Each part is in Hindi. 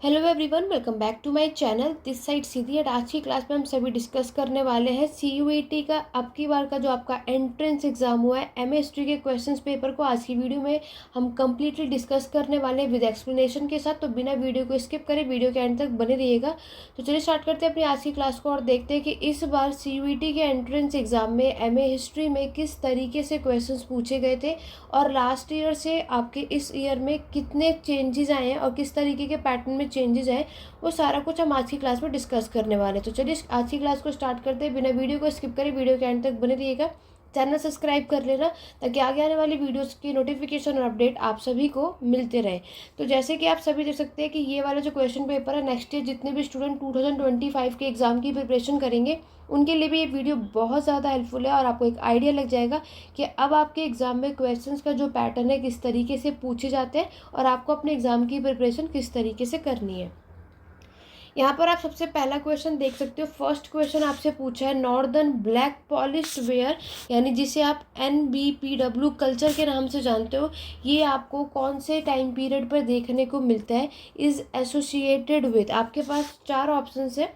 Hello everyone, welcome back to my channel. This side सीधी एट। आज की क्लास में हम सभी डिस्कस करने वाले हैं CUET का अब की बार का जो आपका एंट्रेंस एग्जाम हुआ है MA हिस्ट्री के क्वेश्चंस पेपर को आज की वीडियो में हम कंप्लीटली डिस्कस करने वाले हैं विद एक्सप्लेनेशन के साथ। तो बिना वीडियो को स्किप करें, वीडियो के एंड तक बने रहिएगा। तो चलिए स्टार्ट करते हैं अपनी आज की क्लास को और देखते हैं कि इस बार CUET के एंट्रेंस एग्जाम में MA हिस्ट्री में किस तरीके से क्वेश्चन पूछे गए थे और लास्ट ईयर से आपके इस ईयर में कितने चेंजेस आए हैं और किस तरीके के पैटर्न में चेंजेस हैं, वो सारा कुछ हम आज की क्लास में डिस्कस करने वाले हैं। तो चलिए आज की क्लास को स्टार्ट करते हैं, बिना वीडियो को स्किप करें, वीडियो के एंड तक बने रहिएगा। चैनल सब्सक्राइब कर लेना ताकि आगे आने वाली वीडियोस की नोटिफिकेशन और अपडेट आप सभी को मिलते रहे। तो जैसे कि आप सभी देख सकते हैं कि ये वाला जो क्वेश्चन पेपर है, नेक्स्ट ईयर जितने भी स्टूडेंट 2025 के एग्ज़ाम की प्रिपरेशन करेंगे उनके लिए भी ये वीडियो बहुत ज़्यादा हेल्पफुल है और आपको एक आइडिया लग जाएगा कि अब आपके एग्ज़ाम में क्वेश्चंस का जो पैटर्न है किस तरीके से पूछे जाते हैं और आपको अपने एग्ज़ाम की प्रिपरेशन किस तरीके से करनी है। यहाँ पर आप सबसे पहला क्वेश्चन देख सकते हो। फर्स्ट क्वेश्चन आपसे पूछा है नॉर्दर्न ब्लैक पॉलिश्ड वेयर, यानी जिसे आप NBPW कल्चर के नाम से जानते हो, ये आपको कौन से टाइम पीरियड पर देखने को मिलता है। इज एसोसिएटेड विद, आपके पास चार ऑप्शन है।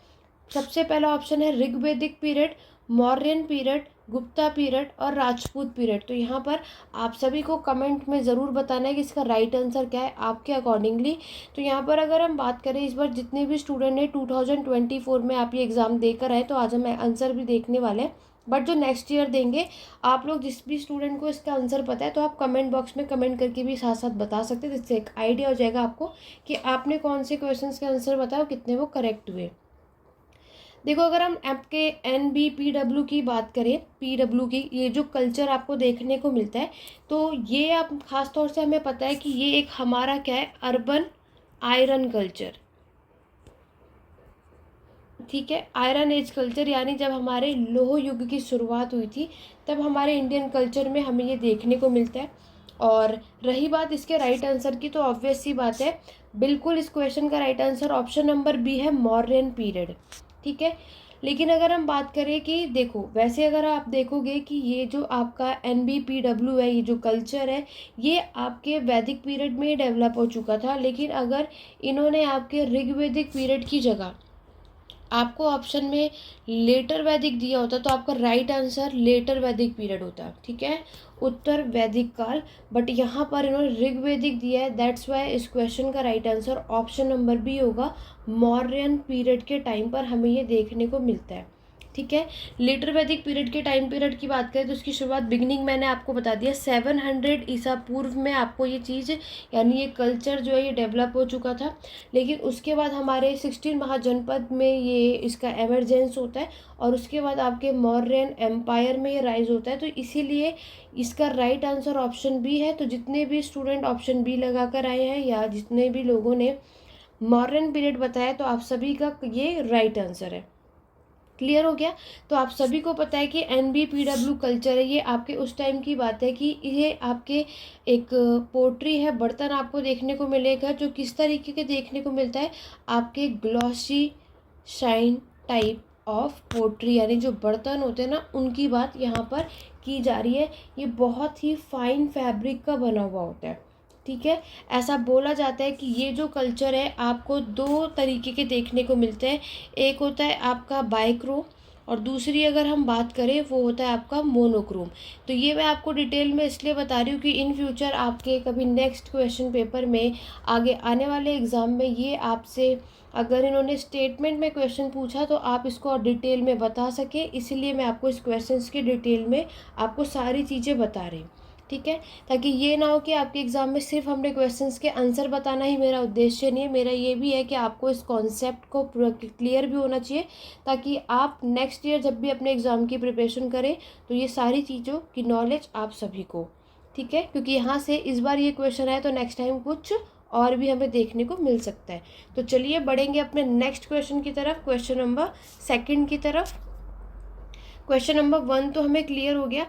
सबसे पहला ऑप्शन है Rigvedic period, Mauryan period, Gupta period और राजपूत पीरियड। तो यहाँ पर आप सभी को कमेंट में ज़रूर बताना है कि इसका राइट आंसर क्या है आपके अकॉर्डिंगली। तो यहाँ पर अगर हम बात करें इस बार जितने भी स्टूडेंट ने 2024 में आप ये एग्ज़ाम देकर आए, तो आज हम आंसर भी देखने वाले हैं। बट जो नेक्स्ट ईयर देंगे, आप लोग जिस भी स्टूडेंट को इसका आंसर पता है तो आप कमेंट बॉक्स में कमेंट करके भी साथ साथ बता सकते हैं, जिससे एक आइडिया हो जाएगा आपको कि आपने कौन से क्वेश्चन के आंसर बताया और कितने वो करेक्ट हुए। देखो, अगर हम आपके NBPW की बात करें, PW की, ये जो कल्चर आपको देखने को मिलता है, तो ये आप खास तौर से हमें पता है कि ये एक हमारा क्या है, अर्बन आयरन कल्चर। ठीक है, आयरन एज कल्चर, यानी जब हमारे लोह युग की शुरुआत हुई थी तब हमारे इंडियन कल्चर में हमें ये देखने को मिलता है। और रही बात इसके राइट आंसर की, तो ऑब्वियस सी बात है, बिल्कुल इस क्वेश्चन का right answer option number B है, मौर्यन पीरियड। ठीक है, लेकिन अगर हम बात करें कि देखो, वैसे अगर आप देखोगे कि ये जो आपका NBPW है, ये जो कल्चर है, ये आपके वैदिक पीरियड में डेवलप हो चुका था। लेकिन अगर इन्होंने आपके ऋग्वेदिक पीरियड की जगह आपको ऑप्शन में लेटर वैदिक दिया होता तो आपका राइट आंसर लेटर वैदिक पीरियड होता। ठीक है, उत्तर वैदिक काल। बट यहाँ पर इन्होंने ऋग्वेदिक दिया है, दैट्स वाई इस क्वेश्चन का right answer option number B होगा। मौर्यन पीरियड के टाइम पर हमें ये देखने को मिलता है। ठीक है, लेटर वैदिक पीरियड के टाइम पीरियड की बात करें तो उसकी शुरुआत, बिगनिंग मैंने आपको बता दिया, 700 ईसा पूर्व में आपको ये चीज़, यानी ये कल्चर जो है ये डेवलप हो चुका था। लेकिन उसके बाद हमारे 16 महाजनपद में ये इसका एमरजेंस होता है और उसके बाद आपके मौर्यन एम्पायर में ये राइज होता है। तो इसीलिए इसका राइट आंसर ऑप्शन बी है। तो जितने भी स्टूडेंट ऑप्शन बी लगा कर आए हैं या जितने भी लोगों ने मॉडर्न पीरियड बताया, तो आप सभी का ये राइट आंसर है। क्लियर हो गया। तो आप सभी को पता है कि NBPW कल्चर है, ये आपके उस टाइम की बात है कि ये आपके एक पोट्री है, बर्तन आपको देखने को मिलेगा जो किस तरीके के देखने को मिलता है, आपके glossy shine type of pottery, यानी जो बर्तन होते हैं ना, उनकी बात यहाँ पर की जा रही है। ये बहुत ही फाइन फैब्रिक का बना हुआ होता है। ठीक है, ऐसा बोला जाता है कि ये जो कल्चर है आपको दो तरीके के देखने को मिलते हैं। एक होता है आपका बाइक्रोम और दूसरी अगर हम बात करें वो होता है आपका मोनोक्रोम। तो ये मैं आपको डिटेल में इसलिए बता रही हूँ कि इन फ्यूचर आपके कभी नेक्स्ट क्वेश्चन पेपर में आगे आने वाले एग्ज़ाम में ये आपसे अगर इन्होंने स्टेटमेंट में क्वेश्चन पूछा तो आप इसको और डिटेल में बता सकें, इसीलिए मैं आपको इस क्वेश्चन के डिटेल में आपको सारी चीज़ें बता रही हूँ। ठीक है, ताकि ये ना हो कि आपके एग्ज़ाम में सिर्फ हमने क्वेश्चंस के आंसर बताना ही मेरा उद्देश्य नहीं है। मेरा ये भी है कि आपको इस कॉन्सेप्ट को पूरा क्लियर भी होना चाहिए, ताकि आप नेक्स्ट ईयर जब भी अपने एग्ज़ाम की प्रिपरेशन करें तो ये सारी चीज़ों की नॉलेज आप सभी को। ठीक है, क्योंकि यहाँ से इस बार ये क्वेश्चन है तो नेक्स्ट टाइम कुछ और भी हमें देखने को मिल सकता है। तो चलिए बढ़ेंगे अपने नेक्स्ट क्वेश्चन की तरफ, क्वेश्चन नंबर 2 की तरफ। क्वेश्चन नंबर 1 तो हमें क्लियर हो गया।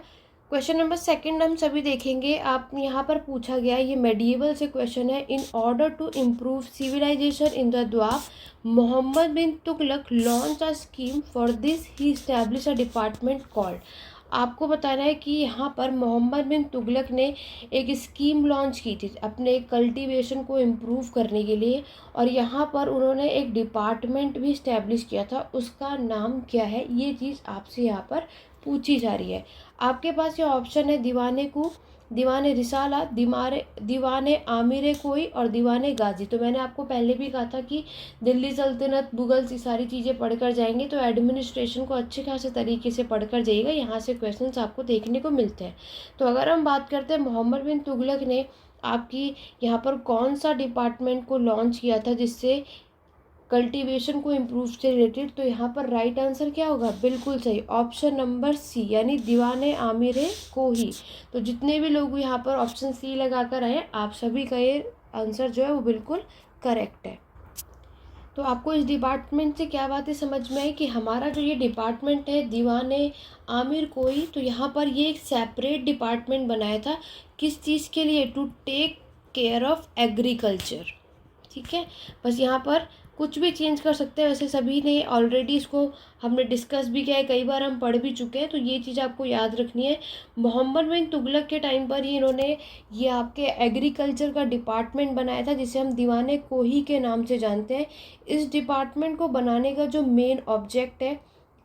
क्वेश्चन नंबर 2 हम सभी देखेंगे। आप यहाँ पर पूछा गया, ये मेडिएवल से क्वेश्चन है। In order to improve civilisation in the Doab, Muhammad bin Tughlaq launch a scheme for this, he establish a department called. आपको बताना है कि यहाँ पर मोहम्मद बिन तुगलक ने एक स्कीम लॉन्च की थी अपने कल्टीवेशन को इम्प्रूव करने के लिए, और यहाँ पर उन्होंने एक डिपार्टमेंट भी इस्टेब्लिश किया था। उसका नाम क्या है, ये चीज़ आपसे यहाँ पर पूछी जा रही है। आपके पास ये ऑप्शन है दीवाने को, दीवाने रिसाला, दीवाने आमिर कोई और दीवाने गाजी। तो मैंने आपको पहले भी कहा था कि दिल्ली सल्तनत, मुगल्स, ये सारी चीज़ें पढ़कर जाएंगे तो एडमिनिस्ट्रेशन को अच्छे खासे तरीके से पढ़कर जाइएगा, यहाँ से क्वेश्चंस आपको देखने को मिलते हैं। तो अगर हम बात करते हैं मोहम्मद बिन तुगलक ने आपकी यहाँ पर कौन सा डिपार्टमेंट को लॉन्च किया था जिससे कल्टीवेशन को इम्प्रूव से रिलेटेड, तो यहाँ पर राइट आंसर क्या होगा, बिल्कुल सही ऑप्शन नंबर सी, यानी दीवाने आमिर को ही। तो जितने भी लोग यहाँ पर ऑप्शन सी लगाकर आए, आप सभी का ये आंसर जो है वो बिल्कुल करेक्ट है। तो आपको इस डिपार्टमेंट से क्या बातें समझ में आई कि हमारा जो ये डिपार्टमेंट है दीवाने आमिर कोई, तो यहाँ पर ये एक सेपरेट डिपार्टमेंट बनाया था किस चीज़ के लिए, to take care of agriculture. ठीक है, बस यहाँ पर कुछ भी चेंज कर सकते हैं, वैसे सभी ने ऑलरेडी इसको हमने डिस्कस भी किया है, कई बार हम पढ़ भी चुके हैं, तो ये चीज़ आपको याद रखनी है। मोहम्मद बिन तुगलक के टाइम पर ही इन्होंने ये आपके एग्रीकल्चर का डिपार्टमेंट बनाया था जिसे हम दीवाने कोही के नाम से जानते हैं। इस डिपार्टमेंट को बनाने का जो मेन ऑब्जेक्ट है,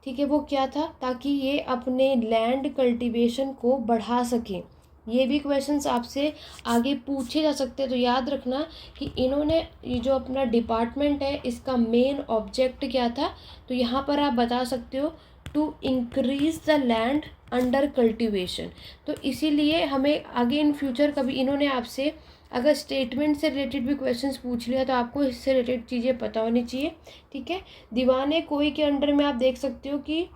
ठीक है, वो क्या था, ताकि ये अपने लैंड कल्टीवेशन को बढ़ा सकें। ये भी क्वेश्चंस आपसे आगे पूछे जा सकते हैं, तो याद रखना कि इन्होंने ये जो अपना डिपार्टमेंट है इसका मेन ऑब्जेक्ट क्या था, तो यहाँ पर आप बता सकते हो to increase the land under cultivation. तो इसीलिए हमें आगे इन फ्यूचर कभी इन्होंने आपसे अगर स्टेटमेंट से रिलेटेड भी क्वेश्चंस पूछ लिया तो आपको इससे रिलेटेड चीज़ें पता होनी चाहिए। ठीक है, दीवाने कोई के अंडर में आप देख सकते हो कि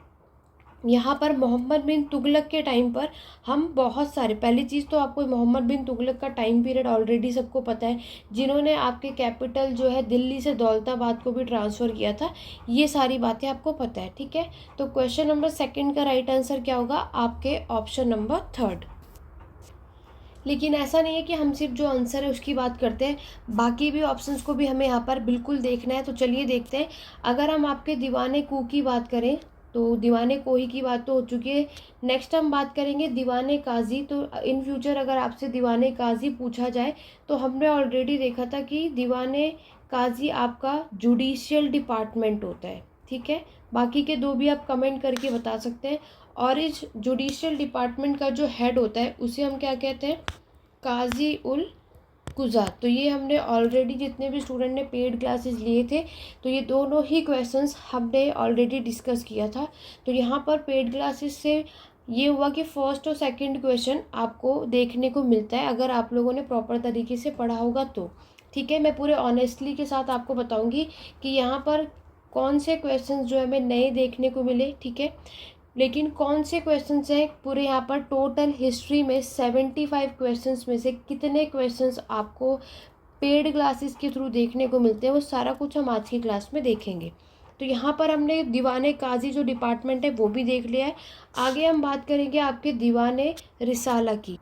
यहाँ पर मोहम्मद बिन तुगलक के टाइम पर हम बहुत सारे, पहली चीज़ तो आपको मोहम्मद बिन तुगलक का टाइम पीरियड ऑलरेडी सबको पता है, जिन्होंने आपके कैपिटल जो है दिल्ली से दौलताबाद को भी ट्रांसफ़र किया था, ये सारी बातें आपको पता है। ठीक है, तो क्वेश्चन नंबर 2 का राइट आंसर क्या होगा, आपके ऑप्शन नंबर 3। लेकिन ऐसा नहीं है कि हम सिर्फ जो आंसर है उसकी बात करते हैं, बाकी भी ऑप्शंस को भी हमें यहाँ पर बिल्कुल देखना है। तो चलिए देखते हैं। अगर हम आपके दीवाने को की बात करें तो दीवाने कोही की बात तो हो चुकी है। नेक्स्ट हम बात करेंगे दीवाने काजी। तो इन फ्यूचर अगर आपसे दीवाने काजी पूछा जाए तो हमने ऑलरेडी देखा था कि दीवाने काजी आपका जुडिशियल डिपार्टमेंट होता है। ठीक है, बाकी के दो भी आप कमेंट करके बता सकते हैं। और इस जुडिशियल डिपार्टमेंट का जो हेड होता है उसे हम क्या कहते हैं, काजी उल कुज़ात। तो ये हमने ऑलरेडी जितने भी स्टूडेंट ने पेड क्लासेस लिए थे तो ये दोनों ही क्वेश्चंस हमने ऑलरेडी डिस्कस किया था। तो यहाँ पर पेड क्लासेस से ये हुआ कि फर्स्ट और सेकंड क्वेश्चन आपको देखने को मिलता है अगर आप लोगों ने प्रॉपर तरीके से पढ़ा होगा तो। ठीक है, मैं पूरे ऑनेस्टली के साथ आपको बताऊँगी कि यहाँ पर कौन से क्वेश्चन जो है हमें नए देखने को मिले। ठीक है, लेकिन कौन से क्वेश्चंस हैं पूरे यहाँ पर टोटल हिस्ट्री में 75 क्वेश्चंस में से कितने क्वेश्चंस आपको पेड क्लासेस के थ्रू देखने को मिलते हैं, वो सारा कुछ हम आज की क्लास में देखेंगे। तो यहाँ पर हमने दीवाने काजी जो डिपार्टमेंट है वो भी देख लिया है। आगे हम बात करेंगे आपके दीवाने रिसाला की।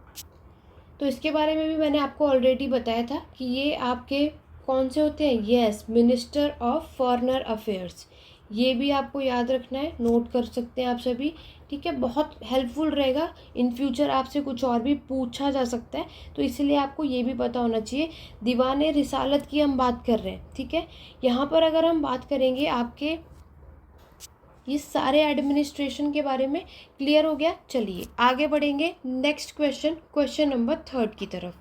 तो इसके बारे में भी मैंने आपको ऑलरेडी बताया था कि ये आपके कौन से होते हैं, yes, minister of foreigner affairs. ये भी आपको याद रखना है, नोट कर सकते हैं आप सभी। ठीक है, बहुत हेल्पफुल रहेगा, इन फ्यूचर आपसे कुछ और भी पूछा जा सकता है, तो इसलिए आपको ये भी पता होना चाहिए। दीवाने रिसालत की हम बात कर रहे हैं। ठीक है, यहाँ पर अगर हम बात करेंगे आपके ये सारे एडमिनिस्ट्रेशन के बारे में, क्लियर हो गया। चलिए आगे बढ़ेंगे नेक्स्ट क्वेश्चन, क्वेश्चन नंबर 3 की तरफ।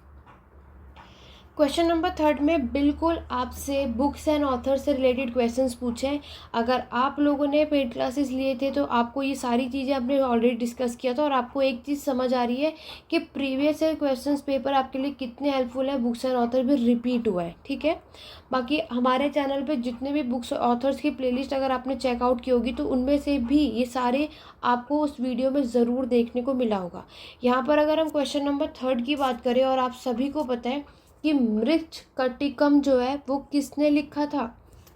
क्वेश्चन नंबर 3 में बिल्कुल आपसे बुक्स एंड ऑथर से रिलेटेड क्वेश्चंस पूछे हैं। अगर आप लोगों ने पेड क्लासेस लिए थे तो आपको ये सारी चीज़ें आपने ऑलरेडी डिस्कस किया था और आपको एक चीज़ समझ आ रही है कि प्रीवियस ईयर क्वेश्चंस पेपर आपके लिए कितने हेल्पफुल है, बुक्स एंड ऑथर भी रिपीट हुआ है। ठीक है, बाकी हमारे चैनल पर जितने भी बुक्स ऑथर्स की प्लेलिस्ट अगर आपने चेकआउट की होगी तो उनमें से भी ये सारे आपको उस वीडियो में ज़रूर देखने को मिला होगा। यहाँ पर अगर हम क्वेश्चन नंबर 3 की बात करें, और आप सभी को पता है कि मृच्छकटिकम जो है वो किसने लिखा था,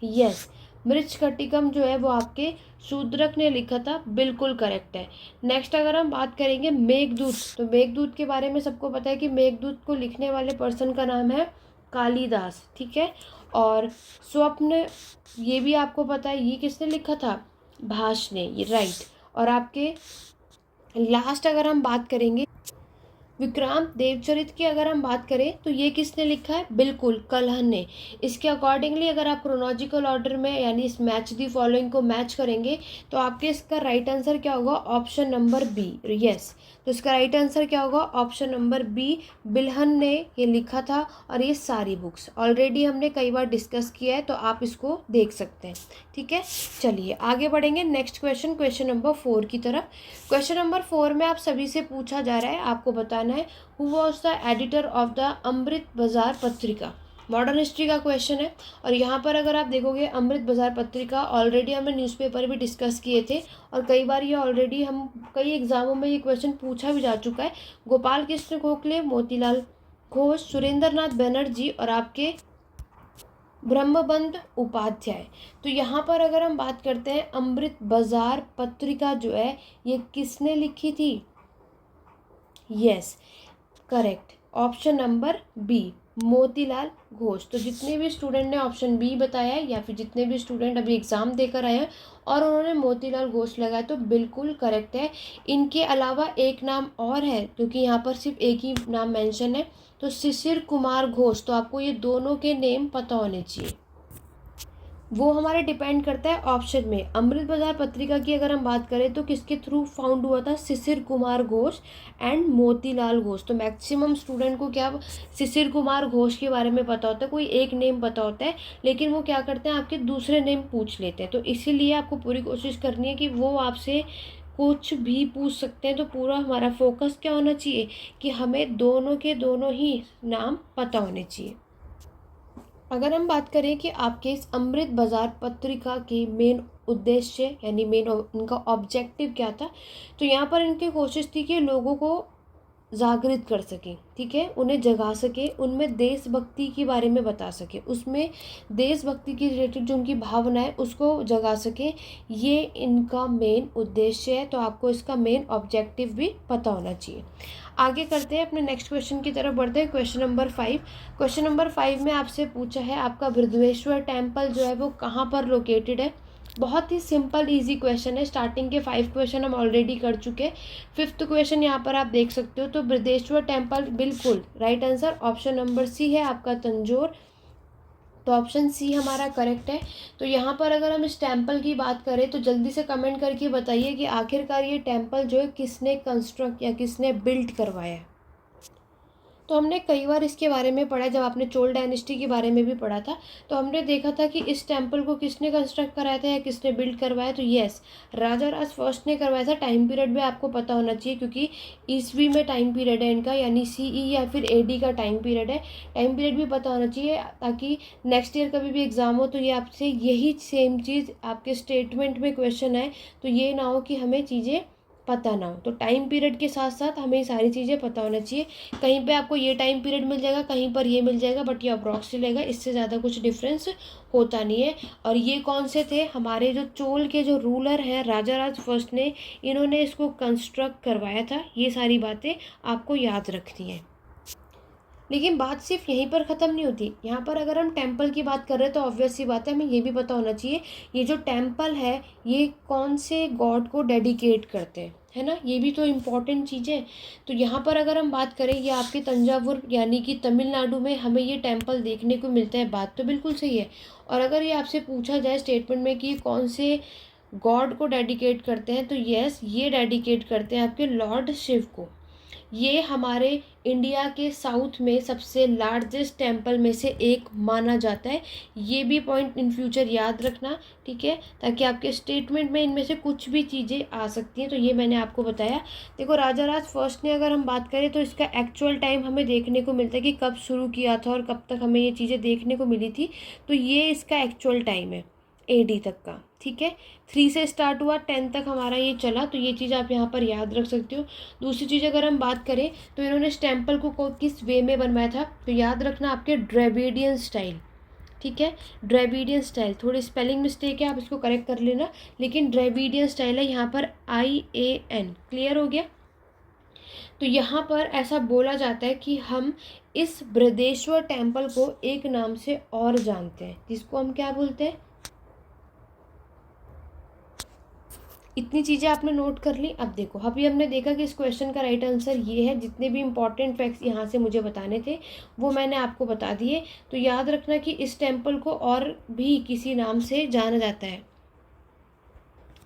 यस, मृच्छकटिकम जो है वो आपके शूद्रक ने लिखा था, बिल्कुल करेक्ट है। नेक्स्ट अगर हम बात करेंगे मेघदूत, तो मेघदूत के बारे में सबको पता है कि मेघदूत को लिखने वाले पर्सन का नाम है कालिदास। ठीक है, और स्वप्न, ये भी आपको पता है, ये किसने लिखा था, भाष ने, ये राइट। और आपके लास्ट अगर हम बात करेंगे विक्रांत देवचरित की, अगर हम बात करें तो ये किसने लिखा है? बिल्कुल कलहन ने। इसके अकॉर्डिंगली अगर आप क्रोनोलॉजिकल ऑर्डर में यानी इस मैच दी फॉलोइंग को मैच करेंगे तो आपके इसका राइट आंसर क्या होगा? Option number B, yes. तो इसका राइट आंसर क्या होगा? ऑप्शन नंबर बी, बिल्हन ने ये लिखा था। और ये सारी बुक्स ऑलरेडी हमने कई बार डिस्कस किया है, तो आप इसको देख सकते हैं। ठीक है, चलिए आगे बढ़ेंगे नेक्स्ट क्वेश्चन, क्वेश्चन नंबर 4 की तरफ। क्वेश्चन नंबर 4 में आप सभी से पूछा जा रहा है, आपको बताना है who was the editor of the Amrita Bazar Patrika. Modern history का क्वेश्चन है। और यहाँ पर अगर आप देखोगे अमृत बाजार पत्रिका ऑलरेडी हमने न्यूज़पेपर भी डिस्कस किए थे, और कई बार ये ऑलरेडी हम कई एग्जामों में ये क्वेश्चन पूछा भी जा चुका है। गोपाल कृष्ण गोखले, मोतीलाल घोष, सुरेंद्र नाथ बनर्जी और आपके ब्रह्मबंध उपाध्याय। तो यहाँ पर अगर हम बात करते हैं अमृत बाजार पत्रिका जो है ये किसने लिखी थी? Yes, correct, option number B, Motilal Ghosh. तो जितने भी स्टूडेंट ने ऑप्शन बी बताया है या फिर जितने भी स्टूडेंट अभी एग्ज़ाम देकर आए हैं और उन्होंने मोतीलाल घोष लगाया तो बिल्कुल करेक्ट है। इनके अलावा एक नाम और है क्योंकि यहाँ पर सिर्फ एक ही नाम मेंशन है, तो शिशिर कुमार घोष। तो आपको ये दोनों के नेम पता होने चाहिए। वो हमारे डिपेंड करता है ऑप्शन में। अमृत बाजार पत्रिका की अगर हम बात करें तो किसके थ्रू फाउंड हुआ था? शिशिर कुमार घोष एंड मोतीलाल घोष। तो मैक्सिमम स्टूडेंट को क्या शिशिर कुमार घोष के बारे में पता होता है, कोई एक नेम पता होता है, लेकिन वो क्या करते हैं आपके दूसरे नेम पूछ लेते हैं। तो इसीलिए आपको पूरी कोशिश करनी है कि वो आपसे कुछ भी पूछ सकते हैं, तो पूरा हमारा फोकस क्या होना चाहिए कि हमें दोनों के दोनों ही नाम पता होने चाहिए। अगर हम बात करें कि आपके इस अमृत बाजार पत्रिका के मेन उद्देश्य यानी मेन उनका ऑब्जेक्टिव क्या था, तो यहाँ पर इनकी कोशिश थी कि लोगों को जागृत कर सके, ठीक है, उन्हें जगा सके, उनमें देशभक्ति के बारे में बता सके, उसमें देशभक्ति की रिलेटेड जो उनकी भावना है उसको जगा सके। ये इनका मेन उद्देश्य है। तो आपको इसका मेन ऑब्जेक्टिव भी पता होना चाहिए। आगे करते हैं, अपने नेक्स्ट क्वेश्चन की तरफ बढ़ते हैं, क्वेश्चन नंबर 5। क्वेश्चन नंबर 5 में आपसे पूछा है आपका बृहदेश्वर टेम्पल जो है वो कहाँ पर लोकेटेड है। बहुत ही सिंपल इजी क्वेश्चन है। स्टार्टिंग के 5 क्वेश्चन हम ऑलरेडी कर चुके हैं। 5th क्वेश्चन यहाँ पर आप देख सकते हो। तो बृहदेश्वर टेम्पल बिल्कुल right answer option number C है आपका, तंजौर। तो ऑप्शन सी हमारा करेक्ट है। तो यहाँ पर अगर हम इस टेम्पल की बात करें तो जल्दी से कमेंट करके बताइए कि आखिरकार ये टेम्पल जो है किसने कंस्ट्रक्ट या किसने बिल्ड करवाया है। तो हमने कई बार इसके बारे में पढ़ा, जब आपने चोल डायनेस्टी के बारे में भी पढ़ा था तो हमने देखा था कि इस टेम्पल को किसने कंस्ट्रक्ट कराया था या किसने बिल्ड करवाया। तो यस, राजा राज फर्स्ट ने करवाया था। टाइम पीरियड भी आपको पता होना चाहिए क्योंकि ईस्वी में टाइम पीरियड है इनका, यानी सीई या फिर एडी का टाइम पीरियड है। टाइम पीरियड भी पता होना चाहिए ताकि नेक्स्ट ईयर कभी भी एग्जाम हो तो ये आपसे यही सेम चीज़ आपके स्टेटमेंट में क्वेश्चन आए, तो ये ना हो कि हमें चीज़ें पता ना हो। तो टाइम पीरियड के साथ साथ हमें सारी चीज़ें पता होना चाहिए। कहीं पे आपको ये टाइम पीरियड मिल जाएगा, कहीं पर ये मिल जाएगा, बट ये अप्रॉक्स चलेगा, इससे ज़्यादा कुछ डिफरेंस होता नहीं है। और ये कौन से थे? हमारे जो चोल के जो रूलर हैं राजा राज फर्स्ट ने, इन्होंने इसको कंस्ट्रक्ट करवाया था। ये सारी बातें आपको याद रखनी है। लेकिन बात सिर्फ यहीं पर ख़त्म नहीं होती। यहाँ पर अगर हम टेम्पल की बात कर रहे हैं तो ऑब्वियस सी बात है हमें ये भी पता होना चाहिए ये जो टेम्पल है ये कौन से गॉड को डेडिकेट करते हैं, है ना, ये भी तो इम्पॉर्टेंट चीज़ है। तो यहाँ पर अगर हम बात करें ये आपके तंजावुर यानी कि तमिलनाडु में हमें ये टेम्पल देखने को मिलता है। बात तो बिल्कुल सही है। और अगर ये आपसे पूछा जाए स्टेटमेंट में कि कौन से गॉड को डेडिकेट करते हैं, तो यस, ये डेडिकेट करते हैं आपके लॉर्ड शिव को। ये हमारे इंडिया के साउथ में सबसे लार्जेस्ट टेम्पल में से एक माना जाता है। ये भी पॉइंट इन फ्यूचर याद रखना, ठीक है, ताकि आपके स्टेटमेंट में इनमें से कुछ भी चीज़ें आ सकती हैं। तो ये मैंने आपको बताया। देखो राजा राज फर्स्ट ने अगर हम बात करें तो इसका एक्चुअल टाइम हमें देखने को मिलता है कि कब शुरू किया था और कब तक हमें ये चीज़ें देखने को मिली थी। तो ये इसका एक्चुअल टाइम है एडी तक का, ठीक है। 3 से स्टार्ट हुआ, 10 तक हमारा ये चला। तो ये चीज़ आप यहाँ पर याद रख सकते हो। दूसरी चीज़ अगर हम बात करें तो इन्होंने इस टेम्पल को किस वे में बनवाया था, तो याद रखना आपके ड्रेविडियन स्टाइल, ठीक है, ड्रेविडियन स्टाइल। थोड़ी स्पेलिंग मिस्टेक है, आप इसको करेक्ट कर लेना, लेकिन ड्रेविडियन स्टाइल है यहाँ पर IAN। क्लियर हो गया। तो यहाँ पर ऐसा बोला जाता है कि हम इस बृहदेश्वर टेम्पल को एक नाम से और जानते हैं, जिसको हम क्या बोलते हैं? इतनी चीज़ें आपने नोट कर ली। अब देखो, अभी हमने देखा कि इस क्वेश्चन का राइट आंसर ये है। जितने भी इंपॉर्टेंट फैक्ट्स यहाँ से मुझे बताने थे वो मैंने आपको बता दिए। तो याद रखना कि इस टेम्पल को और भी किसी नाम से जाना जाता है,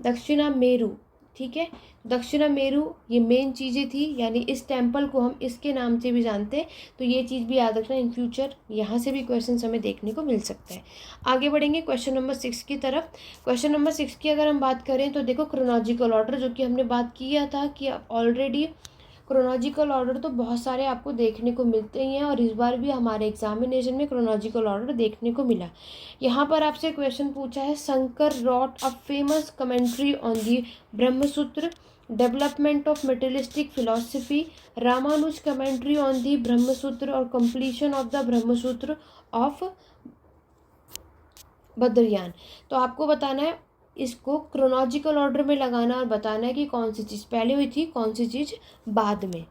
दक्षिणा मेरू। ठीक है, दक्षिणा मेरू ये मेन चीज़ें थी, यानी इस टेम्पल को हम इसके नाम से भी जानते हैं। तो ये चीज़ भी याद रखना, इन फ्यूचर यहाँ से भी क्वेश्चन हमें देखने को मिल सकता है। आगे बढ़ेंगे क्वेश्चन नंबर 6 की तरफ। क्वेश्चन नंबर 6 की अगर हम बात करें तो देखो, क्रोनोलॉजिकल ऑर्डर, जो कि हमने बात किया था कि ऑलरेडी क्रोनोलॉजिकल ऑर्डर तो बहुत सारे आपको देखने को मिलते ही हैं, और इस बार भी हमारे एग्जामिनेशन में क्रोनोलॉजिकल ऑर्डर देखने को मिला। यहाँ पर आपसे क्वेश्चन पूछा है, Shankar wrote a famous commentary on the Brahmasutra, development of materialistic philosophy, Ramanuja commentary on the Brahmasutra और completion of the Brahmasutra of Badarayana. तो आपको बताना है, इसको क्रोनोलॉजिकल ऑर्डर में लगाना और बताना है कि कौन सी चीज़ पहले हुई थी, कौन सी चीज़ बाद में।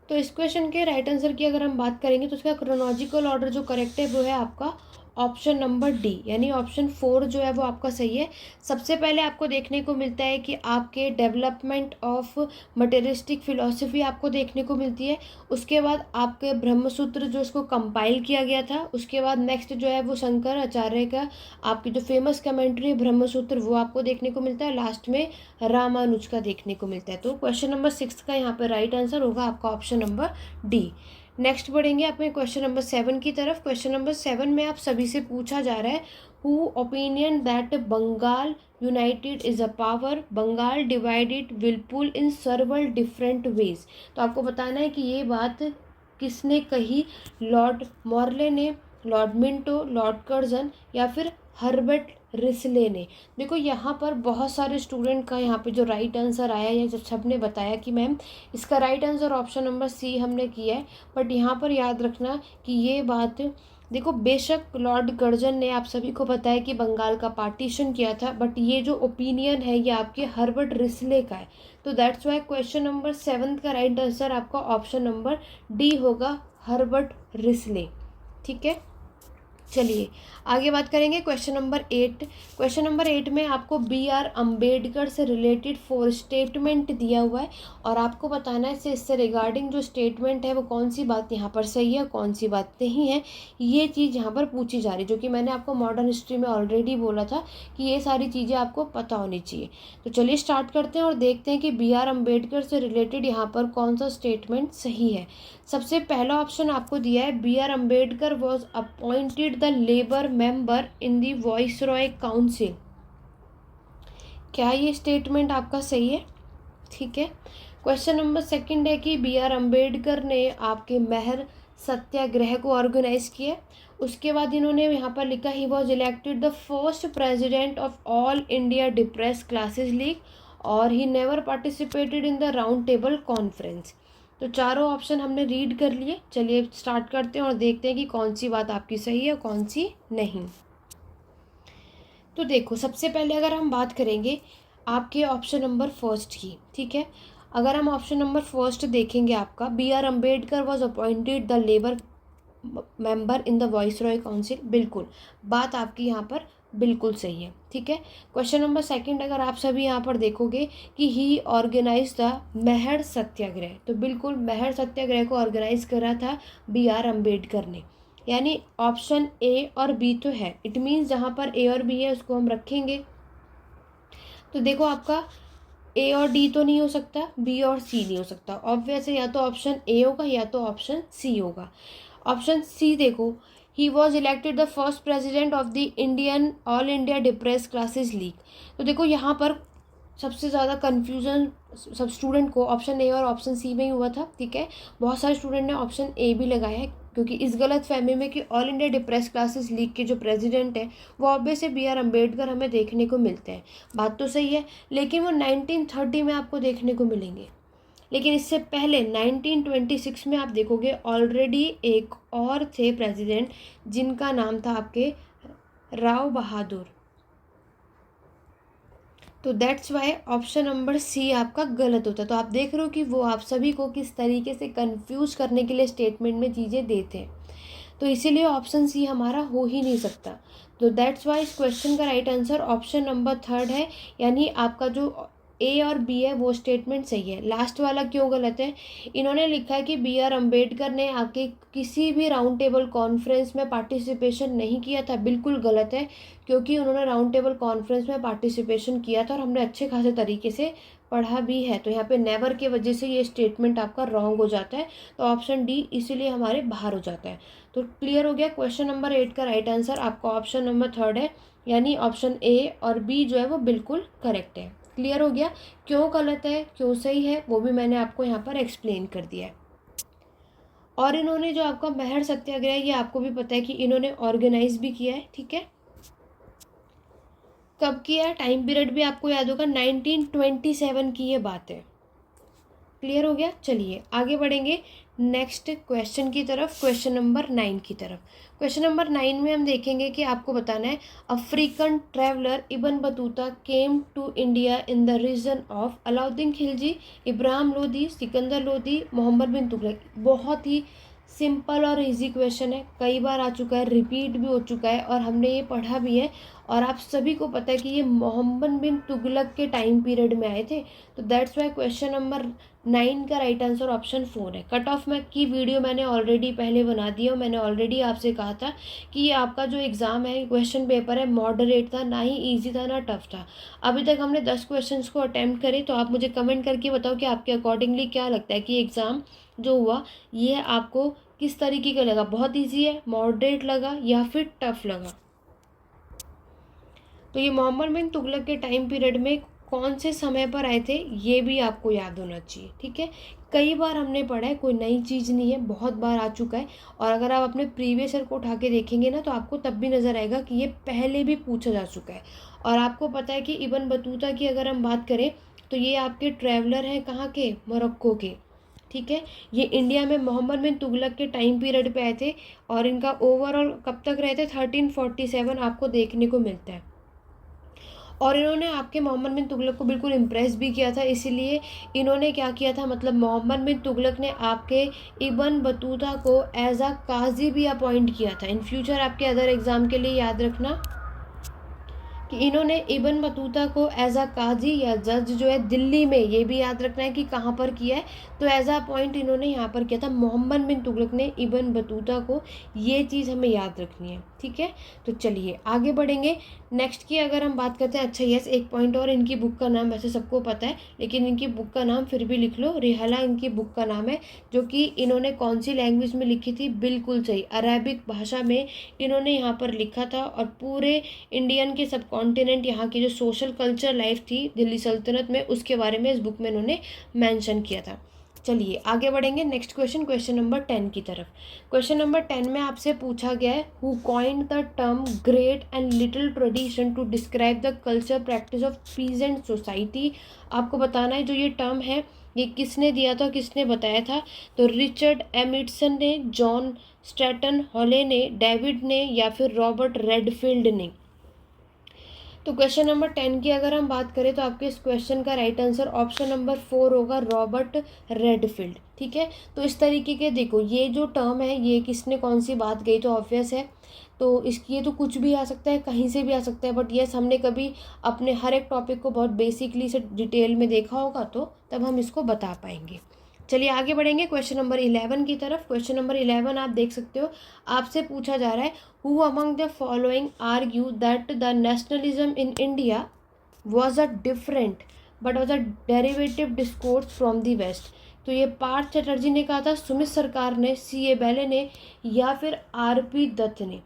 तो इस क्वेश्चन के राइट आंसर की अगर हम बात करेंगे तो इसका क्रोनोलॉजिकल ऑर्डर जो करेक्ट है वो है आपका ऑप्शन नंबर डी, यानी ऑप्शन 4 जो है वो आपका सही है। सबसे पहले आपको देखने को मिलता है कि आपके डेवलपमेंट ऑफ मटेरियलिस्टिक फिलॉसफी आपको देखने को मिलती है। उसके बाद आपके ब्रह्मसूत्र जो इसको कंपाइल किया गया था, उसके बाद नेक्स्ट जो है वो शंकर आचार्य का आपकी जो फेमस कमेंट्री है ब्रह्मसूत्र वो आपको देखने को मिलता है। लास्ट में रामानुज का देखने को मिलता है। तो क्वेश्चन नंबर 6 का यहाँ पर राइट आंसर होगा आपका ऑप्शन नंबर डी। नेक्स्ट बढ़ेंगे अपने क्वेश्चन नंबर 7 की तरफ। क्वेश्चन नंबर 7 में आप सभी से पूछा जा रहा है, who opinion that Bengal united is a power, Bengal divided will pull in several different ways. तो आपको बताना है कि ये बात किसने कही, लॉर्ड मॉर्ले ने, लॉर्ड मिंटो, लॉर्ड कर्जन या फिर हर्बर्ट रिसले ने। देखो यहाँ पर बहुत सारे स्टूडेंट का यहाँ पे जो राइट आंसर आया है, जब सबने बताया कि मैम इसका right answer option number C हमने किया है, बट यहाँ पर याद रखना कि ये बात देखो, बेशक लॉर्ड कर्जन ने, आप सभी को पता है कि बंगाल का पार्टीशन किया था, बट ये जो ओपिनियन है ये आपके हर्बर्ट रिसले का है। तो दैट्स वाई क्वेश्चन नंबर 7 का राइट आंसर आपका ऑप्शन नंबर डी होगा, हर्बर्ट रिसले। ठीक है, चलिए आगे बात करेंगे क्वेश्चन नंबर 8। क्वेश्चन नंबर 8 में आपको B.R. अम्बेडकर से रिलेटेड 4 स्टेटमेंट दिया हुआ है, और आपको बताना है इससे रिगार्डिंग जो स्टेटमेंट है वो कौन सी बात यहाँ पर सही है, कौन सी बात नहीं है। ये चीज़ यहाँ पर पूछी जा रही है, जो कि मैंने आपको मॉडर्न हिस्ट्री में ऑलरेडी बोला था कि ये सारी चीज़ें आपको पता होनी चाहिए। तो चलिए स्टार्ट करते हैं और देखते हैं कि B.R. अम्बेडकर से रिलेटेड यहाँ पर कौन सा स्टेटमेंट सही है। सबसे पहला ऑप्शन आपको दिया है, B.R. Ambedkar was appointed the labour member in the viceroy council. क्या ये स्टेटमेंट आपका सही है? ठीक है। क्वेश्चन नंबर 2 है कि B.R. अम्बेडकर ने आपके महर सत्याग्रह को ऑर्गेनाइज किया। उसके बाद इन्होंने यहाँ पर लिखा, he was elected the first president of all India depress classes league, और he never participated in the round table conference. तो चारों ऑप्शन हमने रीड कर लिए। चलिए स्टार्ट करते हैं और देखते हैं कि कौन सी बात आपकी सही है, कौन सी नहीं। तो देखो, सबसे पहले अगर हम बात करेंगे आपके ऑप्शन नंबर 1 की, ठीक है। अगर हम ऑप्शन नंबर 1 देखेंगे आपका, B.R. Ambedkar was appointed the labour member in the viceroy council, बिल्कुल बात आपकी यहाँ पर बिल्कुल सही है। ठीक है। क्वेश्चन नंबर 2 अगर आप सभी यहाँ पर देखोगे कि ही ऑर्गेनाइज द महर सत्याग्रह, तो बिल्कुल महर सत्याग्रह को ऑर्गेनाइज करा था B.R. अम्बेडकर ने, यानी ऑप्शन ए और बी तो है। इट मीन्स जहाँ पर ए और बी है उसको हम रखेंगे। तो देखो, आपका ए और डी तो नहीं हो सकता, बी और सी नहीं हो सकता, ऑब्वियस है, या तो ऑप्शन ए होगा या तो ऑप्शन सी होगा। ऑप्शन सी देखो, ही was elected the first president of the Indian all India depress classes league. तो देखो यहाँ पर सबसे ज़्यादा कन्फ्यूज़न सब स्टूडेंट को ऑप्शन ए और ऑप्शन सी में ही हुआ था। ठीक है, बहुत सारे स्टूडेंट ने ऑप्शन ए भी लगाया है, क्योंकि इस गलत फहमी में कि all India depress classes league के जो प्रेसिडेंट है वो ऑब्वियस से B.R. अम्बेडकर हमें देखने को मिलते हैं। बात तो सही है, लेकिन वो 1930 में आपको देखने को मिलेंगे। लेकिन इससे पहले 1926 में आप देखोगे ऑलरेडी एक और थे प्रेसिडेंट, जिनका नाम था आपके राव बहादुर। तो that's why option number C आपका गलत होता है। तो आप देख रहे हो कि वो आप सभी को किस तरीके से कंफ्यूज करने के लिए स्टेटमेंट में चीज़ें देते हैं। तो इसीलिए ऑप्शन सी हमारा हो ही नहीं सकता। तो दैट्स वाई इस क्वेश्चन का right answer option number third है, यानी आपका जो ए और बी है वो स्टेटमेंट सही है। लास्ट वाला क्यों गलत है? इन्होंने लिखा है कि बी आर अम्बेडकर ने आपके किसी भी राउंड टेबल कॉन्फ्रेंस में पार्टिसिपेशन नहीं किया था। बिल्कुल गलत है, क्योंकि उन्होंने राउंड टेबल कॉन्फ्रेंस में पार्टिसिपेशन किया था और हमने अच्छे खासे तरीके से पढ़ा भी है। तो यहाँ पे नेवर की वजह से ये स्टेटमेंट आपका रॉन्ग हो जाता है, तो ऑप्शन डी इसीलिए हमारे बाहर हो जाता है। तो क्लियर हो गया, क्वेश्चन नंबर 8 का राइट आंसर आपका ऑप्शन नंबर थर्ड है, यानी ऑप्शन ए और बी जो है वो बिल्कुल करेक्ट है। क्लियर हो गया, क्यों गलत है क्यों सही है वो भी मैंने आपको यहाँ पर एक्सप्लेन कर दिया है। और इन्होंने जो आपका महर सत्याग्रह ये आपको भी पता है कि इन्होंने ऑर्गेनाइज भी किया है, ठीक है। कब किया है, टाइम पीरियड भी आपको याद होगा, 1927 की ये बात है। क्लियर हो गया, चलिए आगे बढ़ेंगे नेक्स्ट क्वेश्चन की तरफ, क्वेश्चन नंबर 9 की तरफ। क्वेश्चन नंबर 9 में हम देखेंगे कि आपको बताना है African traveller Ibn Battuta came to India in the reason of Alauddin Khilji, Ibrahim Lodi, Sikandar Lodi, Muhammad bin Tughlaq. बहुत ही सिंपल और इजी क्वेश्चन है, कई बार आ चुका है, रिपीट भी हो चुका है और हमने ये पढ़ा भी है, और आप सभी को पता है कि ये मोहम्मद बिन तुगलक के टाइम पीरियड में आए थे। तो दैट्स वाई क्वेश्चन नंबर 9 का राइट आंसर ऑप्शन 4 है। कट ऑफ में की वीडियो मैंने ऑलरेडी पहले बना दी और मैंने ऑलरेडी आपसे कहा था कि ये आपका जो एग्ज़ाम है, क्वेश्चन पेपर है, मॉडरेट था, ना ही ईजी था ना टफ था। अभी तक हमने 10 क्वेश्चन को अटैम्प्ट करे, तो आप मुझे कमेंट करके बताओ कि आपके अकॉर्डिंगली क्या लगता है कि एग्ज़ाम जो हुआ ये आपको किस तरीके का लगा, बहुत ईजी है, मॉडरेट लगा या फिर टफ लगा। तो ये मोहम्मद बिन तुगलक के टाइम पीरियड में कौन से समय पर आए थे ये भी आपको याद होना चाहिए, ठीक है। कई बार हमने पढ़ा है, कोई नई चीज़ नहीं है, बहुत बार आ चुका है, और अगर आप अपने प्रीवियस ईयर को उठा के देखेंगे ना तो आपको तब भी नज़र आएगा कि ये पहले भी पूछा जा चुका है। और आपको पता है कि इब्न बतूता की अगर हम बात करें तो ये आपके ट्रैवलर हैं कहाँ के, मोरक्को के, ठीक है। ये इंडिया में मोहम्मद बिन तुगलक के टाइम पीरियड पे आए थे और इनका ओवरऑल कब तक रहे थे, 1347 आपको देखने को मिलता है। और इन्होंने आपके मोहम्मद बिन तुगलक को बिल्कुल इम्प्रेस भी किया था, इसीलिए इन्होंने क्या किया था, मतलब मोहम्मद बिन तुगलक ने आपके इब्न बतूता को एज अ काजी भी अपॉइंट किया था। इन फ्यूचर आपके अदर एग्ज़ाम के लिए याद रखना कि इन्होंने इब्न बतूता को एज अ काजी या जज जो है दिल्ली में, ये भी याद रखना है कि कहाँ पर किया है, तो एज अ पॉइंट इन्होंने यहाँ पर किया था, मोहम्मद बिन तुगलक ने इब्न बतूता को, ये चीज़ हमें याद रखनी है, ठीक है। तो चलिए आगे बढ़ेंगे नेक्स्ट की अगर हम बात करते हैं। अच्छा यस, एक पॉइंट और, इनकी बुक का नाम वैसे सबको पता है लेकिन इनकी बुक का नाम फिर भी लिख लो, रिहला इनकी बुक का नाम है, जो कि इन्होंने कौन सी लैंग्वेज में लिखी थी, बिल्कुल सही, अरेबिक भाषा में इन्होंने यहाँ पर लिखा था। और पूरे इंडियन के सब कॉन्टिनेंट, यहाँ की जो सोशल कल्चर लाइफ थी दिल्ली सल्तनत में, उसके बारे में इस बुक में इन्होंने मेंशन किया था। चलिए आगे बढ़ेंगे नेक्स्ट क्वेश्चन, क्वेश्चन नंबर 10 की तरफ। क्वेश्चन नंबर 10 में आपसे पूछा गया है who coined the term great and little tradition to describe the culture practice of peasant society. आपको बताना है जो ये टर्म है ये किसने दिया था, किसने बताया था। तो रिचर्ड एमिटसन ने, जॉन स्ट्रैटन हॉले ने, डेविड ने या फिर रॉबर्ट रेडफील्ड ने। तो क्वेश्चन नंबर 10 की अगर हम बात करें तो आपके इस क्वेश्चन का राइट आंसर ऑप्शन नंबर 4 होगा, रॉबर्ट रेडफील्ड, ठीक है। तो इस तरीके के देखो ये जो टर्म है ये किसने कौन सी बात गई, तो ऑब्वियस है, तो इसकी ये तो कुछ भी आ सकता है, कहीं से भी आ सकता है, बट यस हमने कभी अपने हर एक टॉपिक को बहुत बेसिकली से डिटेल में देखा होगा तो तब हम इसको बता पाएंगे। चलिए आगे बढ़ेंगे क्वेश्चन नंबर 11 की तरफ। क्वेश्चन नंबर 11 आप देख सकते हो, आपसे पूछा जा रहा है who among the following argue that the nationalism in India was a different but was a derivative discourse from the west. तो ये पार्थ चटर्जी ने कहा था, सुमित सरकार ने, सी ए बेले ने या फिर आर पी दत्त ने।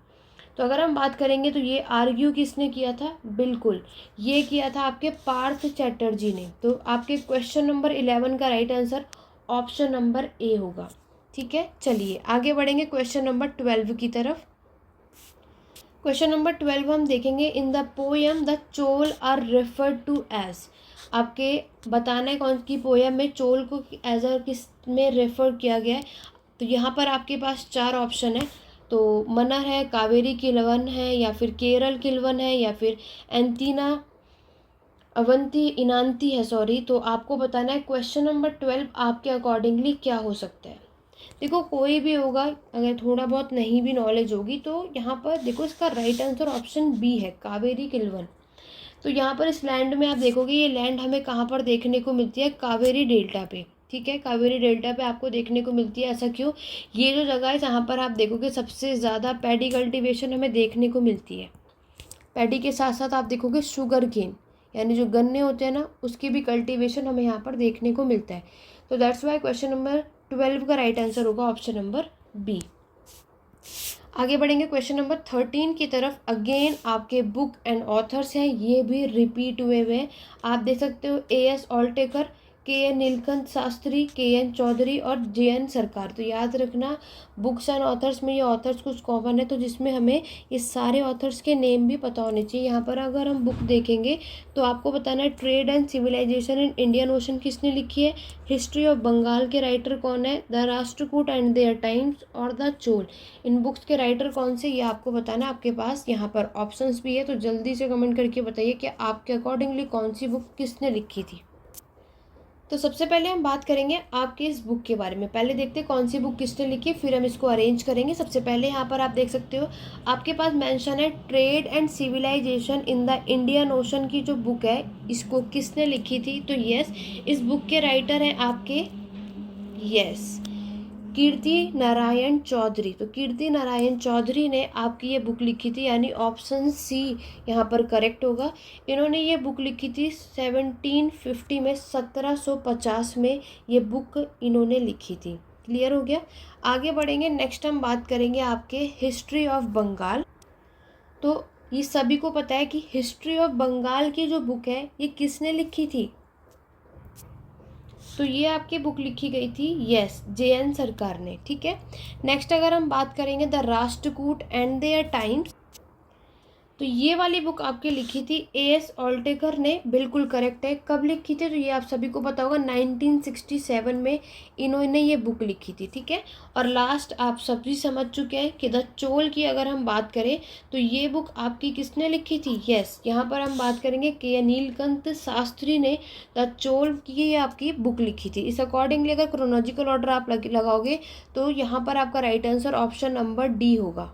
तो अगर हम बात करेंगे तो ये आर्ग्यू किसने किया था, बिल्कुल ये किया था आपके पार्थ चैटर्जी ने। तो आपके क्वेश्चन नंबर 11 का right answer option number A होगा, ठीक है। चलिए आगे बढ़ेंगे क्वेश्चन नंबर 12 की तरफ। क्वेश्चन नंबर 12 हम देखेंगे in the poem the Chola are referred to as. आपके बताना है कौन की पोएम में चोल को एज अ किस में रेफर किया गया है। तो यहाँ पर आपके पास 4 ऑप्शन है, तो मनर है, कावेरी किलवन है या फिर केरल किलवन है या फिर एंटीना अवंती इनांती है, सॉरी। तो आपको बताना है क्वेश्चन नंबर 12 आपके अकॉर्डिंगली क्या हो सकता है। देखो कोई भी होगा, अगर थोड़ा बहुत नहीं भी नॉलेज होगी तो यहाँ पर देखो इसका राइट आंसर ऑप्शन बी है, कावेरी किल्वन। तो यहाँ पर इस लैंड में आप देखोगे, ये लैंड हमें कहाँ पर देखने को मिलती है, कावेरी डेल्टा पे। ठीक है, कावेरी डेल्टा पे आपको देखने को मिलती है। ऐसा क्यों? ये जो जगह है जहाँ पर आप देखोगे सबसे ज़्यादा पैडी कल्टीवेशन हमें देखने को मिलती है। पैडी के साथ साथ आप देखोगे शुगर केन, यानी जो गन्ने होते हैं ना, उसकी भी कल्टीवेशन हमें यहाँ पर देखने को मिलता है। तो दैट्स वाई क्वेश्चन नंबर 12 का राइट आंसर होगा ऑप्शन नंबर बी। आगे बढ़ेंगे क्वेश्चन नंबर 13 की तरफ। अगेन आपके बुक एंड ऑथर्स हैं, ये भी रिपीट हुए हुए हैं। आप देख सकते हो A.S. ऑल्टेकर, K.N. Neelkanth Shastri, K.N. Chaudhary और J.N. सरकार। तो याद रखना बुक्स एंड ऑथर्स में ये ऑथर्स कुछ कॉमन है, तो जिसमें हमें ये सारे ऑथर्स के नेम भी पता होने चाहिए। यहाँ पर अगर हम बुक देखेंगे तो आपको बताना है trade and civilization in Indian ocean किसने लिखी है, हिस्ट्री ऑफ बंगाल के राइटर कौन है, the Rashtrakuta and their times और द चोल। इन बुक्स के राइटर कौन से, ये आपको बताना है। आपके पास यहाँ पर ऑप्शंस भी है, तो जल्दी से कमेंट करके बताइए कि आपके अकॉर्डिंगली कौन सी बुक किसने लिखी थी। तो सबसे पहले हम बात करेंगे आपके इस बुक के बारे में। पहले देखते हैं कौन सी बुक किसने लिखी, फिर हम इसको अरेंज करेंगे। सबसे पहले यहाँ पर आप देख सकते हो आपके पास मेंशन है trade and civilization in the Indian ocean की जो बुक है, इसको किसने लिखी थी। तो यस, इस बुक के राइटर हैं आपके कीर्ति नारायण चौधरी। तो कीर्ति नारायण चौधरी ने आपकी ये बुक लिखी थी, यानी ऑप्शन सी यहाँ पर करेक्ट होगा। इन्होंने ये बुक लिखी थी 1750 में, 1750 में ये बुक इन्होंने लिखी थी। क्लियर हो गया। आगे बढ़ेंगे, नेक्स्ट हम बात करेंगे आपके हिस्ट्री ऑफ बंगाल। तो ये सभी को पता है कि हिस्ट्री ऑफ बंगाल की जो बुक है ये किसने लिखी थी। तो ये आपकी बुक लिखी गई थी J.N. सरकार ने। ठीक है, नेक्स्ट अगर हम बात करेंगे the Rashtrakuta and their times, तो ये वाली बुक आपकी लिखी थी A.S. ऑल्टेकर ने। बिल्कुल करेक्ट है। कब लिखी थी, तो ये आप सभी को पता होगा 1967 में इन्होंने ये बुक लिखी थी। ठीक है, और लास्ट आप सभी समझ चुके हैं कि द चोल की अगर हम बात करें तो ये बुक आपकी किसने लिखी थी। यहाँ पर हम बात करेंगे K.N. नीलकंठ शास्त्री ने द चोल की आपकी बुक लिखी थी। इस अकॉर्डिंगली अगर क्रोनोलॉजिकल ऑर्डर आप लगाओगे तो यहाँ पर आपका right answer option number D होगा।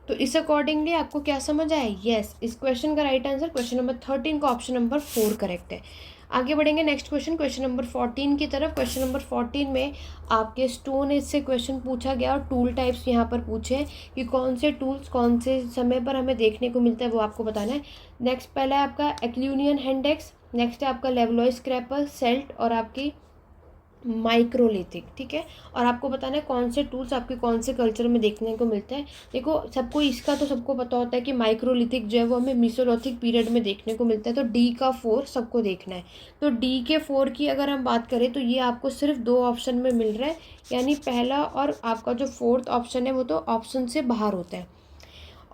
तो इस अकॉर्डिंगली आपको क्या समझ आया, इस क्वेश्चन का राइट आंसर क्वेश्चन नंबर 13 का ऑप्शन नंबर 4 करेक्ट है। आगे बढ़ेंगे नेक्स्ट क्वेश्चन नंबर 14 की तरफ। क्वेश्चन नंबर 14 में आपके स्टोन एज से क्वेश्चन पूछा गया और टूल टाइप्स यहाँ पर पूछे कि कौन से टूल्स कौन से समय पर हमें देखने को मिलता है, वो आपको बताना है। नेक्स्ट पहला है आपका एक्लूनियन हैंडेक्स, नेक्स्ट है आपका लेवलॉय स्क्रैपर, सेल्ट और आपकी माइक्रोलिथिक। ठीक है, और आपको बताना है कौन से टूल्स आपके कौन से कल्चर में देखने को मिलते हैं। देखो सबको इसका तो सबको पता होता है कि माइक्रोलिथिक जो है वो हमें मीसोलिथिक पीरियड में देखने को मिलता है। तो डी का 4 सबको देखना है। तो डी के 4 की अगर हम बात करें तो ये आपको सिर्फ 2 ऑप्शन में मिल रहा है, यानी पहला और आपका जो 4th ऑप्शन है वो तो ऑप्शन से बाहर होता है।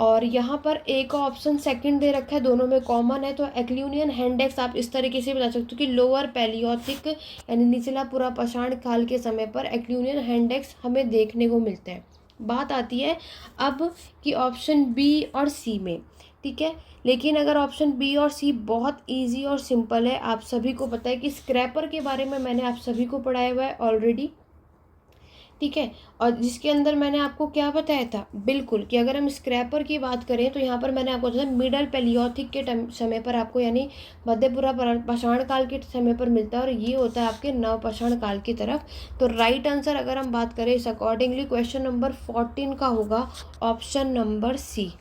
और यहाँ पर ए का ऑप्शन सेकंड दे रखा है, दोनों में कॉमन है। तो एक्लूनियन हैंडेक्स आप इस तरीके से बता सकते हो कि लोअर पैलियोथिक यानी निचला पूरा पाषाण काल के समय पर एक्लूनियन हैंडेक्स हमें देखने को मिलते हैं। बात आती है अब कि ऑप्शन बी और सी में। ठीक है, लेकिन अगर ऑप्शन बी और सी बहुत इजी और सिंपल है, आप सभी को पता है कि स्क्रैपर के बारे में मैंने आप सभी को पढ़ाया हुआ है ऑलरेडी। ठीक है, और जिसके अंदर मैंने आपको क्या बताया था, बिल्कुल कि अगर हम स्क्रैपर की बात करें तो यहाँ पर मैंने आपको बताया मिडल पैलियोथिक के समय पर आपको, यानी मध्यपुरा पाषाण काल के समय पर मिलता है, और ये होता है आपके नव पाषाण काल की तरफ। तो राइट आंसर अगर हम बात करें इस अकॉर्डिंगली क्वेश्चन नंबर 14 का होगा ऑप्शन नंबर सी।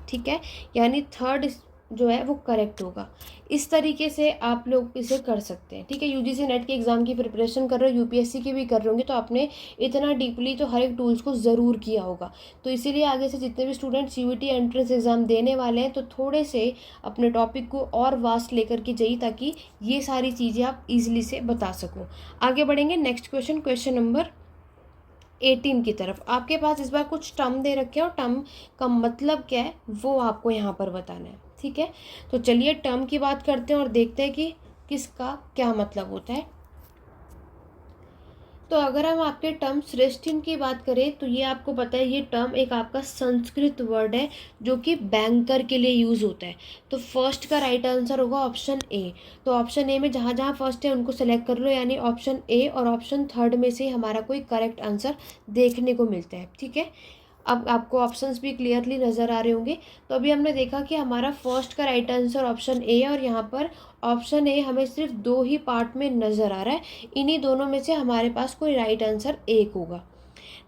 ठीक है, यानी थर्ड जो है वो करेक्ट होगा। इस तरीके से आप लोग इसे कर सकते हैं। ठीक है, यूजीसी नेट के एग्ज़ाम की प्रिपरेशन कर रहे हो, यूपीएससी की भी कर रहे होंगे, तो आपने इतना डीपली तो हर एक टूल्स को ज़रूर किया होगा। तो इसीलिए आगे से जितने भी स्टूडेंट सीयूईटी एंट्रेंस एग्ज़ाम देने वाले हैं तो थोड़े से अपने टॉपिक को और वास्ट लेकर के जाइए, ताकि ये सारी चीज़ें आप ईजिली से बता सको। आगे बढ़ेंगे नेक्स्ट क्वेश्चन नंबर 18 की तरफ। आपके पास इस बार कुछ टर्म दे रखे हैं और टर्म का मतलब क्या है वो आपको यहाँ पर बताना है। ठीक है, तो चलिए टर्म की बात करते हैं और देखते हैं कि किसका क्या मतलब होता है। तो अगर हम आपके टर्म श्रेष्ठिन की बात करें तो ये आपको पता है, ये टर्म एक आपका संस्कृत वर्ड है जो कि बैंकर के लिए यूज़ होता है। तो फर्स्ट का राइट आंसर होगा ऑप्शन ए। तो ऑप्शन ए में जहाँ जहाँ फर्स्ट है उनको सेलेक्ट कर लो, यानी ऑप्शन ए और ऑप्शन थर्ड में से हमारा कोई करेक्ट आंसर देखने को मिलता है। ठीक है, अब आपको ऑप्शंस भी क्लियरली नज़र आ रहे होंगे। तो अभी हमने देखा कि हमारा फर्स्ट का राइट आंसर ऑप्शन ए है, और यहाँ पर ऑप्शन ए हमें सिर्फ 2 ही पार्ट में नज़र आ रहा है। इन्हीं दोनों में से हमारे पास कोई राइट आंसर एक होगा।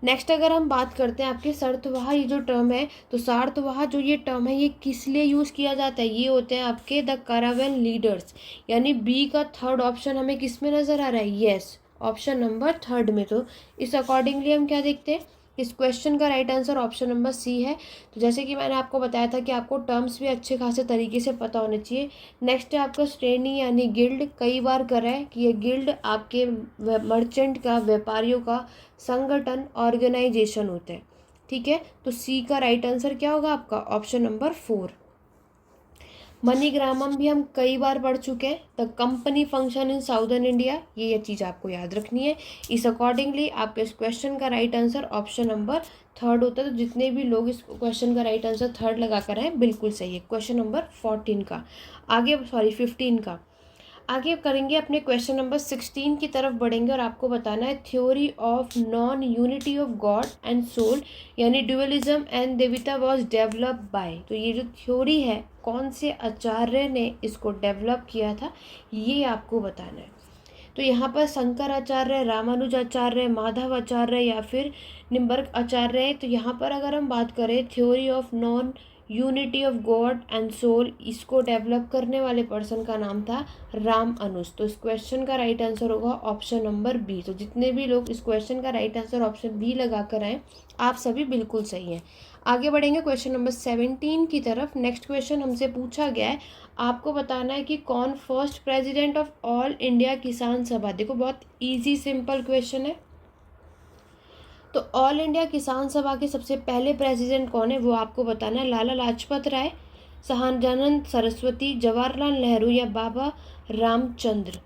नेक्स्ट अगर हम बात करते हैं आपके सार्थवाह, ये जो टर्म है, तो सार्थवाह जो ये टर्म है ये किस लिए यूज़ किया जाता है? ये होते हैं आपके द कैरावैन लीडर्स, यानी बी का थर्ड ऑप्शन हमें किस में नज़र आ रहा है? यस, ऑप्शन नंबर थर्ड में। तो इस अकॉर्डिंगली हम क्या देखते हैं, इस क्वेश्चन का right answer option number C है। तो जैसे कि मैंने आपको बताया था कि आपको टर्म्स भी अच्छे खासे तरीके से पता होने चाहिए। नेक्स्ट है आपका श्रेणी यानी गिल्ड। कई बार करा है कि ये गिल्ड आपके मर्चेंट का, व्यापारियों का संगठन, ऑर्गेनाइजेशन होता है। ठीक है, तो सी का राइट आंसर क्या होगा आपका? Option number 4। मनीग्रामम भी हम कई बार पढ़ चुके हैं, the company function in southern India, ये चीज़ आपको याद रखनी है। इस अकॉर्डिंगली आपके इस क्वेश्चन का right answer option number third होता है। तो जितने भी लोग इस क्वेश्चन का राइट आंसर थर्ड लगा कर हैं बिल्कुल सही है। क्वेश्चन नंबर 15 का आगे, सॉरी 15 का आगे करेंगे, अपने क्वेश्चन नंबर 16 की तरफ बढ़ेंगे और आपको बताना है theory of non unity of God and soul यानी dualism and Dvaita was developed by. तो ये जो थ्योरी है कौन से आचार्य ने इसको डेवलप किया था, ये आपको बताना है। तो यहाँ पर शंकराचार्य, रामानुज आचार्य, माधव आचार्य या फिर निम्बर्क आचार्य है। तो यहाँ पर अगर हम बात करें theory of non unity of God and soul, इसको डेवलप करने वाले पर्सन का नाम था राम अनुज। तो इस क्वेश्चन का राइट आंसर होगा ऑप्शन नंबर बी। तो जितने भी लोग इस क्वेश्चन का राइट आंसर ऑप्शन बी लगा कर आए, आप सभी बिल्कुल सही हैं। आगे बढ़ेंगे क्वेश्चन नंबर 17 की तरफ। नेक्स्ट क्वेश्चन हमसे पूछा गया है, आपको बताना है कि कौन first president of all India किसान सभा। देखो बहुत इजी सिंपल क्वेश्चन है। तो ऑल इंडिया किसान सभा के सबसे पहले प्रेसिडेंट कौन है वो आपको बताना है। लाला लाजपत राय, सहजानंद सरस्वती, जवाहरलाल नेहरू या बाबा रामचंद्र।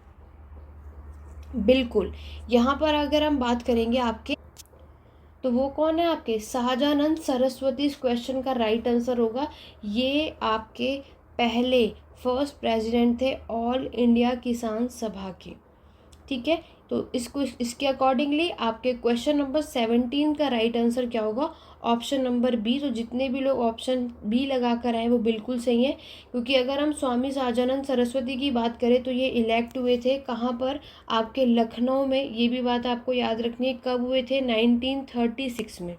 बिल्कुल, यहाँ पर अगर हम बात करेंगे आपके, तो वो कौन है आपके? सहजानंद सरस्वती इस क्वेश्चन का राइट आंसर होगा। ये आपके पहले फर्स्ट प्रेसिडेंट थे ऑल इंडिया किसान सभा के। ठीक है, तो इसके अकॉर्डिंगली आपके क्वेश्चन नंबर 17 का राइट आंसर क्या होगा? Option number B. तो जितने भी लोग ऑप्शन बी लगा कर आए वो बिल्कुल सही है, क्योंकि अगर हम स्वामी सहजानंद सरस्वती की बात करें तो ये इलेक्ट हुए थे कहाँ पर? आपके लखनऊ में। ये भी बात आपको याद रखनी है, कब हुए थे? 1936 में।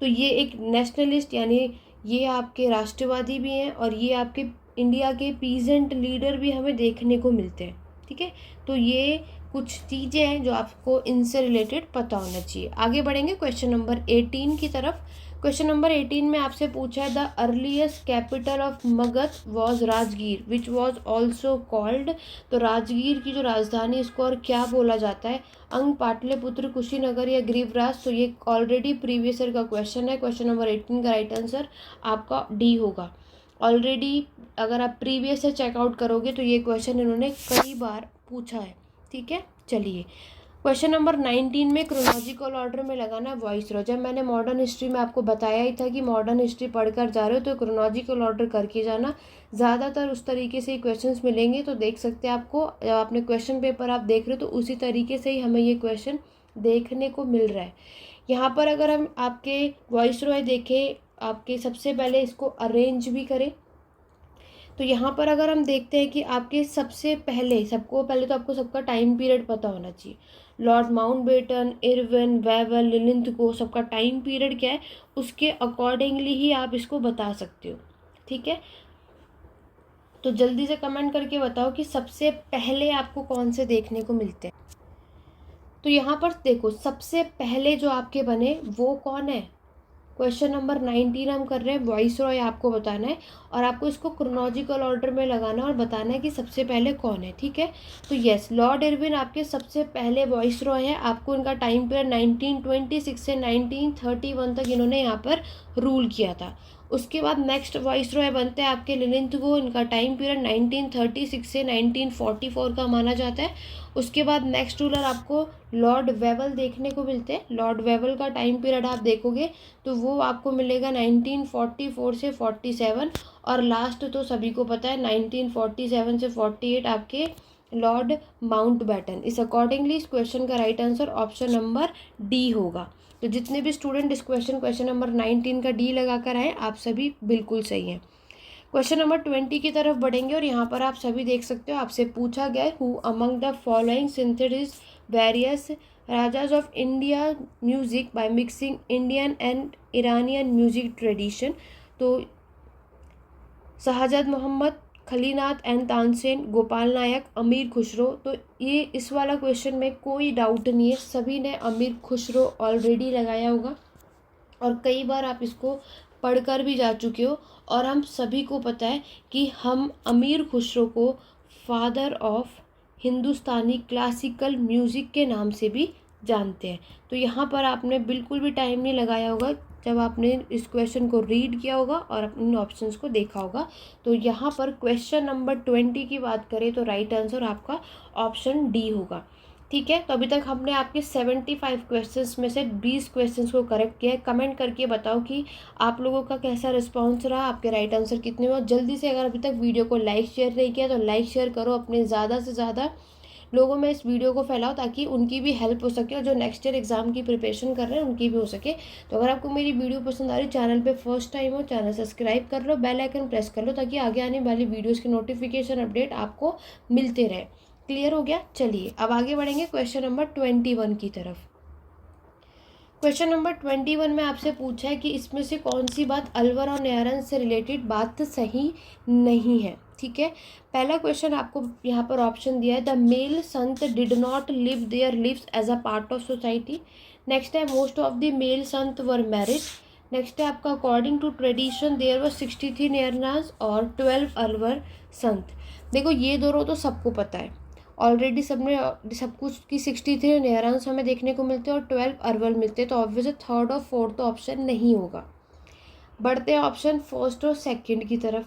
तो ये एक नेशनलिस्ट यानी ये आपके राष्ट्रवादी भी हैं और ये आपके इंडिया के पीजेंट लीडर भी हमें देखने को मिलते हैं। ठीक है, तो ये कुछ चीज़ें हैं जो आपको इनसे रिलेटेड पता होना चाहिए। आगे बढ़ेंगे क्वेश्चन नंबर 18 की तरफ। क्वेश्चन नंबर 18 में आपसे पूछा है the earliest capital of Magadh was Rajgir which was also called. तो राजगीर की जो राजधानी, इसको और क्या बोला जाता है? अंग, पाटलिपुत्र, कुशीनगर या ग्रीवराज। तो ये ऑलरेडी प्रीवियस ईयर का क्वेश्चन है। क्वेश्चन नंबर 18 का राइट आंसर आपका डी होगा। ऑलरेडी अगर आप प्रीवियस से चेकआउट करोगे तो ये क्वेश्चन इन्होंने कई बार पूछा है। ठीक है, चलिए क्वेश्चन नंबर 19 में क्रोनोलॉजिकल ऑर्डर में लगाना वॉइस रो। जब मैंने मॉडर्न हिस्ट्री में आपको बताया ही था कि मॉडर्न हिस्ट्री पढ़कर जा रहे हो तो क्रोनोलॉजिकल ऑर्डर करके जाना, ज़्यादातर उस तरीके से ही क्वेश्चंस मिलेंगे। तो देख सकते हैं आपको, आपने क्वेश्चन पेपर आप देख रहे हो तो उसी तरीके से ही हमें ये क्वेश्चन देखने को मिल रहा है। यहाँ पर अगर हम आपके वॉइस रो देखें, आपके सबसे पहले इसको अरेंज भी करें तो यहाँ पर अगर हम देखते हैं कि आपके सबसे पहले, सबको पहले तो आपको सबका टाइम पीरियड पता होना चाहिए। लॉर्ड माउंटबेटन, इरविन, वेवल, लिलिंथगो, सबका टाइम पीरियड क्या है, उसके अकॉर्डिंगली ही आप इसको बता सकते हो। ठीक है, तो जल्दी से कमेंट करके बताओ कि सबसे पहले आपको कौन से देखने को मिलते हैं। तो यहाँ पर देखो, सबसे पहले जो आपके बने वो कौन है? क्वेश्चन नंबर 19 हम कर रहे हैं, वॉइस रॉय आपको बताना है और आपको इसको क्रोनोलॉजिकल ऑर्डर में लगाना और बताना है कि सबसे पहले कौन है। ठीक है, तो यस, लॉर्ड इरविन आपके सबसे पहले वॉइस रॉय है। आपको इनका टाइम पीरियड 1926 से 1931 तक इन्होंने यहाँ पर रूल किया था। उसके बाद नेक्स्ट वाइसरॉय बनते हैं आपके लिलिंथगो। इनका टाइम पीरियड 1936 से 1944 का माना जाता है। उसके बाद नेक्स्ट रूलर आपको लॉर्ड वेवल देखने को मिलते हैं। लॉर्ड वेवल का टाइम पीरियड आप देखोगे तो वो आपको मिलेगा 1944 से 47। और लास्ट तो सभी को पता है 1947 से 48 आपके लॉर्ड माउंटबेटन। इस अकॉर्डिंगली इस क्वेश्चन का right answer option number D होगा। तो जितने भी स्टूडेंट इस क्वेश्चन नंबर 19 का डी लगा कर आए आप सभी बिल्कुल सही हैं। क्वेश्चन नंबर 20 की तरफ बढ़ेंगे और यहाँ पर आप सभी देख सकते हो आपसे पूछा गया है who among the following synthesis various rajas of India music by mixing Indian and Iranian music tradition. तो शाहजाद मोहम्मद, खलीनाथ एंड तानसेन, गोपाल नायक, अमीर खुसरो। तो ये इस वाला क्वेश्चन में कोई डाउट नहीं है, सभी ने अमीर खुसरो ऑलरेडी लगाया होगा और कई बार आप इसको पढ़कर भी जा चुके हो। और हम सभी को पता है कि हम अमीर खुसरो को father of Hindustani classical music के नाम से भी जानते हैं। तो यहाँ पर आपने बिल्कुल भी टाइम नहीं लगाया होगा जब आपने इस क्वेश्चन को रीड किया होगा और अपने ऑप्शंस को देखा होगा। तो यहाँ पर क्वेश्चन नंबर 20 की बात करें तो राइट आंसर आपका ऑप्शन डी होगा। ठीक है, तो अभी तक हमने आपके 75 क्वेश्चंस में से 20 क्वेश्चंस को करेक्ट किया है। कमेंट करके बताओ कि आप लोगों का कैसा रिस्पांस रहा, आपके राइट आंसर कितने हुए। जल्दी से अगर अभी तक वीडियो को लाइक शेयर नहीं किया तो लाइक शेयर करो, अपने ज़्यादा से ज़्यादा लोगों में इस वीडियो को फैलाओ ताकि उनकी भी हेल्प हो सके और जो नेक्स्ट ईयर एग्जाम की प्रिपरेशन कर रहे हैं उनकी भी हो सके। तो अगर आपको मेरी वीडियो पसंद आ रही, चैनल पे फर्स्ट टाइम हो, चैनल सब्सक्राइब कर लो, बेल आइकन प्रेस कर लो ताकि आगे आने वाली वीडियोस की नोटिफिकेशन अपडेट आपको मिलते रहे। क्लियर हो गया? चलिए अब आगे बढ़ेंगे क्वेश्चन नंबर 21 की तरफ। क्वेश्चन नंबर 21 में आपसे पूछा है कि इसमें से कौन सी बात अलवर और नयारन से रिलेटेड बात सही नहीं है। ठीक है, पहला क्वेश्चन आपको यहाँ पर ऑप्शन दिया है the male sant did not live their lives as a part of society. Next है most of the male sant were married. Next है आपका according to tradition there were 63 Nayanars और 12 अलवर संत। देखो ये दोनों तो सबको पता है ऑलरेडी, सब कुछ की 63 नयरांस हमें देखने को मिलते हैं और 12 अरवल मिलते हैं। तो ऑब्वियसली थर्ड और फोर्थ ऑप्शन नहीं होगा। बढ़ते हैं ऑप्शन फर्स्ट और सेकंड की तरफ।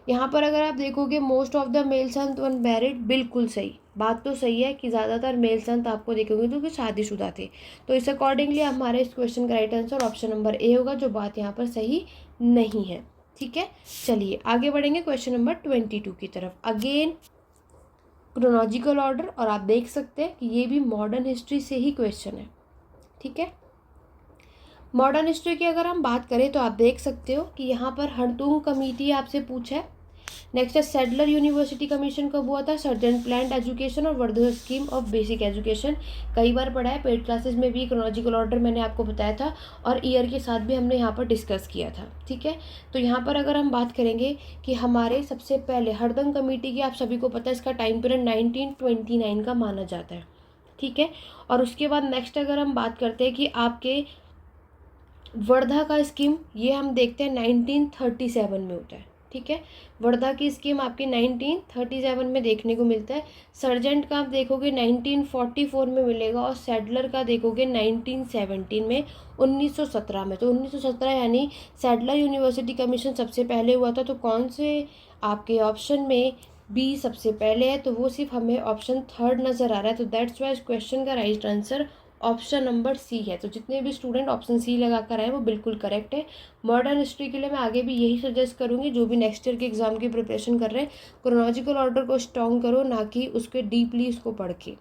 यहाँ पर अगर आप देखोगे most of the male Sant one married, बिल्कुल सही बात तो सही है कि ज़्यादातर मेल संत आपको देखोगे तो कि शादीशुदा थे। तो इस अकॉर्डिंगली हमारे इस क्वेश्चन का right answer option number A होगा, जो बात यहाँ पर सही नहीं है। ठीक है, चलिए आगे बढ़ेंगे क्वेश्चन नंबर 22 की तरफ। अगेन क्रोनोलॉजिकल ऑर्डर, और आप देख सकते हैं कि ये भी मॉडर्न हिस्ट्री से ही क्वेश्चन है। ठीक है, मॉडर्न हिस्ट्री की अगर हम बात करें तो आप देख सकते हो कि यहाँ पर हरतुंग कमेटी आपसे पूछा है। नेक्स्ट है सेडलर यूनिवर्सिटी कमीशन कब हुआ था, सर्जेंट प्लान्ड एजुकेशन और वर्धक स्कीम ऑफ बेसिक एजुकेशन। कई बार पढ़ा है, पेड क्लासेस में भी क्रोनोलॉजिकल ऑर्डर मैंने आपको बताया था और ईयर के साथ भी हमने यहाँ पर डिस्कस किया था। ठीक है, तो यहाँ पर अगर हम बात करेंगे कि हमारे सबसे पहले हरदंग कमेटी की, आप सभी को पता है इसका टाइम पीरियड 1929 का माना जाता है। ठीक है, और उसके बाद नेक्स्ट अगर हम बात करते हैं कि आपके वर्धा का स्कीम, ये हम देखते हैं 1937 में होता है। ठीक है, वर्धा की स्कीम आपकी 1937 में देखने को मिलता है। सर्जेंट का आप देखोगे 1944 में मिलेगा और सैडलर का देखोगे 1917 में, 1917 में। तो 1917 यानी सैडलर यूनिवर्सिटी कमीशन सबसे पहले हुआ था। तो कौन से आपके ऑप्शन में बी सबसे पहले है, तो वो सिर्फ हमें ऑप्शन थर्ड नज़र आ रहा है। तो दैट्स वाई क्वेश्चन का right answer option number C है। तो जितने भी स्टूडेंट ऑप्शन सी लगा कर आए वो बिल्कुल करेक्ट है। मॉडर्न हिस्ट्री के लिए मैं आगे भी यही सजेस्ट करूँगी, जो भी नेक्स्ट ईयर के एग्जाम की प्रिपरेशन कर रहे हैं, क्रोनोलॉजिकल ऑर्डर को स्ट्रॉन्ग करो, ना कि उसके डीपली उसको पढ़ के।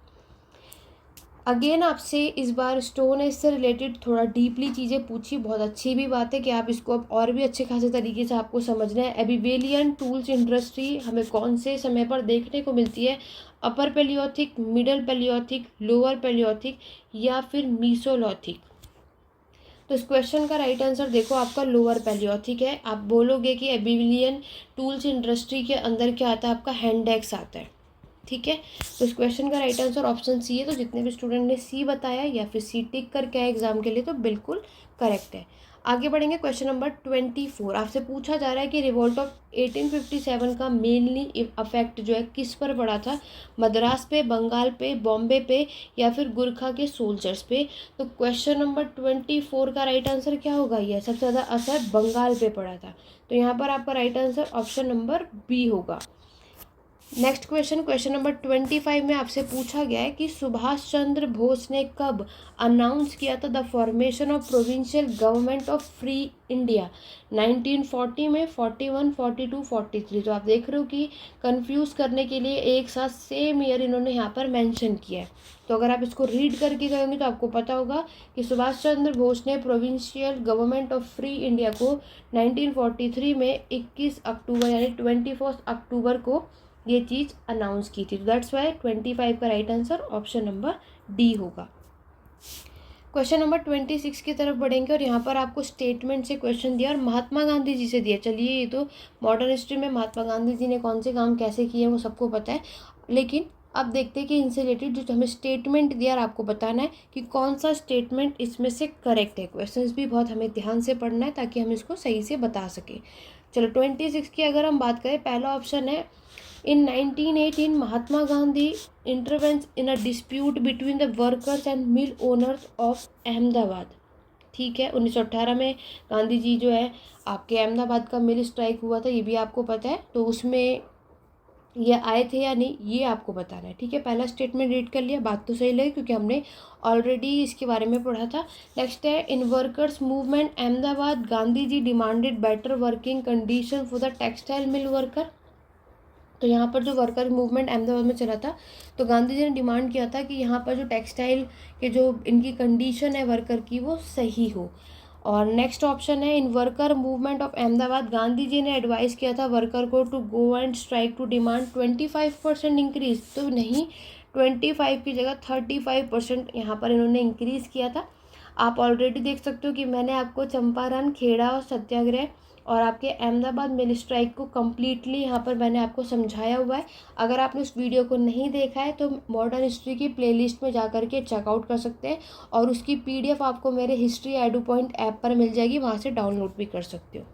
अगेन आपसे इस बार स्टोन एज से रिलेटेड थोड़ा डीपली चीज़ें पूछी, बहुत अच्छी भी बात है कि आप इसको अब और भी अच्छे खासे तरीके से आपको समझना है। एबिवेलियन टूल्स इंडस्ट्री हमें कौन से समय पर देखने को मिलती है, अपर पेलियोथिक, मिडल पेलियोथिक, लोअर पेलियोथिक या फिर मीसोलॉथिक। तो इस क्वेश्चन का राइट आंसर देखो आपका लोअर पेलियोथिक है। आप बोलोगे कि एबिवेलियन टूल्स इंडस्ट्री के अंदर क्या आता है, आपका हैंडेक्स आता है। ठीक है, तो इस क्वेश्चन का राइट आंसर ऑप्शन सी है। तो जितने भी स्टूडेंट ने सी बताया या फिर सी टिक करके आए एग्जाम के लिए तो बिल्कुल करेक्ट है। आगे बढ़ेंगे। क्वेश्चन नंबर 24 आपसे पूछा जा रहा है कि रिवोल्ट ऑफ 1857 का मेनली इफेक्ट जो है किस पर पड़ा था, मद्रास पे, बंगाल पे, बॉम्बे पे या फिर गुरखा के सोल्जर्स पे। तो क्वेश्चन नंबर 24 का राइट आंसर क्या होगा, ये सबसे ज़्यादा असर बंगाल पे पड़ा था। तो यहाँ पर आपका right answer option number B होगा। नेक्स्ट क्वेश्चन, क्वेश्चन नंबर 25 में आपसे पूछा गया है कि सुभाष चंद्र बोस ने कब अनाउंस किया था the formation of provincial government of free India, 1940 में, 41, 42, 43। तो आप देख रहे हो कि कंफ्यूज करने के लिए एक साथ सेम ईयर इन्होंने यहाँ पर मेंशन किया है। तो अगर आप इसको रीड करके गएंगे तो आपको पता होगा कि सुभाष चंद्र बोस ने provincial government of free India को 1943 में 21 अक्टूबर यानी 21 अक्टूबर को ये चीज़ अनाउंस की थी। तो दैट्स वाई 25 का right answer option number D होगा। क्वेश्चन नंबर 26 की तरफ बढ़ेंगे और यहाँ पर आपको स्टेटमेंट से क्वेश्चन दिया और महात्मा गांधी जी से दिया। चलिए, ये तो मॉडर्न हिस्ट्री में महात्मा गांधी जी ने कौन से काम कैसे किए हैं वो सबको पता है, लेकिन अब देखते हैं कि इनसे रिलेटेड जो हमें स्टेटमेंट दिया और आपको बताना है कि कौन सा स्टेटमेंट इसमें से करेक्ट है। क्वेश्चंस भी बहुत हमें ध्यान से पढ़ना है ताकि हम इसको सही से बता सकें। चलो 26 की अगर हम बात करें, पहला ऑप्शन है in 1918 Mahatma Gandhi intervenes in a dispute between the workers and mill owners of Ahmedabad. ठीक है, 1918 में गांधी जी जो है आपके अहमदाबाद का मिल स्ट्राइक हुआ था, ये भी आपको पता है। तो उसमें ये आए थे या नहीं ये आपको बताना है। ठीक है, पहला स्टेटमेंट रीड कर लिया, बात तो सही लगी क्योंकि हमने ऑलरेडी इसके बारे में पढ़ा था। नेक्स्ट है in workers movement Ahmedabad Gandhi ji demanded better working condition for the textile mill worker. तो यहाँ पर जो वर्कर मूवमेंट अहमदाबाद में चला था तो गांधी जी ने डिमांड किया था कि यहाँ पर जो टेक्सटाइल के जो इनकी कंडीशन है वर्कर की वो सही हो। और नेक्स्ट ऑप्शन है in worker movement of Ahmedabad Gandhi ji ने एडवाइस किया था वर्कर को to go and strike to demand 25% increase. तो नहीं, 25 की जगह 35% यहाँ पर इन्होंने इंक्रीज़ किया था। आप ऑलरेडी देख सकते हो कि मैंने आपको चंपारण, खेड़ा और सत्याग्रह और आपके अहमदाबाद मिल स्ट्राइक को कम्प्लीटली यहाँ पर मैंने आपको समझाया हुआ है। अगर आपने उस वीडियो को नहीं देखा है तो मॉडर्न हिस्ट्री की प्लेलिस्ट में जा कर के चेकआउट कर सकते हैं और उसकी PDF आपको मेरे हिस्ट्री एडू पॉइंट ऐप पर मिल जाएगी, वहाँ से डाउनलोड भी कर सकते हो।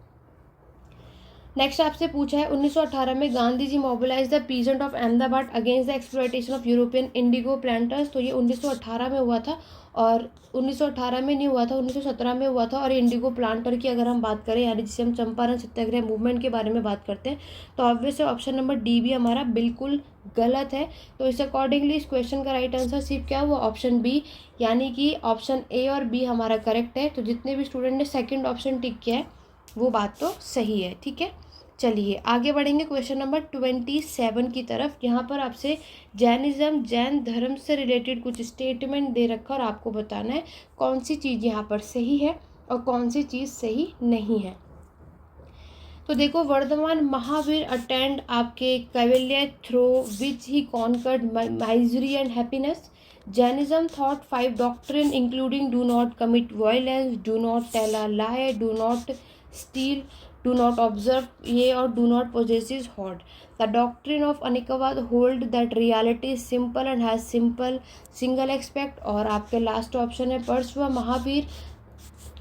नेक्स्ट आपसे पूछा है 1918 में Gandhi ji mobilise the peasant of Ahmedabad against the exploitation of European indigo planters. तो ये 1918 में हुआ था और 1918 में नहीं हुआ था, 1917 में हुआ था। और इंडिगो प्लांटर की अगर हम बात करें यानी जिसे हम चंपारण सत्याग्रह मूवमेंट के बारे में बात करते हैं तो ऑब्वियस ऑप्शन नंबर डी भी हमारा बिल्कुल गलत है। तो इस अकॉर्डिंगली इस क्वेश्चन का राइट आंसर सिर्फ क्या हुआ, ऑप्शन बी, यानी कि ऑप्शन ए और बी हमारा करेक्ट है। तो जितने भी स्टूडेंट ने सेकेंड ऑप्शन टिक किया है वो बात तो सही है। ठीक है, चलिए आगे बढ़ेंगे क्वेश्चन नंबर 27 की तरफ। यहाँ पर आपसे जैनिज्म, जैन धर्म से रिलेटेड कुछ स्टेटमेंट दे रखा और आपको बताना है कौन सी चीज़ यहाँ पर सही है और कौन सी चीज़ सही नहीं है। तो देखो, वर्धमान महावीर अटेंड आपके kaivalya through which he conquered misery and happiness. Jainism thought 5 doctrine including do not commit violence, do not tell a lie, do not steal, do not observe ये और do not possess hoard. The doctrine of अनिकवाद hold that reality is simple and has simple single aspect। और आपके लास्ट ऑप्शन है परशुआ Mahavir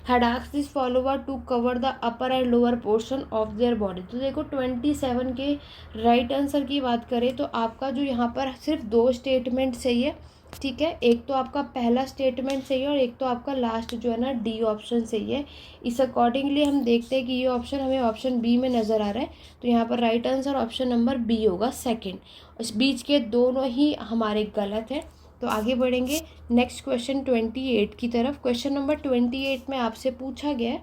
had asked his follower to cover the upper and lower portion of their body। तो देखो 27 के राइट आंसर की बात करें तो आपका जो यहाँ पर सिर्फ 2 स्टेटमेंट सही है। ठीक है, एक तो आपका पहला स्टेटमेंट सही है और एक तो आपका लास्ट जो है ना डी ऑप्शन सही है। इस अकॉर्डिंगली हम देखते हैं कि ये ऑप्शन हमें ऑप्शन बी में नज़र आ रहा है। तो यहाँ पर right answer option number B होगा, सेकंड। इस बीच के दोनों ही हमारे गलत है। तो आगे बढ़ेंगे नेक्स्ट क्वेश्चन 28 की तरफ। क्वेश्चन नंबर 28 में आपसे पूछा गया है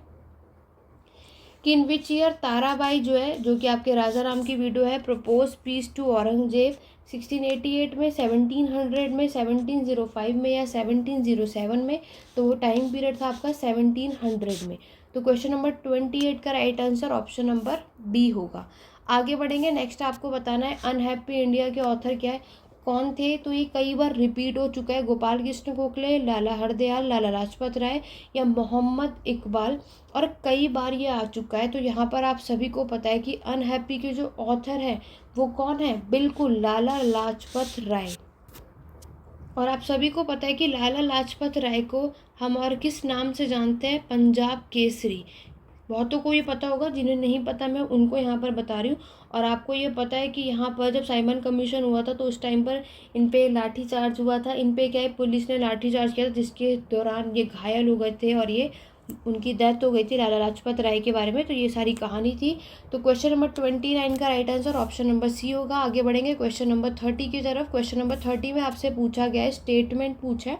कि इन विच ईयर ताराबाई जो है, जो कि आपके राजा राम की वीडियो है, प्रपोज पीस टू औरंगजेब, 1688 में, 1700 में, 1705 में या 1707 में। तो वो टाइम पीरियड था आपका 1700 में। तो क्वेश्चन नंबर 28 का right answer option number B होगा। आगे बढ़ेंगे, नेक्स्ट आपको बताना है अनहैप्पी इंडिया के ऑथर क्या है, कौन थे। तो ये कई बार रिपीट हो चुका है, गोपाल कृष्ण गोखले, लाला हरदयाल, लाला लाजपत राय या मोहम्मद इकबाल, और कई बार ये आ चुका है। तो यहाँ पर आप सभी को पता है कि अनहैप्पी के जो ऑथर है वो कौन है, बिल्कुल लाला लाजपत राय। और आप सभी को पता है कि लाला लाजपत राय को हम और किस नाम से जानते हैं? पंजाब केसरी। बहुतों को ये पता होगा, जिन्हें नहीं पता मैं उनको यहाँ पर बता रही हूँ। और आपको ये पता है कि यहाँ पर जब साइमन कमीशन हुआ था तो उस टाइम पर इन पे लाठी चार्ज हुआ था। इन पे क्या है, पुलिस ने लाठी चार्ज किया था, जिसके दौरान ये घायल हो गए थे और ये उनकी डेथ हो गई थी, लाला लाजपत राय के बारे में। तो ये सारी कहानी थी। तो क्वेश्चन नंबर 29 का right answer option number C होगा। आगे बढ़ेंगे क्वेश्चन नंबर 30 की तरफ। क्वेश्चन नंबर 30 में आपसे पूछा गया है, स्टेटमेंट पूछा है,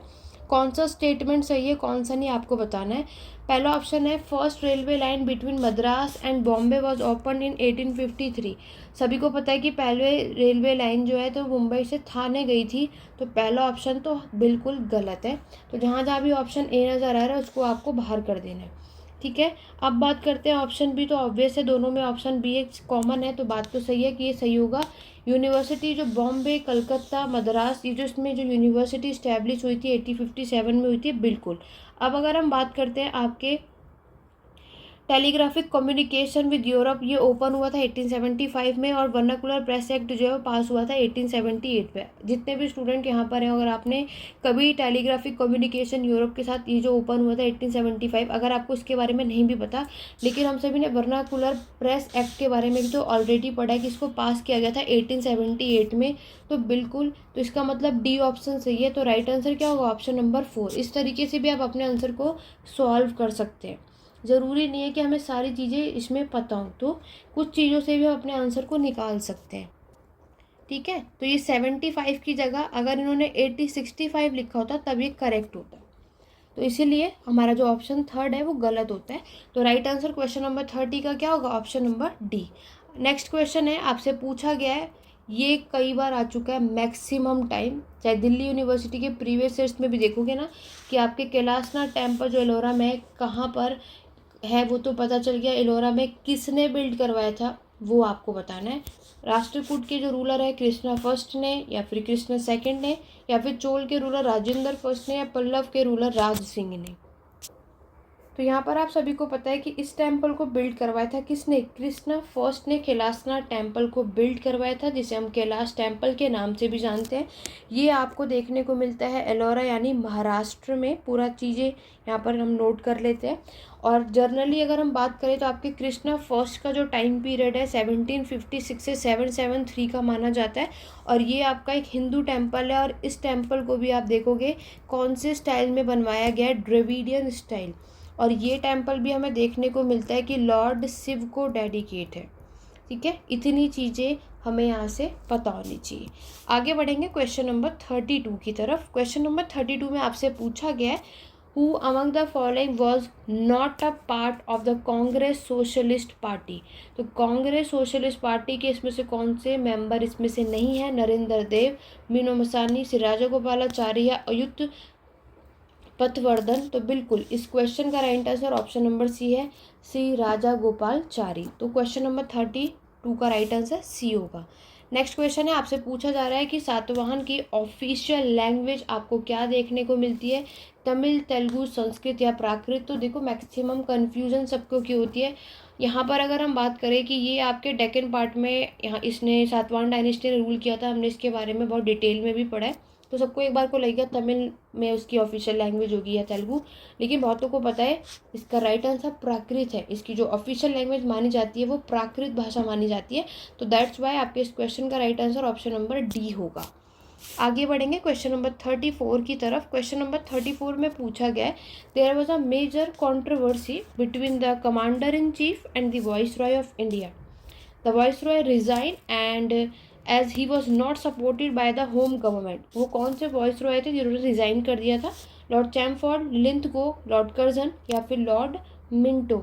कौन सा स्टेटमेंट सही है कौन सा नहीं, आपको बताना है। पहला ऑप्शन है, first railway line between Madras and Bombay was open in 1853। सभी को पता है कि पहले रेलवे लाइन जो है तो मुंबई से थाने गई थी। तो पहला ऑप्शन तो बिल्कुल गलत है। तो जहाँ जहाँ भी ऑप्शन ए नज़र आ रहा है उसको आपको बाहर कर देना है। ठीक है, अब बात करते हैं ऑप्शन बी। तो ऑब्वियस है, दोनों में ऑप्शन बी एक कॉमन है, तो बात तो सही है कि ये सही होगा। यूनिवर्सिटी जो बॉम्बे, कलकत्ता, मद्रास, ये जो इसमें जो यूनिवर्सिटी इस्टेब्लिश हुई थी 1857 में हुई थी, बिल्कुल। अब अगर हम बात करते हैं आपके टेलीग्राफिक कम्युनिकेशन विद यूरोप, ये ओपन हुआ था 1875 में। और वर्नाकुलर प्रेस एक्ट जो है वो पास हुआ था 1878 में। जितने भी स्टूडेंट यहाँ पर हैं, अगर आपने कभी टेलीग्राफिक कम्युनिकेशन यूरोप के साथ ये जो ओपन हुआ था 1875, अगर आपको इसके बारे में नहीं भी पता, लेकिन हम सभी ने वर्नाकुलर प्रेस एक्ट के बारे में भी तो ऑलरेडी पढ़ा है कि इसको पास किया गया था 1878 में। तो बिल्कुल, तो इसका मतलब डी ऑप्शन सही है। तो राइट आंसर क्या होगा? Option number 4। इस तरीके से भी आप अपने आंसर को सॉल्व कर सकते हैं। ज़रूरी नहीं है कि हमें सारी चीज़ें इसमें पता हों, तो कुछ चीज़ों से भी हम अपने आंसर को निकाल सकते हैं। ठीक है, तो ये 75 की जगह अगर इन्होंने 65 लिखा होता तब ये करेक्ट होता। तो इसीलिए हमारा जो ऑप्शन थर्ड है वो गलत होता है। तो राइट आंसर क्वेश्चन नंबर 30 का क्या होगा? Option number D. Next question है, आपसे पूछा गया है, ये कई बार आ चुका है, मैक्सिमम टाइम, चाहे दिल्ली यूनिवर्सिटी के प्रीवियस ईयर्स में भी देखोगे ना, कि आपके कैलाशनाथ टेम्पल जो एलोरा में है, कहाँ पर है वो तो पता चल गया। एलोरा में किसने बिल्ड करवाया था वो आपको बताना है। राष्ट्रकूट के जो रूलर है कृष्णा फर्स्ट ने, या फिर कृष्णा सेकंड ने, या फिर चोल के रूलर राजेंद्र फर्स्ट ने, या पल्लव के रूलर राज सिंह ने। तो यहाँ पर आप सभी को पता है कि इस टेम्पल को बिल्ड करवाया था किसने? कृष्णा फर्स्ट ने कैलाशनाथ टेम्पल को बिल्ड करवाया था, जिसे हम कैलाश टेम्पल के नाम से भी जानते हैं। ये आपको देखने को मिलता है एलोरा यानी महाराष्ट्र में। पूरा चीज़ें यहाँ पर हम नोट कर लेते हैं। और जर्नली अगर हम बात करें तो आपके कृष्णा फर्स्ट का जो टाइम पीरियड है 1756 से 773 का माना जाता है। और ये आपका एक हिंदू टेम्पल है। और इस टेम्पल को भी आप देखोगे कौन से स्टाइल में बनवाया गया है? Dravidian style. और ये टेम्पल भी हमें देखने को मिलता है कि लॉर्ड शिव को डेडिकेट है। ठीक है, इतनी चीज़ें हमें यहाँ से पता होनी चाहिए। आगे बढ़ेंगे क्वेश्चन नंबर 32 की तरफ। क्वेश्चन नंबर 32 में आपसे पूछा गया है, who among the following was not a part of the Congress socialist party. तो कांग्रेस सोशलिस्ट पार्टी के इसमें से कौन से मेंबर इसमें से नहीं है? नरेंद्र देव, मीनू मसानी, श्री राजा गोपालाचारी या अयुत पटवर्धन। तो बिल्कुल इस क्वेश्चन का right answer option number C है, श्री राजा गोपालाचारी। तो क्वेश्चन नंबर 32 का राइट आंसर सी होगा। नेक्स्ट क्वेश्चन है, आपसे पूछा जा रहा है कि सातवाहन की ऑफिशियल लैंग्वेज आपको क्या देखने को मिलती है? तमिल, तेलुगु, संस्कृत या प्राकृत। तो देखो, मैक्सिमम कन्फ्यूजन सबको की होती है। यहाँ पर अगर हम बात करें कि ये आपके डेक्कन पार्ट में, यहाँ इसने सातवाहन डायनेस्टी ने रूल किया था, हमने इसके बारे में बहुत डिटेल में भी पढ़ा है। तो सबको एक बार को लगेगा तमिल में उसकी ऑफिशियल लैंग्वेज होगी या तेलुगु, लेकिन बहुतों को पता है इसका राइट आंसर प्राकृत है। इसकी जो ऑफिशियल लैंग्वेज मानी जाती है वो प्राकृत भाषा मानी जाती है। तो दैट्स वाई आपके इस क्वेश्चन का right answer option number D होगा। आगे बढ़ेंगे क्वेश्चन नंबर 34 की तरफ। क्वेश्चन नंबर 34 में पूछा गया है, there was a major controversy between the commander in chief and the viceroy of India. The viceroy resign and as he was not supported by the home government. वो कौन से वाइसरॉय थे जिन्होंने रिजाइन कर दिया था? लॉर्ड चैमफोर्ड, लिंथगो, लॉर्ड कर्जन या फिर लॉर्ड मिंटो।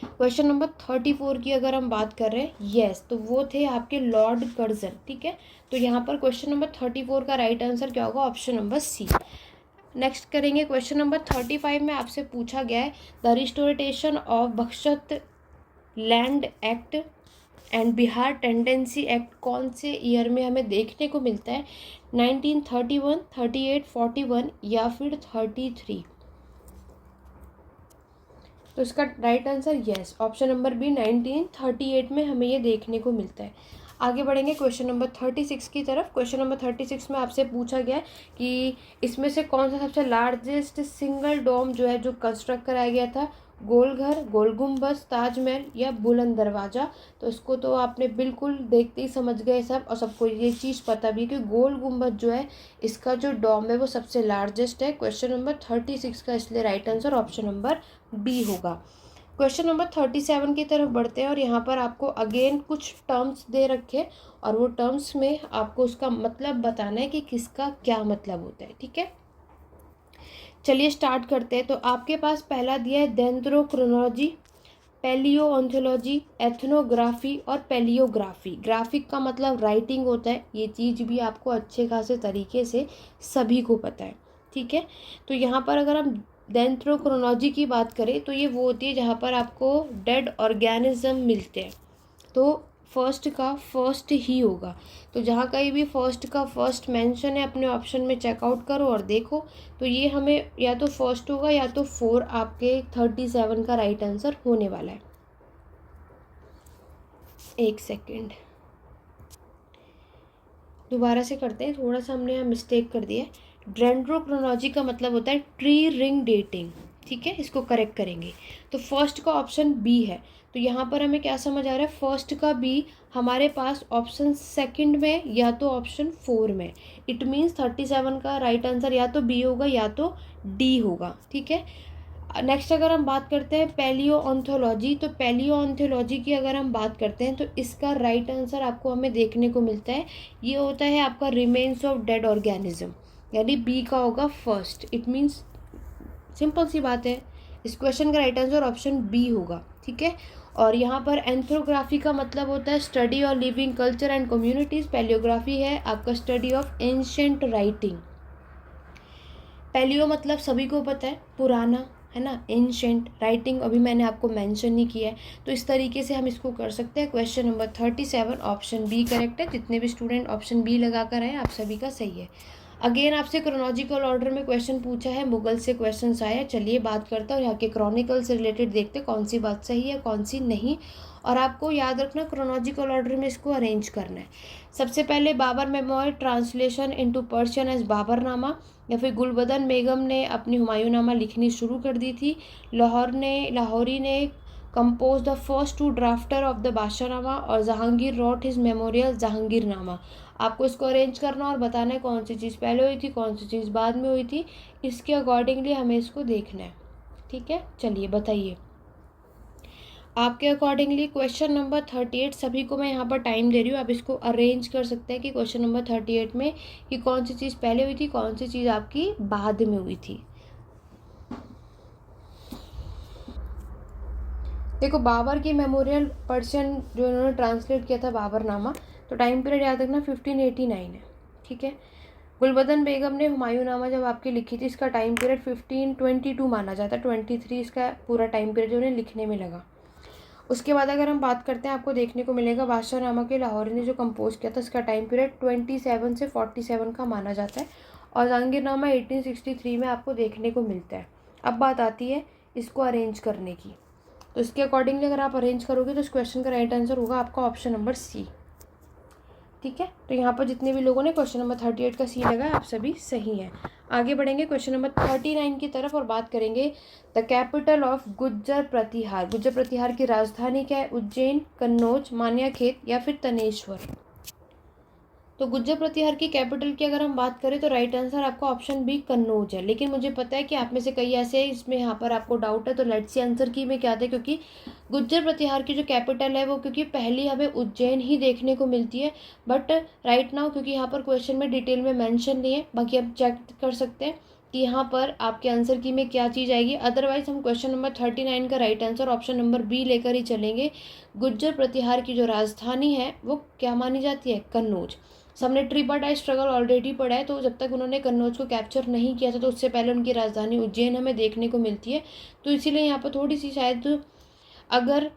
क्वेश्चन नंबर 34 की अगर हम बात कर रहे हैं, यस, तो वो थे आपके लॉर्ड कर्जन। ठीक है, तो यहाँ पर क्वेश्चन नंबर 34 का राइट आंसर क्या होगा? Option number C. नेक्स्ट करेंगे क्वेश्चन नंबर 35 में आपसे पूछा गया है, the restoration of Bakasht land act and Bihar tenancy act कौन से ईयर में हमें देखने को मिलता है? 1931, 38, 41 या फिर 33। तो इसका right answer yes, option number B 1938 में हमें ये देखने को मिलता है। आगे बढ़ेंगे क्वेश्चन नंबर 36 की तरफ। क्वेश्चन नंबर 36 में आपसे पूछा गया है कि इसमें से कौन सा सबसे लार्जेस्ट सिंगल डोम जो है जो कंस्ट्रक्ट कराया गया था, गोल घर, गोल गुम्बद, ताजमहल या बुलंद दरवाज़ा। तो इसको तो आपने बिल्कुल देखते ही समझ गए सब, और सबको ये चीज़ पता भी है कि गोल गुम्बद जो है इसका जो डोम है वो सबसे लार्जेस्ट है। क्वेश्चन नंबर 36 का इसलिए right answer option number B होगा। क्वेश्चन नंबर 37 की तरफ बढ़ते हैं और यहाँ पर आपको अगेन कुछ टर्म्स दे रखे और वो टर्म्स में आपको उसका मतलब बताना है कि किसका क्या मतलब होता है। ठीक है, चलिए स्टार्ट करते हैं। तो आपके पास पहला दिया है डेंड्रोक्रोनोलॉजी, पैलियोओंथोलॉजी, एथनोग्राफी और पैलियोग्राफी। ग्राफिक का मतलब राइटिंग होता है, ये चीज़ भी आपको अच्छे खासे तरीके से सभी को पता है। ठीक है, तो यहाँ पर अगर हम डेंड्रोक्रोनोलॉजी की बात करें तो ये वो होती है जहाँ पर आपको डेड ऑर्गेनिज्म मिलते हैं। तो फर्स्ट का फर्स्ट ही होगा, तो जहाँ कहीं भी फर्स्ट का फर्स्ट मेंशन है अपने ऑप्शन में चेकआउट करो और देखो। तो ये हमें या तो फर्स्ट होगा या तो 4 आपके 37 का राइट आंसर होने वाला है। एक सेकेंड, दोबारा से करते हैं, थोड़ा सा हमने यहाँ मिस्टेक कर दिया है। डेंड्रोक्रोनोलॉजी का मतलब होता है ट्री रिंग डेटिंग। ठीक है, इसको करेक्ट करेंगे। तो फर्स्ट का ऑप्शन बी है, तो यहाँ पर हमें क्या समझ आ रहा है, फर्स्ट का बी हमारे पास ऑप्शन सेकंड में या तो ऑप्शन 4 में। इट मीन्स 37 का राइट आंसर या तो बी होगा या तो डी होगा। ठीक है, नेक्स्ट अगर हम बात करते हैं पैलियोओंथोलॉजी, तो पैलियोओंथोलॉजी की अगर हम बात करते हैं तो इसका राइट आंसर आपको हमें देखने को मिलता है, ये होता है आपका रिमेन्स ऑफ डेड ऑर्गेनिज्म, यानी बी का होगा फर्स्ट। इट मीन्स सिंपल सी बात है, इस क्वेश्चन का राइट आंसर ऑप्शन बी होगा। ठीक है, और यहाँ पर एंथ्रोग्राफी का मतलब होता है study of living culture and communities. Paleography है आपका study of ancient writing. Paleo मतलब सभी को पता है पुराना, है ना। एंशिएंट राइटिंग अभी मैंने आपको मेंशन नहीं किया है, तो इस तरीके से हम इसको कर सकते हैं। Question number 37 option B correct है। जितने भी स्टूडेंट ऑप्शन बी लगा कर आए आप सभी का सही है। अगेन आपसे क्रोनोलॉजिकल ऑर्डर में क्वेश्चन पूछा है, मुगल से क्वेश्चन आए। चलिए बात करते हैं और यहाँ के क्रॉनिकल से रिलेटेड देखते हैं कौन सी बात सही है कौन सी नहीं। और आपको याद रखना क्रोनोलॉजिकल ऑर्डर में इसको अरेंज करना है। सबसे पहले Babur memoir translation into Persian as Baburnama, या फिर गुलबदन बेगम ने अपनी हुमायूंनामा लिखनी शुरू कर दी थी। लाहौरी ने compose the first 2 drafter of the Badshahnama, और Jahangir wrote his memorial Jahangirnama. आपको इसको अरेंज करना और बताना है कौन सी चीज़ पहले हुई थी कौन सी चीज़ बाद में हुई थी, इसके अकॉर्डिंगली हमें इसको देखना है। ठीक है, चलिए बताइए आपके अकॉर्डिंगली। क्वेश्चन नंबर 38 सभी को मैं यहाँ पर टाइम दे रही हूँ, आप इसको अरेंज कर सकते हैं कि क्वेश्चन नंबर 38 में कि कौन सी चीज़ पहले हुई थी कौन सी चीज़ आपकी बाद में हुई थी। देखो बाबर की मेमोरियल पर्शियन जो इन्होंने ट्रांसलेट किया था बाबरनामा, तो टाइम पीरियड याद रखना 1589 है। ठीक है, गुलबदन बेगम ने हुमायूंनामा जब आपकी लिखी थी इसका टाइम पीरियड 1522 माना जाता है। 23 इसका पूरा टाइम पीरियड जो उन्हें लिखने में लगा। उसके बाद अगर हम बात करते हैं आपको देखने को मिलेगा बादशाहनामा के लाहौरी ने जो कंपोज किया था इसका टाइम पीरियड 27 से 47 का माना जाता है, और जहांगीरनामा 1863 में आपको देखने को मिलता है। अब बात आती है इसको अरेंज करने की, तो इसके अकॉर्डिंगली अगर आप अरेंज करोगे तो इस क्वेश्चन का राइट आंसर होगा आपका ऑप्शन नंबर सी। ठीक है, तो यहाँ पर जितने भी लोगों ने क्वेश्चन नंबर 38 का सी लगाया आप सभी सही हैं। आगे बढ़ेंगे क्वेश्चन नंबर 39 की तरफ और बात करेंगे द कैपिटल ऑफ गुज्जर प्रतिहार। गुज्जर प्रतिहार की राजधानी क्या है, उज्जैन, कन्नौज, मान्याखेत या फिर तनेश्वर। तो गुज्जर प्रतिहार की कैपिटल की अगर हम बात करें तो राइट आंसर आपका ऑप्शन बी कन्नौज है। लेकिन मुझे पता है कि आप में से कई ऐसे हैं इसमें यहाँ पर आपको डाउट है, तो लेट्स सी आंसर की में क्या था, क्योंकि गुज्जर प्रतिहार की जो कैपिटल है वो क्योंकि पहली हमें उज्जैन ही देखने को मिलती है। बट राइट नाउ क्योंकि यहाँ पर क्वेश्चन में डिटेल में मेंशन नहीं है, बाकी आप चेक कर सकते हैं कि यहाँ पर आपके आंसर की में क्या चीज़ आएगी। अदरवाइज हम क्वेश्चन नंबर 39 का right answer option number B लेकर ही चलेंगे। गुज्जर प्रतिहार की जो राजधानी है वो क्या मानी जाती है, कन्नौज। हमने ट्रिपाडाइट स्ट्रगल ऑलरेडी पढ़ा है, तो जब तक उन्होंने कन्नौज को कैप्चर नहीं किया था तो उससे पहले उनकी राजधानी उज्जैन हमें देखने को मिलती है। तो इसीलिए यहाँ पर थोड़ी सी शायद अगर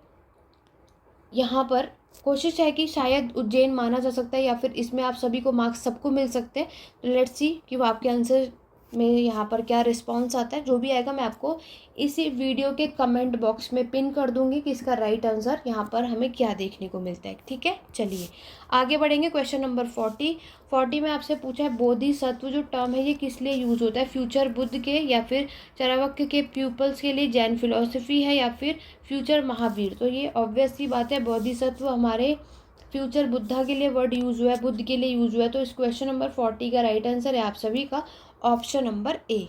यहाँ पर कोशिश है कि शायद उज्जैन माना जा सकता है, या फिर इसमें आप सभी को मार्क्स सबको मिल सकते हैं। तो लेट्स सी कि वो आपके आंसर में यहाँ पर क्या रिस्पॉन्स आता है, जो भी आएगा मैं आपको इसी वीडियो के कमेंट बॉक्स में पिन कर दूंगी कि इसका राइट आंसर यहाँ पर हमें क्या देखने को मिलता है। ठीक है, चलिए आगे बढ़ेंगे। क्वेश्चन नंबर 40 में आपसे पूछा है बोधिसत्व जो टर्म है ये किस लिए यूज होता है, फ्यूचर बुद्ध के या फिर चाणक्य के प्यूपल्स के लिए, जैन फिलोसफी है या फिर फ्यूचर महावीर। तो ये ऑब्वियस सी बात है, बोधिसत्व हमारे फ्यूचर बुद्धा के लिए वर्ड यूज हुआ है, बुद्ध के लिए यूज हुआ है। तो इस क्वेश्चन नंबर 40 का राइट आंसर है आप सभी का ऑप्शन नंबर ए।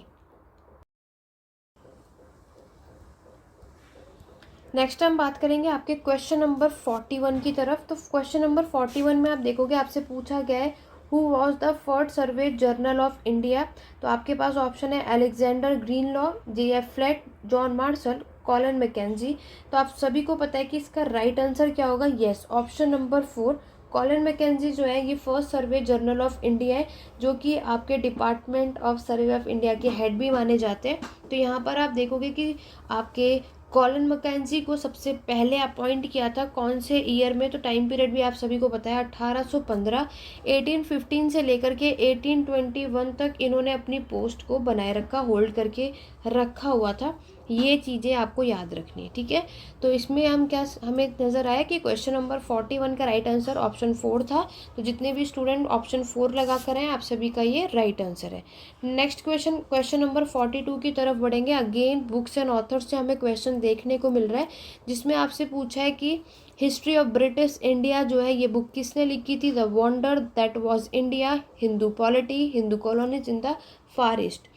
नेक्स्ट हम बात करेंगे आपके क्वेश्चन नंबर 41 की तरफ। तो क्वेश्चन नंबर 41 में आप देखोगे आपसे पूछा गया है who was the first survey general of India. तो आपके पास ऑप्शन है Alexander Greenlaw, J.F. Flat, John Marshall, Colin Mackenzie. तो आप सभी को पता है कि इसका राइट आंसर क्या होगा, yes option number 4 colon Mackenzie जो है ये first survey general of India है, जो कि आपके department of survey of India के हेड भी माने जाते हैं। तो यहाँ पर आप देखोगे कि आपके कॉलन मैकेंजी को सबसे पहले अपॉइंट किया था कौन से ईयर में, तो टाइम पीरियड भी आप सभी को पता है 1815। 1815 से लेकर के 1821 तक इन्होंने अपनी पोस्ट को बनाए रखा, होल्ड करके रखा हुआ था। ये चीज़ें आपको याद रखनी है, ठीक है। तो इसमें हम क्या हमें नज़र आया कि क्वेश्चन नंबर 41 का राइट आंसर ऑप्शन 4 था। तो जितने भी स्टूडेंट ऑप्शन 4 लगा कर हैं आप सभी का ये राइट आंसर है। नेक्स्ट क्वेश्चन नंबर 42 की तरफ बढ़ेंगे। अगेन बुक्स एंड ऑथर्स से हमें क्वेश्चन देखने को मिल रहा है, जिसमें आपसे पूछा है कि हिस्ट्री ऑफ ब्रिटिश इंडिया जो है ये बुक किसने लिखी थी, the wonder that was India, Hindu polity, Hindu colonies in the far east.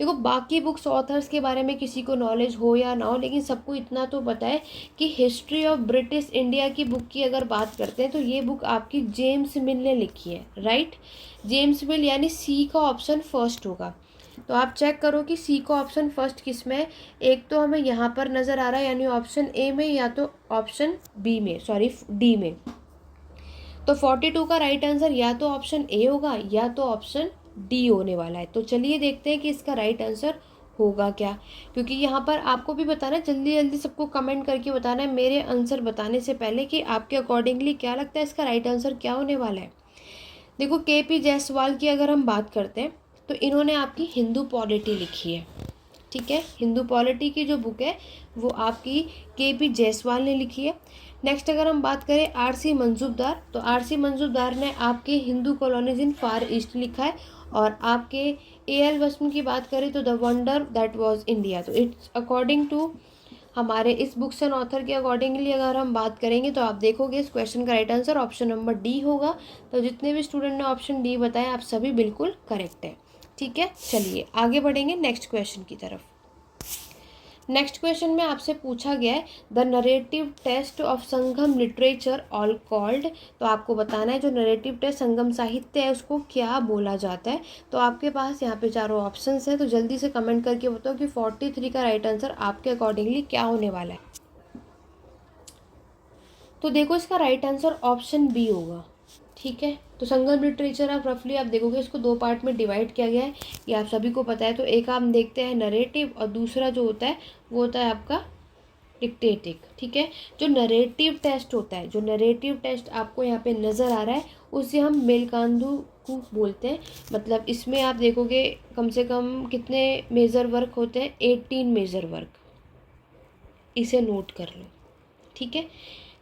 देखो बाकी बुक्स ऑथर्स के बारे में किसी को नॉलेज हो या ना हो, लेकिन सबको इतना तो पता है कि हिस्ट्री ऑफ ब्रिटिश इंडिया की बुक की अगर बात करते हैं तो ये बुक आपकी जेम्स मिल ने लिखी है, राइट। जेम्स मिल, यानी सी का ऑप्शन फर्स्ट होगा। तो आप चेक करो कि सी का ऑप्शन फर्स्ट किस में है। एक तो हमें यहाँ पर नज़र आ रहा है, यानी ऑप्शन ए में या तो ऑप्शन बी में, सॉरी डी में। तो 42 का राइट आंसर या तो ऑप्शन ए होगा या तो ऑप्शन डी होने वाला है। तो चलिए देखते हैं कि इसका राइट आंसर होगा क्या, क्योंकि यहाँ पर आपको भी बताना है, जल्दी जल्दी सबको कमेंट करके बताना है मेरे आंसर बताने से पहले कि आपके अकॉर्डिंगली क्या लगता है इसका राइट आंसर क्या होने वाला है। देखो KP जायसवाल की अगर हम बात करते हैं तो इन्होंने आपकी हिंदू पॉलिटी लिखी है, ठीक है। हिंदू पॉलिटी की जो बुक है वो आपकी KP जायसवाल ने लिखी है। नेक्स्ट अगर हम बात करें RC मंजूमदार, तो RC मंजूमदार ने आपके हिंदू कॉलोनीज इन फार ईस्ट लिखा है। और आपके AL वसम की बात करें तो the wonder that was India. तो इट्स अकॉर्डिंग टू हमारे इस बुक्स एंड ऑथर के अकॉर्डिंगली अगर हम बात करेंगे तो आप देखोगे इस क्वेश्चन का right answer option number D होगा। तो जितने भी स्टूडेंट ने ऑप्शन डी बताया आप सभी बिल्कुल करेक्ट है, ठीक है। चलिए आगे बढ़ेंगे नेक्स्ट क्वेश्चन की तरफ। नेक्स्ट क्वेश्चन में आपसे पूछा गया है the narrative texts of Sangam literature are called. तो आपको बताना है जो नरेटिव टेस्ट संगम साहित्य है उसको क्या बोला जाता है। तो आपके पास यहाँ पे चारों ऑप्शंस हैं, तो जल्दी से कमेंट करके बताओ कि 43 का राइट आंसर आपके अकॉर्डिंगली क्या होने वाला है। तो देखो इसका राइट आंसर ऑप्शन बी होगा, ठीक है। तो संगम लिटरेचर आप रफली आप देखोगे इसको दो पार्ट में डिवाइड किया गया है, ये आप सभी को पता है। तो एक आप देखते हैं नरेटिव और दूसरा जो होता है वो होता है आपका डिक्टेटिव, ठीक है। जो नरेटिव टेस्ट होता है, जो नरेटिव टेस्ट आपको यहाँ पे नज़र आ रहा है उसे हम मेलकांदू को बोलते हैं। मतलब इसमें आप देखोगे कम से कम कितने मेजर वर्क होते हैं, 18 मेजर वर्क, इसे नोट कर लो, ठीक है।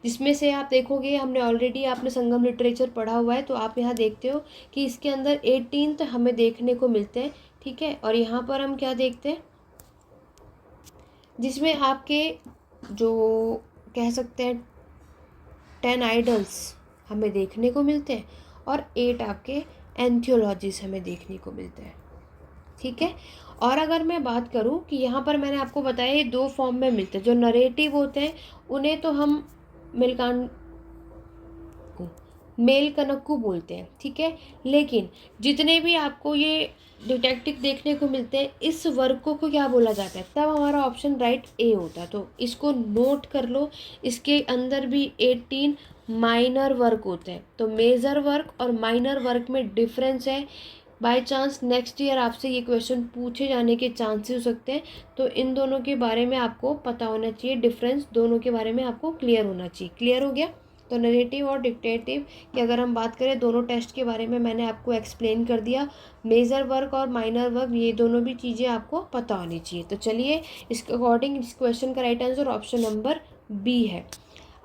जिसमें से आप देखोगे हमने ऑलरेडी आपने संगम लिटरेचर पढ़ा हुआ है, तो आप यहाँ देखते हो कि इसके अंदर 18 हमें देखने को मिलते हैं, ठीक है। और यहाँ पर हम क्या देखते हैं, जिसमें आपके जो कह सकते हैं 10 आइडल्स हमें देखने को मिलते हैं और 8 आपके एंथियोलॉजीज हमें देखने को मिलते हैं, ठीक है। और अगर मैं बात करूं कि यहाँ पर मैंने आपको बताया ये दो फॉर्म में मिलते हैं। जो नरेटिव होते हैं उन्हें तो हम मेल कनक्कू बोलते हैं, ठीक है। लेकिन जितने भी आपको ये डिटेक्टिव देखने को मिलते हैं इस वर्क को क्या बोला जाता है, तब हमारा ऑप्शन राइट ए होता है। तो इसको नोट कर लो, इसके अंदर भी 18 माइनर वर्क होते हैं। तो मेजर वर्क और माइनर वर्क में डिफरेंस है। बाय चांस नेक्स्ट ईयर आपसे ये क्वेश्चन पूछे जाने के चांसेस हो सकते हैं, तो इन दोनों के बारे में आपको पता होना चाहिए, डिफरेंस दोनों के बारे में आपको क्लियर होना चाहिए। क्लियर हो गया? तो नरेटिव और डिक्टेटिव की अगर हम बात करें, दोनों टेस्ट के बारे में मैंने आपको एक्सप्लेन कर दिया। मेजर वर्क और माइनर वर्क, ये दोनों भी चीज़ें आपको पता होनी चाहिए। तो चलिए, इसके अकॉर्डिंग इस क्वेश्चन का right answer option number B है।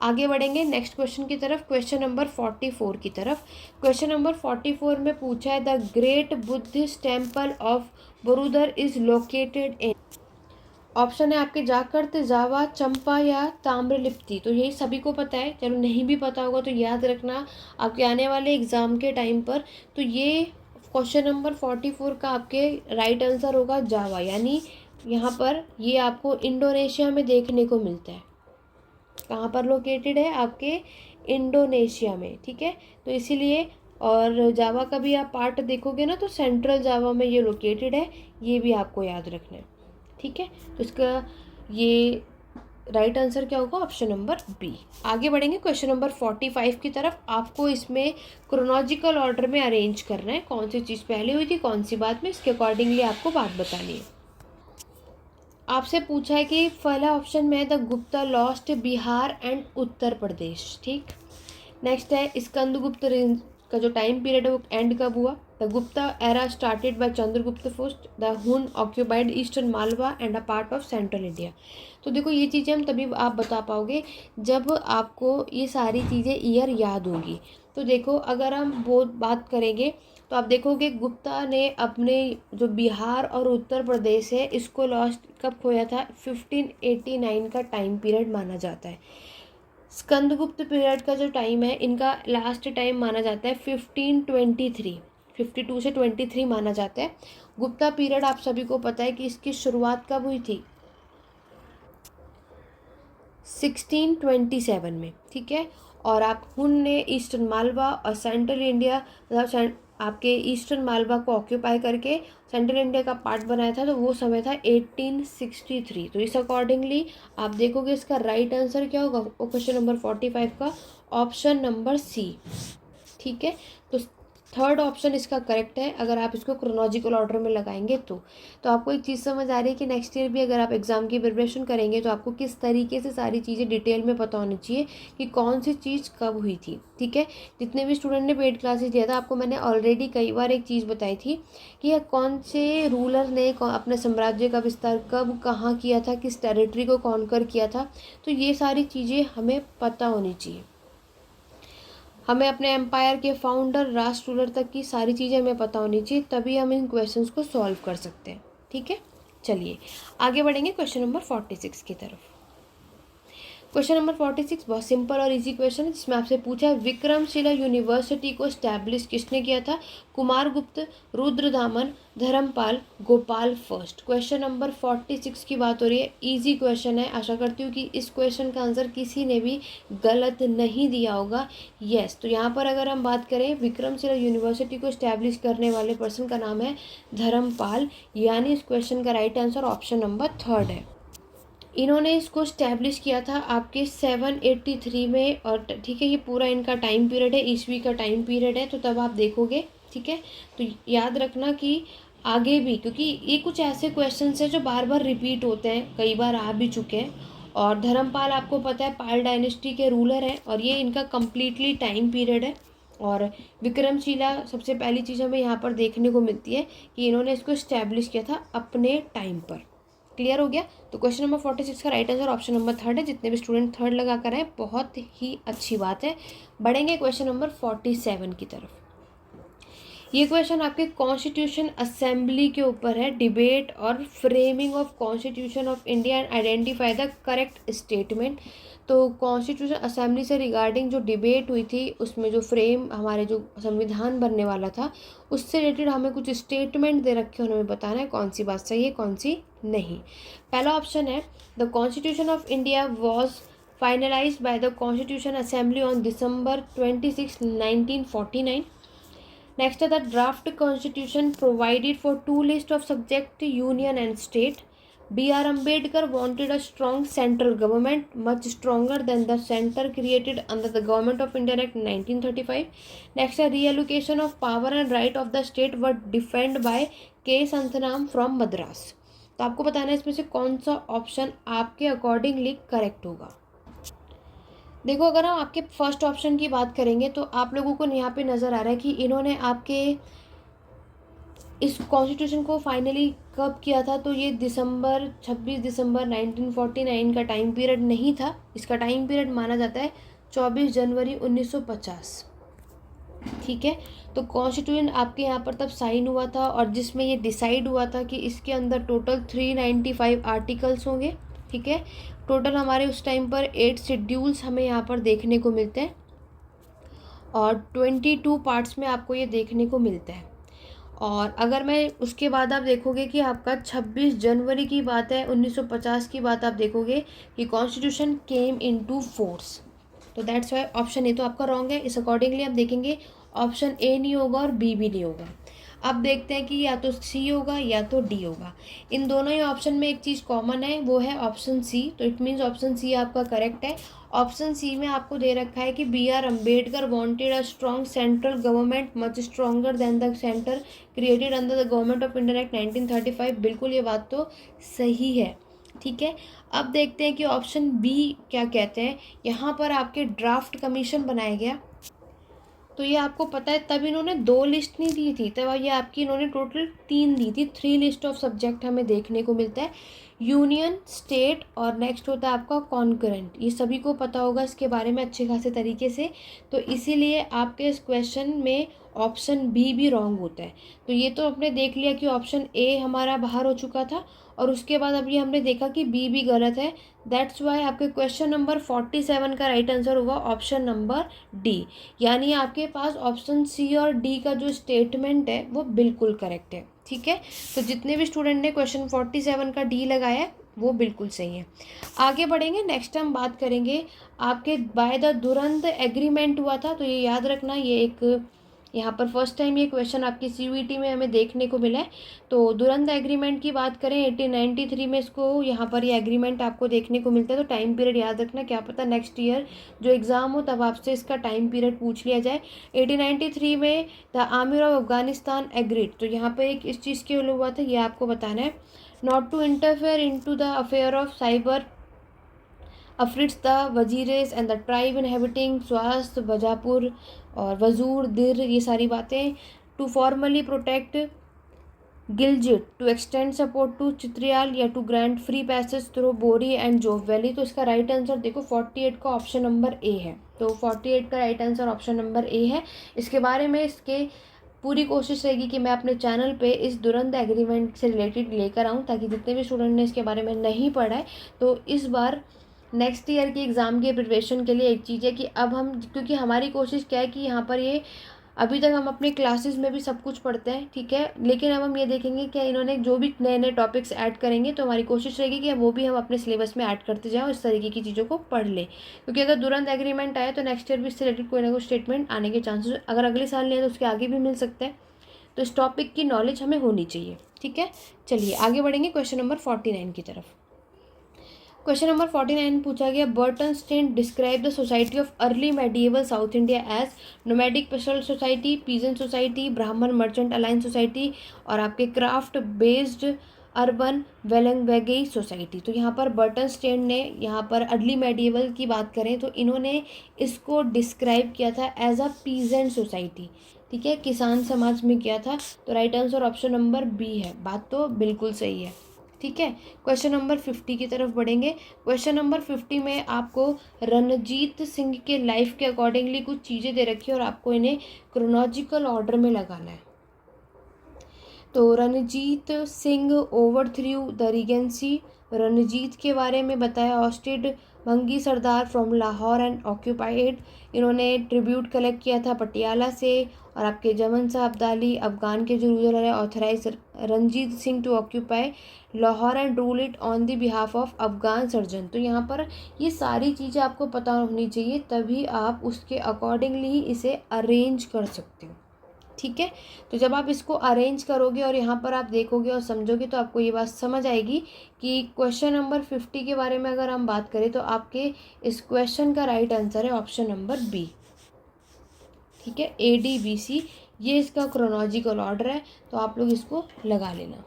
आगे बढ़ेंगे नेक्स्ट क्वेश्चन की तरफ, क्वेश्चन नंबर 44 की तरफ। क्वेश्चन नंबर 44 में पूछा है, the great Buddhist temple of Borobudur is located in. Option है आपके जाकर्त, जावा, चंपा या ताम्रलिप्ति। तो यही सभी को पता है, चलो नहीं भी पता होगा तो याद रखना आपके आने वाले एग्जाम के टाइम पर। तो ये क्वेश्चन नंबर 44 का आपके राइट आंसर होगा जावा, यानी यहाँ पर ये आपको इंडोनेशिया में देखने को मिलता है। कहाँ पर लोकेटेड है? आपके इंडोनेशिया में, ठीक है। तो इसीलिए, और जावा का भी आप पार्ट देखोगे ना तो सेंट्रल जावा में ये लोकेटेड है, ये भी आपको याद रखना है, ठीक है। तो इसका ये राइट आंसर क्या होगा? Option number B. आगे बढ़ेंगे क्वेश्चन नंबर 45 की तरफ। आपको इसमें क्रोनोलॉजिकल ऑर्डर में अरेंज करना है, कौन सी चीज़ पहले हुई थी कौन सी बाद में, इसके अकॉर्डिंगली आपको बात बतानी है। आपसे पूछा है कि पहला ऑप्शन में है the Gupta lost Bihar and Uttar Pradesh, ठीक। नेक्स्ट है स्कंदगुप्त का जो टाइम पीरियड है वो एंड कब हुआ? The Gupta era started by Chandragupta first, the हुन occupied eastern Malwa and a part of central India. तो देखो, ये चीज़ें हम तभी आप बता पाओगे जब आपको ये सारी चीज़ें ईयर याद होगी। तो देखो, अगर हम वो बात करेंगे तो आप देखोगे गुप्ता ने अपने जो बिहार और उत्तर प्रदेश है इसको लॉस्ट कब खोया था? 1589 का टाइम पीरियड माना जाता है। स्कंदगुप्त पीरियड का जो टाइम है, इनका लास्ट टाइम माना जाता है 1523, 52 से 23 माना जाता है। गुप्ता पीरियड आप सभी को पता है कि इसकी शुरुआत कब हुई थी? 1627 में, ठीक है। और आप हुन ने ईस्टर्न मालवा और सेंट्रल इंडिया, मतलब आपके ईस्टर्न मालवा को ऑक्यूपाई करके सेंट्रल इंडिया का पार्ट बनाया था, तो वो समय था 1863। तो इस अकॉर्डिंगली आप देखोगे इसका राइट आंसर क्या होगा क्वेश्चन नंबर 45 का? ऑप्शन नंबर सी, ठीक है। तो थर्ड ऑप्शन इसका करेक्ट है, अगर आप इसको क्रोनोलॉजिकल ऑर्डर में लगाएंगे तो आपको एक चीज़ समझ आ रही है कि नेक्स्ट ईयर भी अगर आप एग्ज़ाम की प्रिपरेशन करेंगे तो आपको किस तरीके से सारी चीज़ें डिटेल में पता होनी चाहिए कि कौन सी चीज़ कब हुई थी, ठीक है। जितने भी स्टूडेंट ने पेड क्लासेस लिया था, आपको मैंने ऑलरेडी कई बार एक चीज़ बताई थी कि यह कौन से रूलर ने अपने साम्राज्य का विस्तार कब कहाँ किया था, किस टेरिटरी को कॉन्कर किया था। तो ये सारी चीज़ें हमें पता होनी चाहिए। हमें अपने एम्पायर के फाउंडर, राष्ट्र रूलर तक की सारी चीज़ें हमें पता होनी चाहिए, तभी हम इन क्वेश्चंस को सॉल्व कर सकते हैं, ठीक है। चलिए आगे बढ़ेंगे क्वेश्चन नंबर 46 की तरफ। क्वेश्चन नंबर 46 बहुत सिंपल और इजी क्वेश्चन है, जिसमें आपसे पूछा है विक्रमशिला यूनिवर्सिटी को स्टैब्लिश किसने किया था? Kumaragupta, Rudradaman, Dharmapala, Gopala first. Question number 46 की बात हो रही है, इजी क्वेश्चन है। आशा करती हूँ कि इस क्वेश्चन का आंसर किसी ने भी गलत नहीं दिया होगा। यस, तो यहाँ पर अगर हम बात करें, विक्रमशिला यूनिवर्सिटी को स्टैब्लिश करने वाले पर्सन का नाम है धर्मपाल, यानी इस क्वेश्चन का right answer option number third है। इन्होंने इसको स्टैब्लिश किया था आपके 783 में, और ठीक है, ये पूरा इनका टाइम पीरियड है, ईस्वी का टाइम पीरियड है, तो तब आप देखोगे, ठीक है। तो याद रखना कि आगे भी, क्योंकि ये कुछ ऐसे क्वेश्चंस हैं जो बार बार रिपीट होते हैं, कई बार आ भी चुके हैं। और धर्मपाल आपको पता है पाल डायनेस्टी के रूलर हैं, और ये इनका कम्प्लीटली टाइम पीरियड है। और विक्रमशिला, सबसे पहली चीज़ हमें यहाँ पर देखने को मिलती है कि इन्होंने इसको स्टैब्लिश किया था अपने टाइम पर। क्लियर हो गया? तो क्वेश्चन नंबर 46 का right answer option number third है। जितने भी स्टूडेंट थर्ड लगा कर आए, बहुत ही अच्छी बात है। बढ़ेंगे क्वेश्चन नंबर 47 की तरफ। ये क्वेश्चन आपके कॉन्स्टिट्यूशन असेंबली के ऊपर है, डिबेट और framing of constitution of India and identify the correct statement. तो कॉन्स्टिट्यूशन असेंबली से रिगार्डिंग जो डिबेट हुई थी, उसमें जो फ्रेम हमारे जो संविधान बनने वाला था, उससे रिलेटेड हमें कुछ स्टेटमेंट दे रखे हैं, हमें बताना है कौन सी बात सही है कौन सी नहीं। पहला ऑप्शन है the constitution of India was finalised by the constitution assembly on December 26, 1949। Next, the draft constitution provided for two lists of subject union and state. B.R. Ambedkar wanted a strong central government, much stronger than the center created under the Government of India Act 1935. Next, a reallocation of power and right of the state were defined by K. Santhanam from Madras. तो आपको बताना है इसमें से कौन सा ऑप्शन आपके अकॉर्डिंगली करेक्ट होगा। देखो, अगर हम आपके फर्स्ट ऑप्शन की बात करेंगे तो आप लोगों को यहाँ पे नज़र आ रहा है कि इन्होंने आपके इस कॉन्स्टिट्यूशन को फाइनली कब किया था, तो ये 26 दिसंबर 1949 का टाइम पीरियड नहीं था। इसका टाइम पीरियड माना जाता है 24 जनवरी 1950। ठीक है, तो कॉन्स्टिट्यूशन आपके यहाँ पर तब साइन हुआ था और जिसमें ये डिसाइड हुआ था कि इसके अंदर टोटल 395 आर्टिकल्स होंगे। ठीक है, टोटल हमारे उस टाइम पर 8 शेड्यूल्स हमें यहाँ पर देखने को मिलते हैं और 22 पार्ट्स में आपको ये देखने को मिलता है। और अगर मैं उसके बाद आप देखोगे कि आपका 26 जनवरी की बात है 1950 की बात आप देखोगे कि कॉन्स्टिट्यूशन केम इनटू फोर्स, तो दैट्स वाई ऑप्शन ए तो आपका रॉन्ग है। इस अकॉर्डिंगली आप देखेंगे ऑप्शन ए नहीं होगा और बी भी नहीं होगा। अब देखते हैं कि या तो सी होगा या तो डी होगा। इन दोनों ही ऑप्शन में एक चीज़ कॉमन है, वो है ऑप्शन सी, तो इट मीन्स ऑप्शन सी आपका करेक्ट है। ऑप्शन सी में आपको दे रखा है कि B R Ambedkar wanted a strong central government much stronger than the center created under the government of India act 1935। बिल्कुल ये बात तो सही है। ठीक है, अब देखते हैं कि ऑप्शन बी क्या कहते हैं। यहाँ पर आपके ड्राफ्ट कमीशन बनाया गया, तो ये आपको पता है तब इन्होंने 2 लिस्ट नहीं दी थी, तब ये आपकी इन्होंने टोटल 3 दी थी। 3 लिस्ट ऑफ सब्जेक्ट हमें देखने को मिलता है, यूनियन, स्टेट और नेक्स्ट होता है आपका कॉन्करेंट। ये सभी को पता होगा इसके बारे में अच्छे खासे तरीके से, तो इसीलिए आपके इस क्वेश्चन में ऑप्शन बी भी रॉन्ग होता है। तो ये तो आपने देख लिया कि ऑप्शन ए हमारा बाहर हो चुका था और उसके बाद अभी हमने देखा कि बी भी गलत है। दैट्स वाई आपके क्वेश्चन नंबर 47 का राइट आंसर होगा ऑप्शन नंबर डी। यानी आपके पास ऑप्शन सी और डी का जो स्टेटमेंट है वो बिल्कुल करेक्ट है। ठीक है, तो जितने भी स्टूडेंट ने क्वेश्चन 47 का डी लगाया है वो बिल्कुल सही है। आगे बढ़ेंगे, नेक्स्ट हम बात करेंगे आपके बाय द दुरंत एग्रीमेंट हुआ था, तो ये याद रखना, ये एक यहाँ पर फर्स्ट टाइम ये क्वेश्चन आपकी CUET में हमें देखने को मिला है। तो दुरंत एग्रीमेंट की बात करें 1893 में इसको यहाँ पर ये एग्रीमेंट आपको देखने को मिलता है। तो टाइम पीरियड याद रखना, क्या पता नेक्स्ट ईयर जो एग्ज़ाम हो तब आपसे इसका टाइम पीरियड पूछ लिया जाए। 1893 में the Aamir of Afghanistan agreed, तो यहाँ पर एक इस चीज़ के लिए हुआ था, ये आपको बताना है। Not to interfere into the affair of साइबर Afridis the Waziris and the tribe inhabiting स्वास्थ्य वजापुर और वजूर दिर, ये सारी बातें। To formally protect Gilgit, to extend support to Chitral या to grant free passage through Bori and Zhob valley. तो इसका राइट आंसर देखो 48 का ऑप्शन नंबर ए है। तो 48 का right answer option number A है। इसके बारे में इसके पूरी कोशिश रहेगी कि मैं अपने चैनल पे इस दुरंत एग्रीमेंट से रिलेटेड लेकर आऊँ, ताकि जितने भी स्टूडेंट ने इसके बारे में नहीं पढ़ा है तो इस बार नेक्स्ट ईयर की एग्ज़ाम के प्रिपरेशन के लिए एक चीज़ है कि अब हम, क्योंकि हमारी कोशिश क्या है कि यहाँ पर ये अभी तक हम अपने क्लासेस में भी सब कुछ पढ़ते हैं, ठीक है, लेकिन अब हम ये देखेंगे कि इन्होंने जो भी नए नए टॉपिक्स ऐड करेंगे तो हमारी कोशिश रहेगी कि वो भी हम अपने सिलेबस में ऐड करते जाएँ और इस तरीके की चीज़ों को पढ़ लें। क्योंकि अगर तुरंत एग्रीमेंट आए तो नेक्स्ट ईयर भी इससे रिलेटेड कोई ना कोई स्टेटमेंट आने के चांसेस, अगर अगले साल नहीं है तो उसके आगे भी मिल सकता है। तो इस टॉपिक की नॉलेज हमें होनी चाहिए। ठीक है, चलिए आगे बढ़ेंगे क्वेश्चन नंबर 49 की तरफ। क्वेश्चन नंबर 49 पूछा गया, Burton Stein describe the society of early medieval south India as nomadic pastoral society, peasant society, Brahmin merchant alliance society और आपके क्राफ्ट बेस्ड अर्बन वेलंगवेगी सोसाइटी। तो यहाँ पर बर्टन स्टेन ने यहाँ पर अर्ली मेडिएवल की बात करें तो इन्होंने इसको डिस्क्राइब किया था एज अ पीजेंट सोसाइटी। ठीक है, किसान समाज में किया था। तो right answer option number B है, बात तो बिल्कुल सही है। ठीक है, क्वेश्चन नंबर 50 की तरफ बढ़ेंगे। क्वेश्चन नंबर 50 में आपको रणजीत सिंह के लाइफ के अकॉर्डिंगली कुछ चीज़ें दे रखी है और आपको इन्हें क्रोनोलॉजिकल ऑर्डर में लगाना है। तो रणजीत सिंह ओवरथ्रू द रीजेंसी, रणजीत के बारे में बताया। ऑस्टेड भंगी सरदार फ्रॉम लाहौर एंड ऑक्यूपाइड, इन्होंने ट्रिब्यूट कलेक्ट किया था पटियाला से। और आपके जमन साहब अब्दाली अफगान के जो रूलर है authorize Ranjit Singh to occupy Lahore and rule it on the behalf of Afghan suzerain. तो यहाँ पर ये सारी चीज़ें आपको पता होनी चाहिए, तभी आप उसके अकॉर्डिंगली ही इसे अरेंज कर सकते हो। ठीक है, तो जब आप इसको अरेंज करोगे और यहाँ पर आप देखोगे और समझोगे तो आपको ये बात समझ आएगी कि क्वेश्चन नंबर 50 के बारे में अगर हम बात करें तो आपके इस क्वेश्चन का राइट आंसर है ऑप्शन नंबर बी। ठीक है, ADBC ये इसका क्रोनोलॉजिकल ऑर्डर है, तो आप लोग इसको लगा लेना।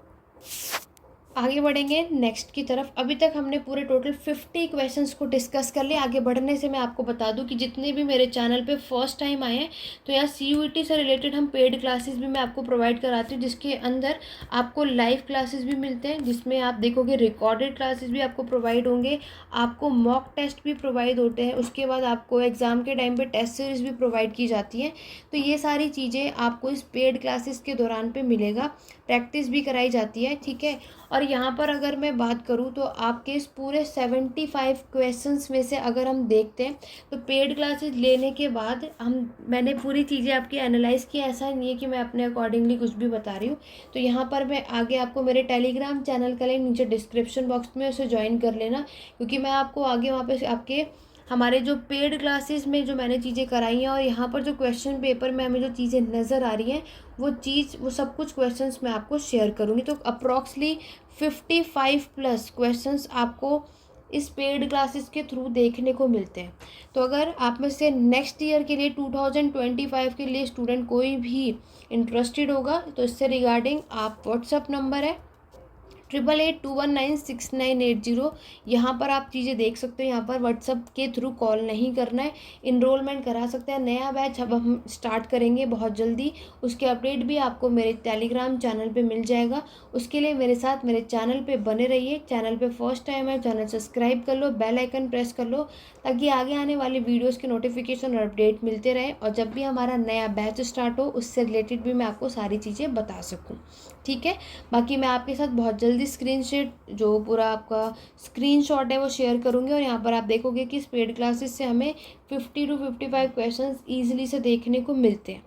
आगे बढ़ेंगे नेक्स्ट की तरफ। अभी तक हमने पूरे टोटल 50 क्वेश्चंस को डिस्कस कर लिया। आगे बढ़ने से मैं आपको बता दूं कि जितने भी मेरे चैनल पे फर्स्ट टाइम आए हैं, तो यहाँ CUET से रिलेटेड हम पेड क्लासेस भी मैं आपको प्रोवाइड कराती हूँ, जिसके अंदर आपको लाइव क्लासेस भी मिलते हैं, जिसमें आप देखोगे रिकॉर्डेड क्लासेस भी आपको प्रोवाइड होंगे, आपको मॉक टेस्ट भी प्रोवाइड होते हैं, उसके बाद आपको एग्ज़ाम के टाइम पर टेस्ट सीरीज भी प्रोवाइड की जाती हैं। तो ये सारी चीज़ें आपको इस पेड क्लासेस के दौरान पे मिलेगा, प्रैक्टिस भी कराई जाती है, ठीक है। और यहाँ पर अगर मैं बात करूँ तो आपके इस पूरे 75 क्वेश्चंस में से अगर हम देखते हैं तो पेड क्लासेस लेने के बाद मैंने पूरी चीज़ें आपकी एनालाइज़ की। ऐसा नहीं है कि मैं अपने अकॉर्डिंगली कुछ भी बता रही हूँ। तो यहाँ पर मैं आगे आपको मेरे टेलीग्राम चैनल का लिंक नीचे डिस्क्रिप्शन बॉक्स में उसे ज्वाइन कर लेना, क्योंकि मैं आपको आगे वहाँ पे आपके हमारे जो पेड क्लासेस में जो मैंने चीज़ें कराई हैं और यहाँ पर जो क्वेश्चन पेपर में हमें जो चीज़ें नज़र आ रही हैं वो सब कुछ क्वेश्चंस मैं आपको शेयर करूँगी। तो अप्रॉक्सली 55 प्लस क्वेश्चंस आपको इस पेड क्लासेस के थ्रू देखने को मिलते हैं। तो अगर आप में से नेक्स्ट ईयर के लिए 2025 के लिए स्टूडेंट कोई भी इंटरेस्टेड होगा तो इससे रिगार्डिंग आप व्हाट्सअप नंबर है 8882196980, यहाँ पर आप चीज़ें देख सकते हो। यहाँ पर व्हाट्सअप के थ्रू कॉल नहीं करना है, इनरोलमेंट करा सकते हैं। नया बैच अब हम स्टार्ट करेंगे बहुत जल्दी, उसके अपडेट भी आपको मेरे टेलीग्राम चैनल पे मिल जाएगा। उसके लिए मेरे साथ मेरे चैनल पे बने रहिए। चैनल पे फर्स्ट टाइम है, चैनल सब्सक्राइब कर लो, बेल आइकन प्रेस कर लो, ताकि आगे आने वाली वीडियोज़ के नोटिफिकेशन और अपडेट मिलते रहे, और जब भी हमारा नया बैच स्टार्ट हो उससे रिलेटेड भी मैं आपको सारी चीज़ें बता सकूँ, ठीक है। बाकी मैं आपके साथ बहुत जल्दी स्क्रीनशॉट जो पूरा आपका स्क्रीनशॉट है वो शेयर करूँगी, और यहाँ पर आप देखोगे कि इस पेड क्लासेस से हमें 50 to 55 क्वेश्चंस ईजिली से देखने को मिलते हैं,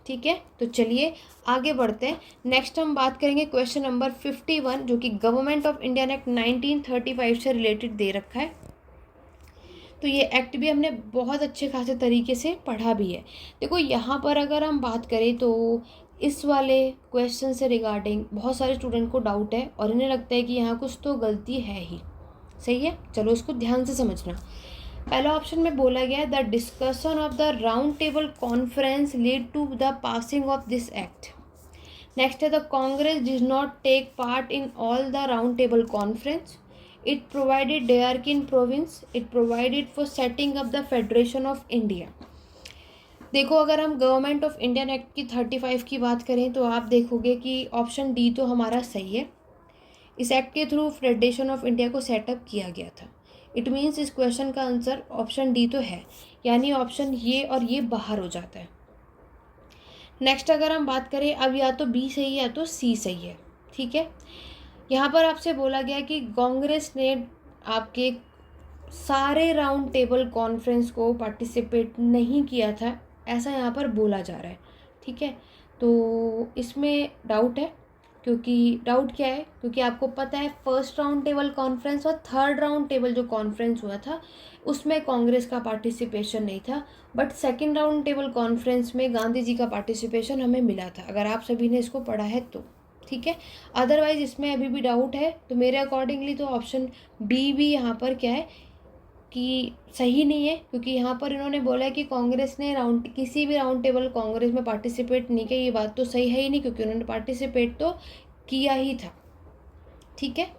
ठीक है। तो चलिए आगे बढ़ते हैं। नेक्स्ट हम बात करेंगे क्वेश्चन नंबर 51, जो कि गवर्नमेंट ऑफ इंडियन एक्ट 1935 से रिलेटेड दे रखा है। तो ये एक्ट भी हमने बहुत अच्छे खासे तरीके से पढ़ा भी है। देखो यहाँ पर अगर हम बात करें तो इस वाले क्वेश्चन से रिगार्डिंग बहुत सारे स्टूडेंट को डाउट है और इन्हें लगता है कि यहाँ कुछ तो गलती है ही, सही है। चलो उसको ध्यान से समझना। पहला ऑप्शन में बोला गया है the discussion of the round table conference lead to the passing of this act. Next है the Congress did not take part in all the round table conference. It provided dyarchy in province. It provided for setting up the federation of India. देखो अगर हम गवर्नमेंट ऑफ इंडियन एक्ट की 35 की बात करें तो आप देखोगे कि ऑप्शन डी तो हमारा सही है। इस एक्ट के थ्रू फेडरेशन ऑफ इंडिया को सेटअप किया गया था। इट मीन्स इस क्वेश्चन का आंसर ऑप्शन डी तो है, यानी ऑप्शन ये और ये बाहर हो जाता है। नेक्स्ट अगर हम बात करें, अब या तो बी सही है या तो सी सही है, ठीक है। यहाँ पर आपसे बोला गया कि कांग्रेस ने आपके सारे राउंड टेबल कॉन्फ्रेंस को पार्टिसिपेट नहीं किया था, ऐसा यहाँ पर बोला जा रहा है, ठीक है। तो इसमें डाउट है, क्योंकि डाउट क्या है, क्योंकि आपको पता है फर्स्ट राउंड टेबल कॉन्फ्रेंस और थर्ड राउंड टेबल जो कॉन्फ्रेंस हुआ था उसमें कांग्रेस का पार्टिसिपेशन नहीं था, but second round table conference में गांधी जी का पार्टिसिपेशन हमें मिला था, अगर आप सभी ने इसको पढ़ा है तो, ठीक है। अदरवाइज इसमें अभी भी डाउट है, तो मेरे अकॉर्डिंगली तो ऑप्शन बी भी यहाँ पर क्या है कि सही नहीं है, क्योंकि यहाँ पर इन्होंने बोला है कि कांग्रेस ने किसी भी राउंड टेबल कांग्रेस में पार्टिसिपेट नहीं किया। ये बात तो सही है ही नहीं, क्योंकि उन्होंने पार्टिसिपेट तो किया ही था, ठीक है।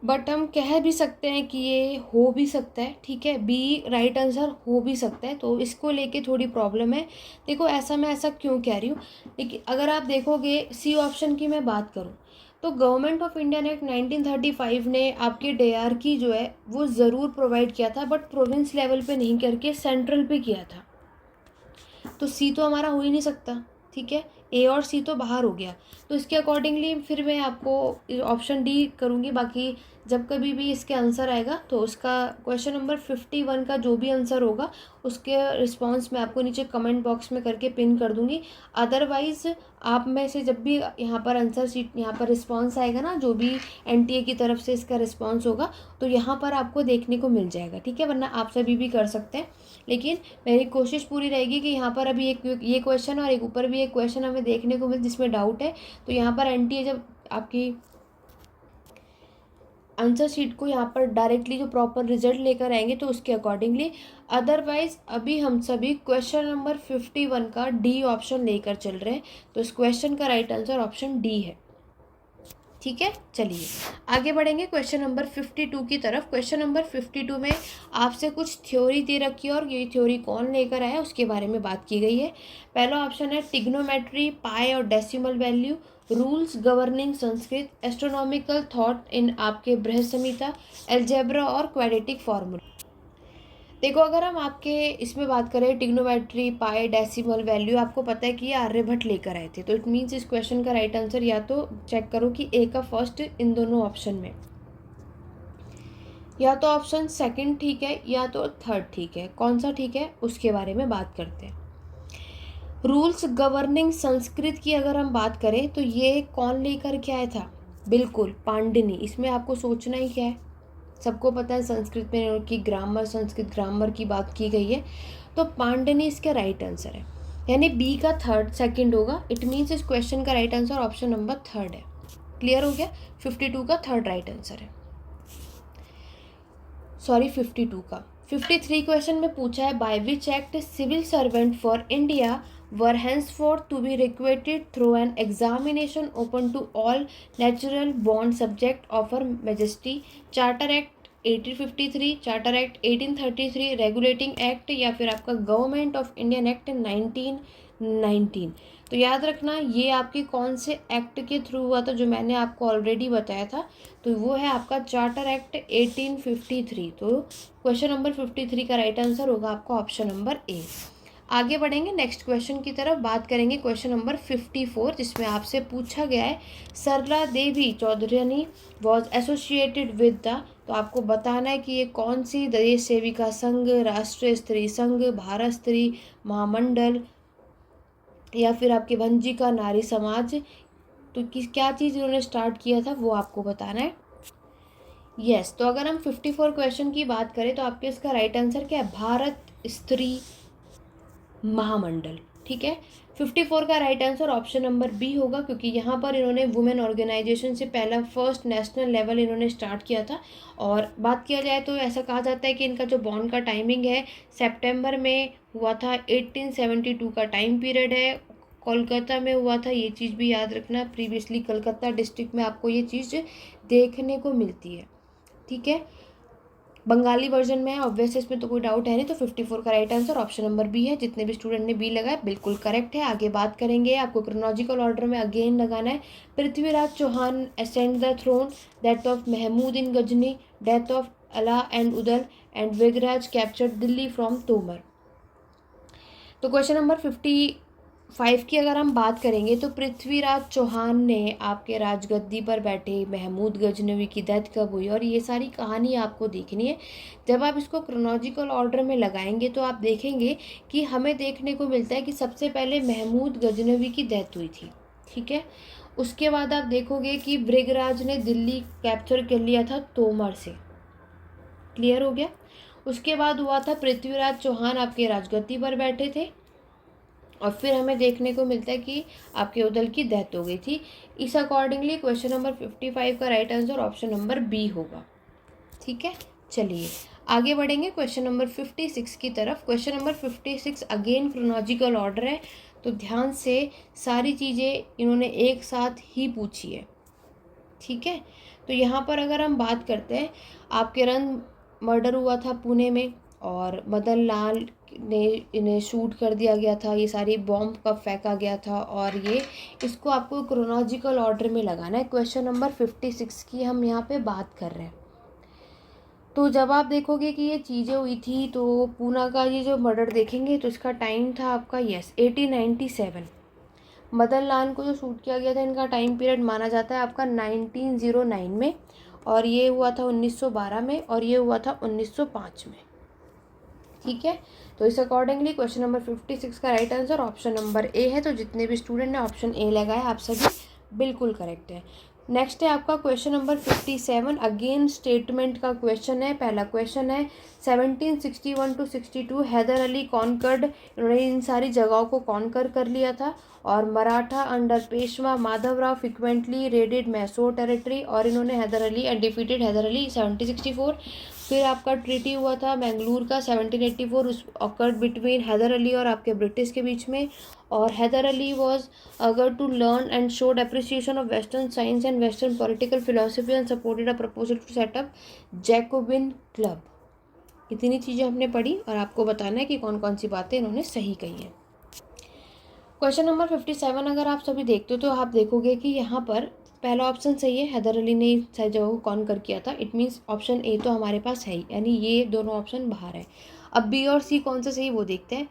बट हम कह भी सकते हैं कि ये हो भी सकता है, ठीक है, बी राइट आंसर हो भी सकता है, तो इसको लेके थोड़ी प्रॉब्लम है। देखो मैं ऐसा क्यों कह रही हूँ, लेकिन अगर आप देखोगे सी ऑप्शन की मैं बात करूँ तो गवर्नमेंट ऑफ इंडियन एक्ट 1935 ने आपके डेयरकी जो है वो ज़रूर प्रोवाइड किया था, बट प्रोविंस लेवल पे नहीं करके सेंट्रल पे किया था। तो सी तो हमारा हो ही नहीं सकता, ठीक है, ए और सी तो बाहर हो गया। तो इसके अकॉर्डिंगली फिर मैं आपको ऑप्शन डी करूँगी। बाकी जब कभी भी इसके आंसर आएगा तो उसका क्वेश्चन नंबर 51 का जो भी आंसर होगा उसके रिस्पांस मैं आपको नीचे कमेंट बॉक्स में करके पिन कर दूँगी। अदरवाइज़ आप में से जब भी यहाँ पर आंसर शीट यहाँ पर रिस्पांस आएगा ना, जो भी एनटीए की तरफ से इसका रिस्पांस होगा तो यहाँ पर आपको देखने को मिल जाएगा, ठीक है। वरना आप सभी भी कर सकते हैं, लेकिन मेरी कोशिश पूरी रहेगी कि यहाँ पर अभी एक ये क्वेश्चन और एक ऊपर भी एक क्वेश्चन हमें देखने को मिले जिसमें डाउट है। तो यहाँ पर एनटीए जब आपकी आंसर शीट को यहाँ पर डायरेक्टली जो प्रॉपर रिजल्ट लेकर आएंगे तो उसके अकॉर्डिंगली। अदरवाइज अभी हम सभी क्वेश्चन नंबर 51 का डी ऑप्शन लेकर चल रहे हैं, तो इस क्वेश्चन का राइट आंसर ऑप्शन डी है, ठीक है, चलिए आगे बढ़ेंगे क्वेश्चन नंबर 52 की तरफ। क्वेश्चन नंबर 52 में आपसे कुछ थ्योरी दे रखी है और ये थ्योरी कौन लेकर आया उसके बारे में बात की गई है। पहला ऑप्शन है ट्रिग्नोमेट्री, पाई और decimal value, rules governing Sanskrit, astronomical thought in आपके बृहत संहिता, एल्जेब्रा और क्वाड्रेटिक फॉर्मूला। देखो, अगर हम आपके इसमें बात करें ट्रिग्नोमेट्री, पाई, डेसिमल वैल्यू, आपको पता है कि ये आर्यभट्ट लेकर आए थे, तो इट मीन्स इस क्वेश्चन का राइट आंसर या तो चेक करो कि ए का फर्स्ट इन दोनों ऑप्शन में, या तो ऑप्शन सेकंड ठीक है या तो थर्ड ठीक है। कौन सा ठीक है उसके बारे में बात करते हैं। रूल्स गवर्निंग संस्कृत की अगर हम बात करें तो ये कौन लेकर के आया था? बिल्कुल पाणिनि। इसमें आपको सोचना ही क्या है, सबको पता है संस्कृत में उनकी ग्रामर, संस्कृत ग्रामर की बात की गई है, तो पाणिनि इसका राइट आंसर है, यानी बी का थर्ड सेकंड होगा। इट मीन्स इस क्वेश्चन का right answer option number third है। क्लियर हो गया? 52 का थर्ड राइट आंसर है, सॉरी 52 का। 53 क्वेश्चन में पूछा है by which act civil servant for India were henceforth to be recruited through an examination open to all natural born subject of her majesty, Charter Act 1853, Charter Act 1833, Regulating Act या फिर आपका गवर्नमेंट ऑफ इंडियन एक्ट 1919। तो याद रखना ये आपके कौन से एक्ट के थ्रू हुआ था, जो मैंने आपको ऑलरेडी बताया था, तो वो है आपका चार्टर एक्ट 1853। तो क्वेश्चन नंबर 53 का राइट आंसर होगा आपका ऑप्शन नंबर ए। आगे बढ़ेंगे नेक्स्ट क्वेश्चन की तरफ, बात करेंगे क्वेश्चन नंबर 54, जिसमें आपसे पूछा गया है Sarla Devi Chaudhary was associated with the, तो आपको बताना है कि ये कौन सी देश सेविका संघ, राष्ट्रीय स्त्री संघ, भारत स्त्री महामंडल या फिर आपके भंजिका नारी समाज। तो किस क्या चीज़ इन्होंने स्टार्ट किया था वो आपको बताना है। यस, तो अगर हम 54 क्वेश्चन की बात करें तो आपके इसका राइट आंसर क्या है? भारत स्त्री महामंडल। ठीक है, 54 का right answer option number B होगा, क्योंकि यहाँ पर इन्होंने वुमेन ऑर्गेनाइजेशन से पहला फर्स्ट नेशनल लेवल इन्होंने स्टार्ट किया था। और बात किया जाए तो ऐसा कहा जाता है कि इनका जो बॉर्न का टाइमिंग है सितंबर में हुआ था, 1872 का टाइम पीरियड है, कोलकाता में हुआ था। ये चीज़ भी याद रखना, प्रीवियसली कलकत्ता डिस्ट्रिक्ट में आपको ये चीज़ देखने को मिलती है। ठीक है, बंगाली वर्जन में है ऑब्वियसली, इसमें तो कोई डाउट है नहीं। तो 54 का right answer option number B है। जितने भी स्टूडेंट ने बी लगाया बिल्कुल करेक्ट है। आगे बात करेंगे, आपको क्रोनोलॉजिकल ऑर्डर में अगेन लगाना है। Prithviraj Chauhan ascend the throne, death of Mahmud in Ghazni, death of Alha and Udal and Vigraharaj captured Delhi from Tomar. तो क्वेश्चन नंबर 55 की अगर हम बात करेंगे तो पृथ्वीराज चौहान ने आपके राजगद्दी पर बैठे महमूद गजनवी की डेथ कब हुई, और ये सारी कहानी आपको देखनी है। जब आप इसको क्रोनोलॉजिकल ऑर्डर में लगाएंगे तो आप देखेंगे कि हमें देखने को मिलता है कि सबसे पहले महमूद गजनवी की डेथ हुई थी। ठीक है, उसके बाद आप देखोगे कि भृगराज ने दिल्ली कैप्चर कर लिया था तोमर से। क्लियर हो गया? उसके बाद हुआ था पृथ्वीराज चौहान आपके राजगद्दी पर बैठे थे, और फिर हमें देखने को मिलता है कि आपके उदल की डेथ हो गई थी। इस अकॉर्डिंगली क्वेश्चन नंबर 55 का right answer option number B होगा। ठीक है, चलिए आगे बढ़ेंगे क्वेश्चन नंबर 56 की तरफ। Question number 56 again chronological order है, तो ध्यान से सारी चीज़ें इन्होंने एक साथ ही पूछी है। ठीक है, तो यहाँ पर अगर हम बात करते हैं, आपके रन मर्डर हुआ था पुणे में, और मदन लाल ने इन्हें शूट कर दिया गया था। ये सारी बॉम्ब कब फेंका गया था, और ये इसको आपको क्रोनोलॉजिकल ऑर्डर में लगाना है। क्वेश्चन नंबर 56 की हम यहाँ पे बात कर रहे हैं। तो जब आप देखोगे कि ये चीज़ें हुई थी, तो पूना का ये जो मर्डर देखेंगे तो इसका टाइम था आपका 1897। मदन लाल को जो शूट किया गया था, इनका टाइम पीरियड माना जाता है आपका 1909 में, और ये हुआ था 1912 में, और ये हुआ था 1905 में। ठीक है, तो इस अकॉर्डिंगली क्वेश्चन नंबर 56 का right answer option number A है। तो जितने भी स्टूडेंट ने ऑप्शन ए लगाया आप सभी बिल्कुल करेक्ट है। नेक्स्ट है आपका क्वेश्चन नंबर 57, अगेन स्टेटमेंट का क्वेश्चन है। पहला क्वेश्चन है 1761 to 62 हैदर अली कॉन्कर्ड, इन्होंने इन सारी जगहों को कॉन्कर कर लिया था। और Maratha under Peshwa Madhavrao frequently raided Mysore territory, और इन्होंने हैदर अली एंड डिफीटेड हैदर अली 1764। फिर आपका ट्रीटी हुआ था मैंगलोर का 1784, ऑकर्ड बिटवीन हैदर अली और आपके ब्रिटिश के बीच में। और Hyder Ali was eager to learn and showed appreciation of western science and western political philosophy and supported a proposal to set up Jacobin club. इतनी चीज़ें हमने पढ़ी और आपको बताना है कि कौन कौन सी बातें इन्होंने सही कही हैं। क्वेश्चन नंबर 57 अगर आप सभी देखते हो तो आप देखोगे कि यहाँ पर पहला ऑप्शन सही है, हैदर अली ने सारी जगह को कॉन्कर किया था। इट मीन्स ऑप्शन ए तो हमारे पास है ही, यानी ये दोनों ऑप्शन बाहर है। अब बी और सी कौन सा सही वो देखते हैं।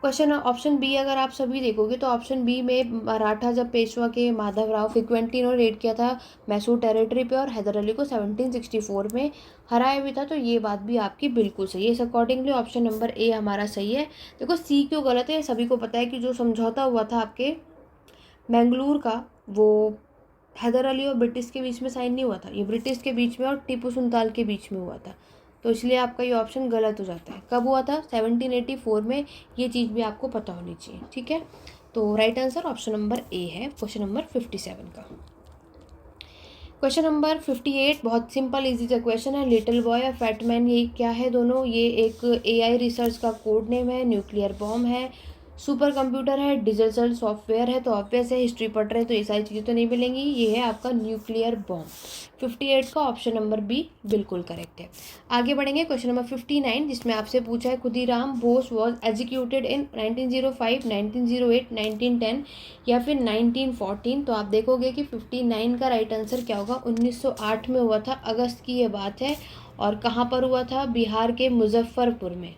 क्वेश्चन ऑप्शन बी अगर आप सभी देखोगे तो ऑप्शन बी में मराठा जब पेशवा के माधवराव फ्रिक्वेंटली इन्होंने रेड किया था मैसूर टेरिटरी पे और हैदर अली को 1764 में हराया भी था, तो ये बात भी आपकी बिल्कुल सही है। इस अकॉर्डिंगली ऑप्शन नंबर ए हमारा सही है। देखो सी क्यों गलत है, सभी को पता है कि जो समझौता हुआ था आपके मैंगलोर का वो हैदर अली और ब्रिटिश के बीच में साइन नहीं हुआ था, ये ब्रिटिश के बीच में और टीपू सुल्तान के बीच में हुआ था, तो इसलिए आपका ये ऑप्शन गलत हो जाता है। कब हुआ था 1784 में, ये चीज़ भी आपको पता होनी चाहिए, ठीक है। तो right answer option number A है क्वेश्चन नंबर 57 का। क्वेश्चन नंबर 58 बहुत सिंपल इजी सा क्वेश्चन है। लिटिल बॉय और फैट मैन ये क्या है दोनों, ये एक एआई रिसर्च का कोड नेम है, न्यूक्लियर बॉम्ब है, सुपर कंप्यूटर है, डिजिटल सॉफ्टवेयर है, तो ऑब्वियस है हिस्ट्री पढ़ रहे हैं तो ये सारी चीज़ें तो नहीं मिलेंगी। ये है आपका न्यूक्लियर बॉम्ब। 58 का ऑप्शन नंबर बी बिल्कुल करेक्ट है। आगे बढ़ेंगे क्वेश्चन नंबर 59 जिसमें आपसे पूछा है Khudiram Bose was executed in 1905, 1908, 1910 या फिर 1914। तो आप देखोगे कि 59 का राइट आंसर क्या होगा, 1908 में हुआ था, अगस्त की ये बात है। और कहाँ पर हुआ था, बिहार के मुजफ्फरपुर में,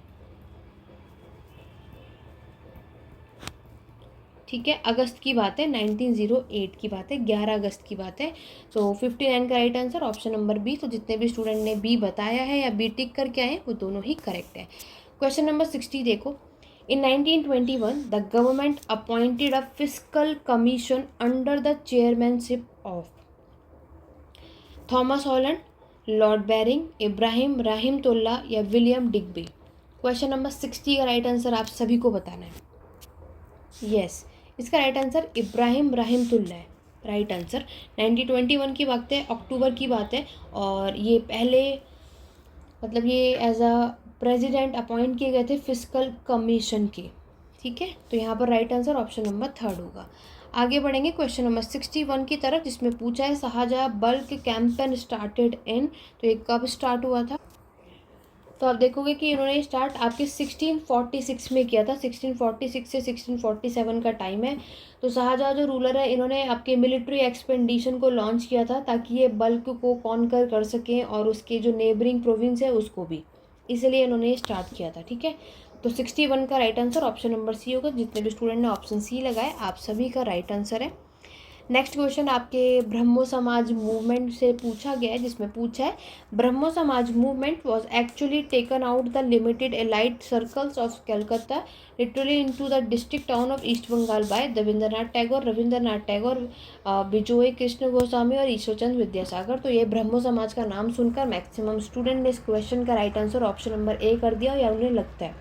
ठीक है। अगस्त की बात है, 1908 की बात है, 11 अगस्त की बात है। तो 59 का right answer option number B. तो जितने भी स्टूडेंट ने बी बताया है या बी टिक करके आए वो दोनों ही करेक्ट है। क्वेश्चन नंबर 60 देखो। In 1921 the government appointed a fiscal commission under the chairmanship of Thomas Holland, Lord Baring, Ibrahim Rahimtoola या विलियम डिग्बी। क्वेश्चन नंबर 60 का राइट आंसर आप सभी को बताना है। यस, इसका राइट आंसर इब्राहिम राहिमतुल्ला है। राइट आंसर 1921 की बात है, अक्टूबर की बात है, और ये पहले मतलब ये एज अ प्रेसिडेंट अपॉइंट किए गए थे फिस्कल कमीशन के, ठीक है। तो यहाँ पर राइट आंसर ऑप्शन नंबर 3 होगा। आगे बढ़ेंगे क्वेश्चन नंबर 61 की तरफ जिसमें पूछा है Shah Jahan Balkh campaign started in, तो ये कब स्टार्ट हुआ था। तो आप देखोगे कि इन्होंने स्टार्ट आपके 1646 में किया था, 1646 से 1647 का टाइम है। तो शाहजहाँ जो रूलर है इन्होंने आपके मिलिट्री एक्सपेंडिशन को लॉन्च किया था ताकि ये बल्क को कॉन्कर कर सकें और उसके जो नेबरिंग प्रोविंस है उसको भी, इसलिए इन्होंने स्टार्ट किया था, ठीक है। तो 61 का right answer option number C होगा। जितने भी स्टूडेंट ने ऑप्शन सी लगाए आप सभी का राइट आंसर है। नेक्स्ट क्वेश्चन आपके ब्रह्मो समाज मूवमेंट से पूछा गया है जिसमें पूछा है Brahmo Samaj movement was actually taken out the limited elite circles of Calcutta literally into the district town of east Bengal by Rabindranath Tagore, Bijoy Krishna Goswami और ईश्वरचंद विद्यासागर। तो ये ब्रह्मो समाज का नाम सुनकर मैक्सिमम स्टूडेंट ने इस क्वेश्चन का right answer option number A कर दिया या उन्हें लगता है,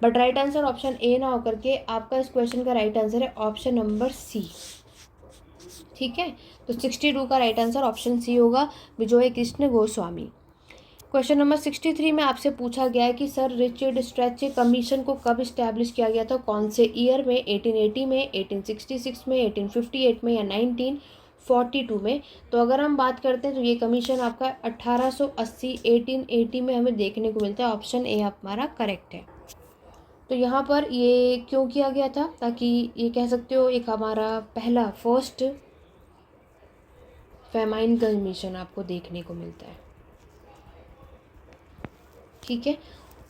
but right answer option A ना होकर के आपका इस क्वेश्चन का राइट आंसर है ऑप्शन नंबर सी, ठीक है। तो 62 का राइट आंसर ऑप्शन सी होगा, विजय कृष्ण गोस्वामी। क्वेश्चन नंबर 63 में आपसे पूछा गया है कि सर रिचर्ड स्ट्रेचे कमीशन को कब इस्टेब्लिश किया गया था, कौन से ईयर में, 1880 में, 1866 में, 1858 में या 1942 में। तो अगर हम बात करते हैं तो ये कमीशन आपका 1880 1880 में हमें देखने को मिलता है। ऑप्शन ए हमारा करेक्ट है। तो यहाँ पर ये क्यों किया गया था, ताकि ये कह सकते हो एक हमारा पहला फर्स्ट फेमाइन कमीशन आपको देखने को मिलता है, ठीक है।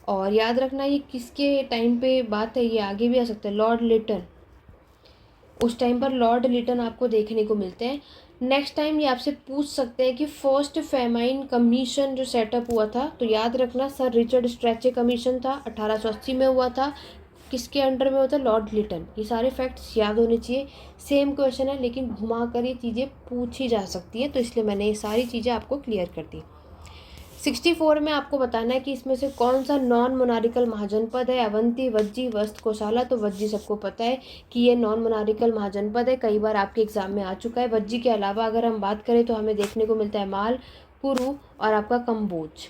और याद रखना ये किसके टाइम पे बात है, ये आगे भी आ सकता है, लॉर्ड लिटन, उस टाइम पर लॉर्ड लिटन आपको देखने को मिलते हैं। नेक्स्ट टाइम ये आपसे पूछ सकते हैं कि फर्स्ट फेमाइन कमीशन जो सेटअप हुआ था, तो याद रखना सर रिचर्ड स्ट्रेचे कमीशन था, 1880 में हुआ था, किसके अंडर में होता है, लॉर्ड लिटन। ये सारे फैक्ट्स याद होने चाहिए। सेम क्वेश्चन है लेकिन घुमा कर ये चीज़ें पूछी जा सकती हैं, तो इसलिए मैंने ये सारी चीज़ें आपको क्लियर कर दी। 64 में आपको बताना है कि इसमें से कौन सा नॉन मोनारिकल महाजनपद है। अवंती, वज्जी, वस्त, कोसाला। तो वज्जी सबको पता है कि ये नॉन मोनारिकल महाजनपद है, कई बार आपके एग्जाम में आ चुका है। वज्जी के अलावा अगर हम बात करें तो हमें देखने को मिलता है माल, पुरु और आपका कंबोज।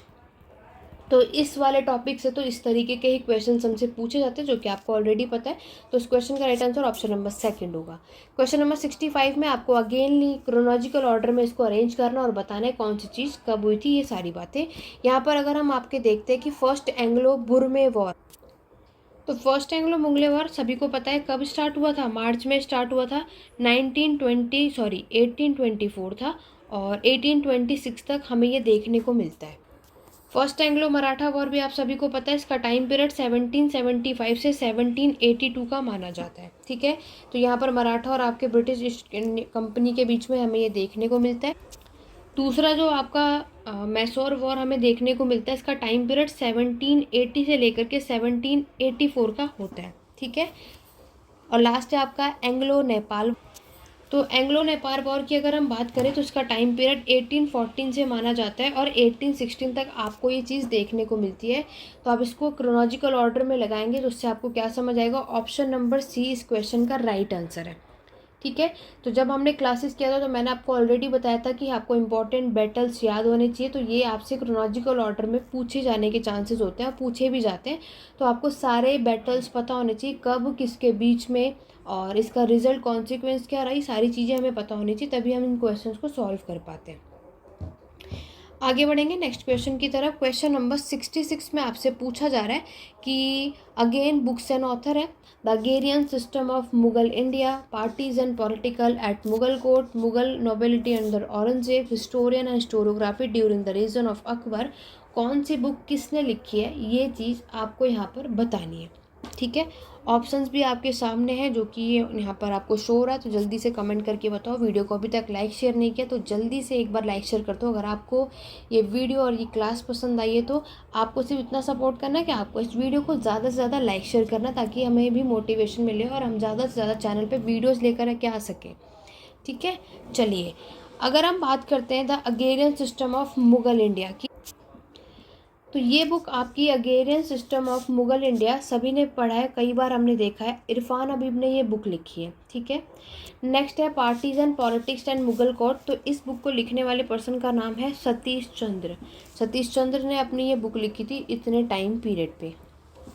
तो इस वाले टॉपिक से तो इस तरीके के ही क्वेश्चन हमसे पूछे जाते हैं, जो कि आपको ऑलरेडी पता है। तो इस क्वेश्चन का right answer option number second होगा। क्वेश्चन नंबर 65 में आपको अगेनली क्रोनोलॉजिकल ऑर्डर में इसको अरेंज करना और बताना है कौन सी चीज़ कब हुई थी, ये सारी बातें। यहाँ पर अगर हम आपके देखते हैं कि फर्स्ट एंग्लो बुरमे वॉर, तो फर्स्ट एंग्लो मुगले वॉर सभी को पता है कब स्टार्ट हुआ था, मार्च में स्टार्ट हुआ था। 1824 था और 1826 तक हमें ये देखने को मिलता है। फर्स्ट एंग्लो मराठा वॉर भी आप सभी को पता है, इसका टाइम पीरियड 1775 से 1782 का माना जाता है। ठीक है, तो यहाँ पर मराठा और आपके ब्रिटिश ईस्ट कंपनी के बीच में हमें ये देखने को मिलता है। दूसरा जो आपका मैसूर वॉर हमें देखने को मिलता है, इसका टाइम पीरियड 1780 से लेकर के 1784 का होता है। ठीक है, और लास्ट है आपका एंग्लो नेपाल। तो एंग्लो नेपाल वॉर की अगर हम बात करें तो इसका टाइम पीरियड 1814 से माना जाता है और 1816 तक आपको ये चीज़ देखने को मिलती है। तो आप इसको क्रोनोलॉजिकल ऑर्डर में लगाएंगे तो उससे आपको क्या समझ आएगा, ऑप्शन नंबर सी इस क्वेश्चन का राइट आंसर है। ठीक है, तो जब हमने क्लासेस किया था तो मैंने आपको ऑलरेडी बताया था कि आपको इंपॉर्टेंट बैटल्स याद होने चाहिए, तो ये आपसे क्रोनोलॉजिकल ऑर्डर में पूछे जाने के चांसेस होते हैं और पूछे भी जाते हैं। तो आपको सारे बैटल्स पता होने चाहिए, कब किसके बीच में और इसका रिजल्ट कॉन्सिक्वेंस क्या रही, सारी चीज़ें हमें पता होनी चाहिए, तभी हम इन क्वेश्चंस को सॉल्व कर पाते हैं। आगे बढ़ेंगे नेक्स्ट क्वेश्चन की तरफ। क्वेश्चन नंबर 66 में आपसे पूछा जा रहा है कि अगेन बुक्स एंड ऑथर है the agrarian system of Mughal India, parties and political at Mughal court, Mughal nobility under Aurangzeb, historian and historiography during the reason of Akbar. कौन सी बुक किसने लिखी है, ये चीज़ आपको यहाँ पर बतानी है। ठीक है, ऑप्शंस भी आपके सामने हैं जो कि यहाँ पर आपको शो हो रहा है, तो जल्दी से कमेंट करके बताओ। वीडियो को अभी तक लाइक शेयर नहीं किया तो जल्दी से एक बार लाइक शेयर कर दो। अगर आपको ये वीडियो और ये क्लास पसंद आई है तो आपको सिर्फ इतना सपोर्ट करना है कि आपको इस वीडियो को ज़्यादा से ज़्यादा लाइक शेयर करना, ताकि हमें भी मोटिवेशन मिले और हम ज़्यादा से ज़्यादा चैनल पर वीडियोज़ लेकर के आ सकें। ठीक है, चलिए अगर हम बात करते हैं the agrarian system of Mughal India की, तो ये बुक आपकी agrarian system of Mughal India सभी ने पढ़ा है, कई बार हमने देखा है, इरफान हबीब ने ये बुक लिखी है। ठीक है, नेक्स्ट है parties and politics and Mughal court. तो इस बुक को लिखने वाले पर्सन का नाम है सतीश चंद्र। सतीश चंद्र ने अपनी ये बुक लिखी थी इतने टाइम पीरियड पे।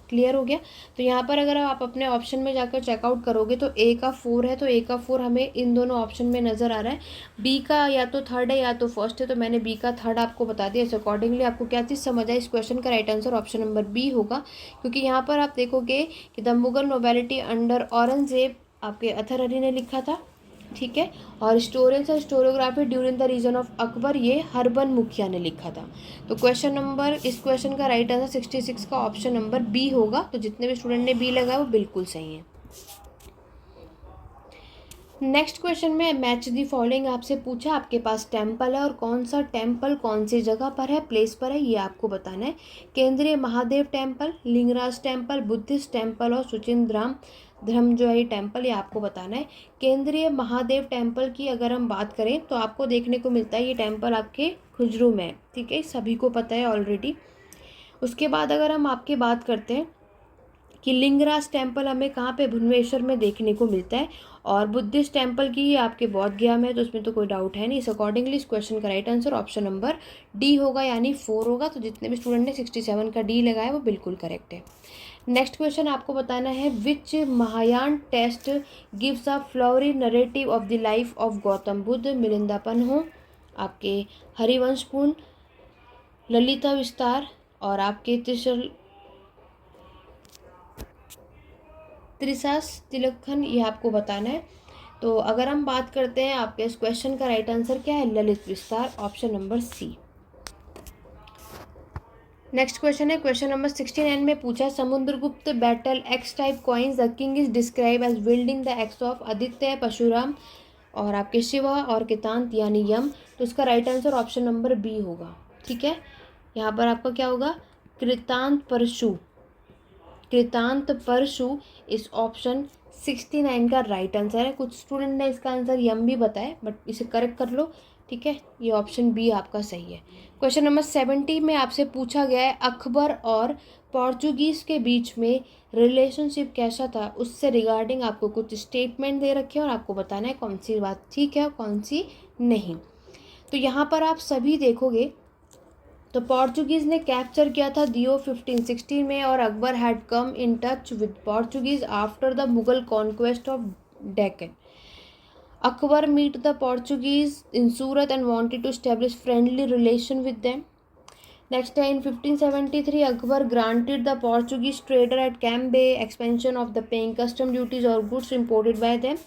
क्लियर हो गया। तो यहाँ पर अगर आप अपने ऑप्शन में जाकर चेकआउट करोगे तो ए का 4 है, तो ए का 4 हमें इन दोनों ऑप्शन में नज़र आ रहा है। बी का या तो थर्ड है या तो फर्स्ट है, तो मैंने बी का थर्ड आपको बता दिया। इस अकॉर्डिंगली आपको क्या चीज़ समझ आए, इस क्वेश्चन का right answer option number B होगा, क्योंकि यहाँ पर आप देखोगे कि the Mughal nobility under Aurangzeb आपके अतर अली ने लिखा था। ठीक है, और historians and historiography during the reason of Akbar ये हरबन मुखिया ने लिखा था। तो क्वेश्चन नंबर, इस क्वेश्चन का राइट आंसर 66 का ऑप्शन नंबर बी होगा। तो जितने भी स्टूडेंट ने बी लगाया वो बिल्कुल सही है। नेक्स्ट क्वेश्चन में मैच दी फॉलोइंग आपसे पूछा, आपके पास टेम्पल है और कौन सा टेम्पल कौन सी जगह पर है, प्लेस पर है, ये आपको बताना है। केंद्रीय Mahadev temple, Lingaraj temple, Buddhist temple और सुचिंद्राम धर्मजोई टेम्पल, ये आपको बताना है। केंद्रीय महादेव टेम्पल की अगर हम बात करें तो आपको देखने को मिलता है ये टेम्पल आपके खुजरू में। ठीक है, सभी को पता है ऑलरेडी। उसके बाद अगर हम आपकी बात करते हैं कि लिंगराज टेम्पल हमें कहाँ पे, भुवनेश्वर में देखने को मिलता है, और बुद्धिस्ट टेम्पल की आपके बौद्ध गया में, तो उसमें तो कोई डाउट है नहीं। इस अकॉर्डिंगली इस क्वेश्चन का right answer option number D होगा, यानी 4 होगा। तो जितने भी स्टूडेंट ने 67 का डी लगाया वो बिल्कुल करेक्ट है। नेक्स्ट क्वेश्चन आपको बताना है which Mahayana text gives a flowery narrative of the life of Gautam Buddha. Milinda Panho, आपके हरिवंशपूर्ण, ललिता विस्तार और आपके त्रिशास तिलखन, ये आपको बताना है। तो अगर हम बात करते हैं आपके इस क्वेश्चन का राइट आंसर क्या है, Lalita Vistara, option number C. Next question है क्वेश्चन नंबर 69 में पूछा Samudragupta battle axe type coins the king is describe as wielding the axe of Aditya, Parashuram और आपके शिवा और कितांत यानी यम। तो इसका right answer option number B होगा। ठीक है, यहाँ पर आपका क्या होगा, कृतांत परशु। कृतांत परशु इस ऑप्शन 69 का राइट आंसर है। कुछ स्टूडेंट ने इसका आंसर यम भी बताया, बट इसे करेक्ट कर लो। ठीक है, ये ऑप्शन बी आपका सही है। क्वेश्चन नंबर 70 में आपसे पूछा गया है अकबर और पोर्चुगीज़ के बीच में रिलेशनशिप कैसा था, उससे रिगार्डिंग आपको कुछ स्टेटमेंट दे रखे हैं और आपको बताना है कौन सी बात ठीक है और कौन सी नहीं। तो यहाँ पर आप सभी देखोगे तो पोर्चुगीज़ ने कैप्चर किया था दियो 1560 में, और Akbar had come in touch with Portuguese after the Mughal conquest of Deccan. Akbar met the Portuguese in Surat and wanted to establish friendly relation with them. Next, in 1573, Akbar granted the Portuguese trader at Cambay expansion of the paying custom duties or goods imported by them.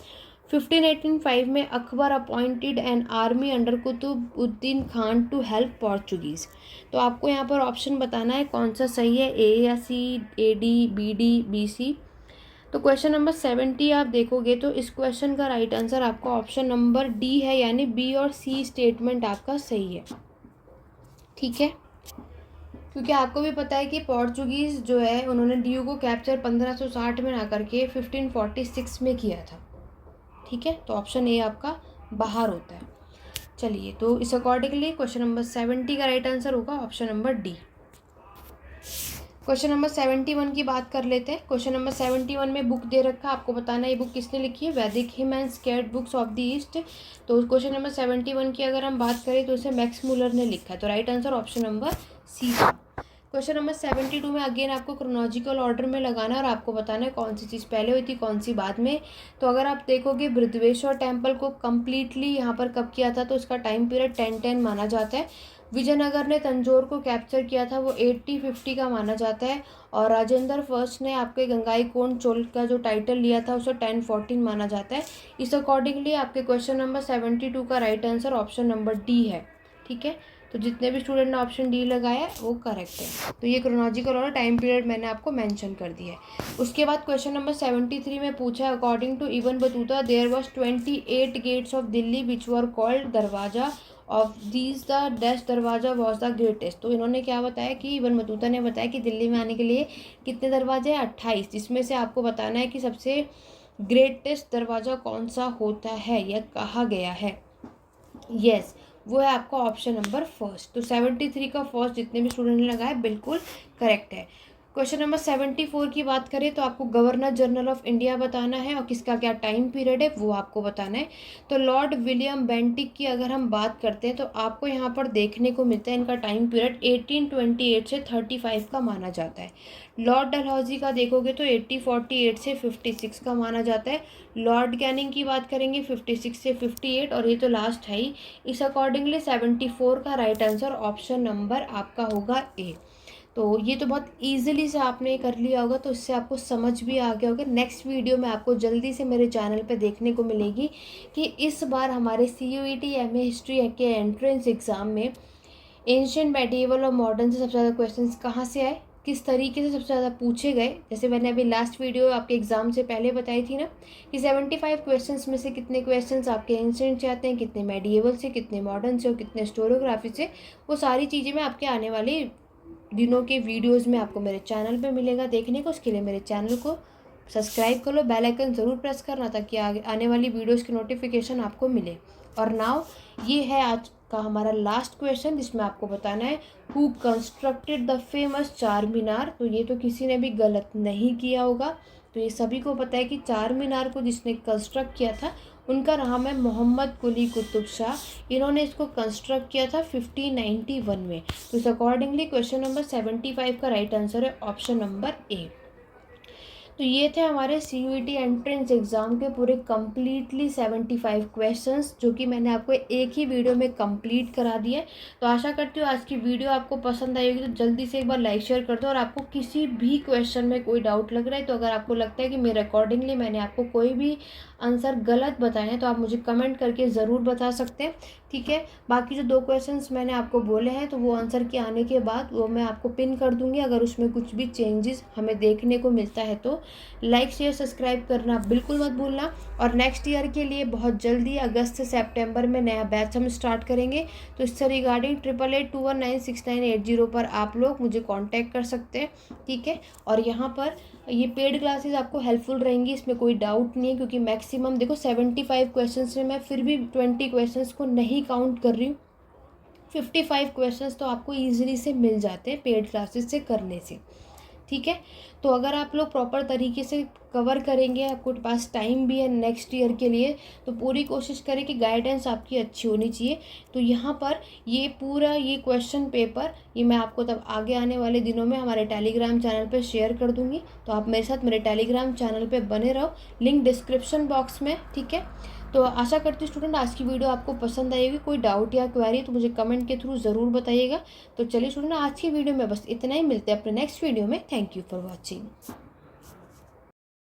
1585 में Akbar appointed an army under Qutubuddin Khan to help Portuguese. तो आपको यहाँ पर ऑप्शन बताना है कौन सा सही है, ए या C, A D, B D, B C. तो क्वेश्चन नंबर 70 आप देखोगे तो इस क्वेश्चन का राइट आंसर आपका ऑप्शन नंबर डी है, यानी बी और सी स्टेटमेंट आपका सही है। ठीक है, क्योंकि आपको भी पता है कि पोर्चुगीज़ जो है उन्होंने दियो को कैप्चर 1560 में ना करके 1546 में किया था। ठीक है, तो ऑप्शन ए आपका बाहर होता है। चलिए, तो इस अकॉर्डिंगली क्वेश्चन नंबर 70 का राइट आंसर होगा option number D. Question number 71 की बात कर लेते हैं। क्वेश्चन नंबर 71 में बुक दे रखा है, आपको बताना है ये बुक किसने लिखी है, वैदिक him and scared books of the east. तो क्वेश्चन नंबर 71 की अगर हम बात करें तो उसे मैक्स मुलर ने लिखा है, तो right answer option number C है। क्वेश्चन नंबर 72 में अगेन आपको क्रोनोलॉजिकल ऑर्डर में लगाना है और आपको बताना है कौन सी चीज़ पहले हुई थी कौन सी बाद में। तो अगर आप देखोगे बृहदेश्वर टेम्पल को कम्प्लीटली यहाँ पर कब किया था, तो इसका टाइम पीरियड 1010 माना जाता है। विजयनगर ने तंजौर को कैप्चर किया था, वो 8050 का माना जाता है। और राजेंद्र फर्स्ट ने आपके गंगाईकोंड चोल का जो टाइटल लिया था उसे 1014 माना जाता है। इस अकॉर्डिंगली आपके क्वेश्चन नंबर 72 का right answer option number D है। ठीक है, तो जितने भी स्टूडेंट ने ऑप्शन डी लगाया है वो करेक्ट है। तो ये क्रोनोलॉजिकल और टाइम पीरियड मैंने आपको मेंशन कर दिया है। उसके बाद क्वेश्चन नंबर 73 में पूछा है according to Ibn Battuta there was 28 gates of Delhi which were called दरवाजा ऑफ दीज द डैश दरवाजा वॉज द ग्रेटेस्ट। तो इन्होंने क्या बताया कि इब्न बतूता ने बताया कि दिल्ली में आने के लिए कितने दरवाजे हैं, 28, जिसमें से आपको बताना है कि सबसे ग्रेटेस्ट दरवाज़ा कौन सा होता है या कहा गया है। यस, वो है आपका ऑप्शन नंबर फर्स्ट। तो 73 का फर्स्ट जितने भी स्टूडेंट ने लगाया बिल्कुल करेक्ट है। क्वेश्चन नंबर 74 की बात करें तो आपको गवर्नर जनरल ऑफ इंडिया बताना है और किसका क्या टाइम पीरियड है वो आपको बताना है। तो लॉर्ड विलियम बेंटिक की अगर हम बात करते हैं तो आपको यहाँ पर देखने को मिलता है इनका टाइम पीरियड 1828 से 35 का माना जाता है। लॉर्ड डलहौजी का देखोगे तो 1848 से 56 का माना जाता है। लॉर्ड कैनिंग की बात करेंगे 56 से 58, और ये तो लास्ट है ही। इस अकॉर्डिंगली 74 का राइट आंसर ऑप्शन नंबर आपका होगा ए। तो ये तो बहुत ईजिली से आपने कर लिया होगा, तो इससे आपको समझ भी आ गया होगा। नेक्स्ट वीडियो में आपको जल्दी से मेरे चैनल पे देखने को मिलेगी कि इस बार हमारे CUET MA हिस्ट्री के एंट्रेंस एग्ज़ाम में एंशिएंट मेडिएवल और मॉडर्न से सबसे ज़्यादा क्वेश्चंस कहाँ से आए, किस तरीके से सबसे ज़्यादा पूछे गए। जैसे मैंने अभी लास्ट वीडियो आपके एग्ज़ाम से पहले बताई थी ना कि 75 क्वेश्चंस में से कितने क्वेश्चंस आपके एंशिएंट से आते हैं, कितने मेडिएवल से, कितने मॉडर्न से और कितने हिस्टोरियोग्राफी से। वो सारी चीज़ें मैं आपके आने वाली दिनों के वीडियोस में आपको मेरे चैनल पे मिलेगा देखने को। उसके लिए मेरे चैनल को सब्सक्राइब कर लो, बेल आइकन ज़रूर प्रेस करना ताकि आगे आने वाली वीडियोस की नोटिफिकेशन आपको मिले। और नाउ ये है आज का हमारा लास्ट क्वेश्चन जिसमें आपको बताना है हु कंस्ट्रक्टेड द फेमस चार मीनार। तो ये तो किसी ने भी गलत नहीं किया होगा, तो ये सभी को पता है कि चार मीनार को जिसने कंस्ट्रक्ट किया था उनका नाम है मोहम्मद कुली कुतुब शाह। इन्होंने इसको कंस्ट्रक्ट किया था 1591 में। तो इस अकॉर्डिंगली क्वेश्चन नंबर 75 का राइट आंसर है ऑप्शन नंबर ए। तो ये थे हमारे CUET एंट्रेंस एग्ज़ाम के पूरे कम्प्लीटली 75 क्वेश्चंस जो कि मैंने आपको एक ही वीडियो में कंप्लीट करा दिए। तो आशा करती हूँ आज की वीडियो आपको पसंद आई होगी, तो जल्दी से एक बार लाइक शेयर कर दो। और आपको किसी भी क्वेश्चन में कोई डाउट लग रहा है तो अगर आपको लगता है कि मेरे अकॉर्डिंगली मैंने आपको कोई भी आंसर गलत बताए हैं तो आप मुझे कमेंट करके ज़रूर बता सकते हैं। ठीक है, बाकी जो 2 क्वेश्चंस मैंने आपको बोले हैं तो वो आंसर के आने के बाद वो मैं आपको पिन कर दूंगी। अगर उसमें कुछ भी चेंजेस हमें देखने को मिलता है तो लाइक शेयर सब्सक्राइब करना बिल्कुल मत भूलना। और नेक्स्ट ईयर के लिए बहुत जल्दी अगस्त से सितंबर में नया बैच हम स्टार्ट करेंगे, तो इससे रिगार्डिंग 8882196980 पर आप लोग मुझे कांटेक्ट कर सकते हैं, ठीक है। और यहाँ पर ये पेड क्लासेस आपको हेल्पफुल रहेंगी, इसमें कोई डाउट नहीं है, क्योंकि मैक्सिमम देखो 75 क्वेश्चंस में मैं फिर भी 20 क्वेश्चंस को नहीं काउंट कर रही हूँ। 55 क्वेश्चंस तो आपको ईजिली से मिल जाते हैं पेड क्लासेस से करने से, ठीक है। तो अगर आप लोग प्रॉपर तरीके से कवर करेंगे, आपके पास टाइम भी है नेक्स्ट ईयर के लिए, तो पूरी कोशिश करें कि गाइडेंस आपकी अच्छी होनी चाहिए। तो यहाँ पर ये पूरा ये क्वेश्चन पेपर ये मैं आपको तब आगे आने वाले दिनों में हमारे टेलीग्राम चैनल पे शेयर कर दूँगी, तो आप मेरे साथ मेरे टेलीग्राम चैनल पे बने रहो, लिंक डिस्क्रिप्शन बॉक्स में, ठीक है। तो आशा करती हूँ स्टूडेंट आज की वीडियो आपको पसंद आएगी। कोई डाउट या क्वेरी तो मुझे कमेंट के थ्रू ज़रूर बताइएगा। तो चलिए स्टूडेंट आज की वीडियो में बस इतना ही, मिलते हैं अपने नेक्स्ट वीडियो में। Thank you for watching.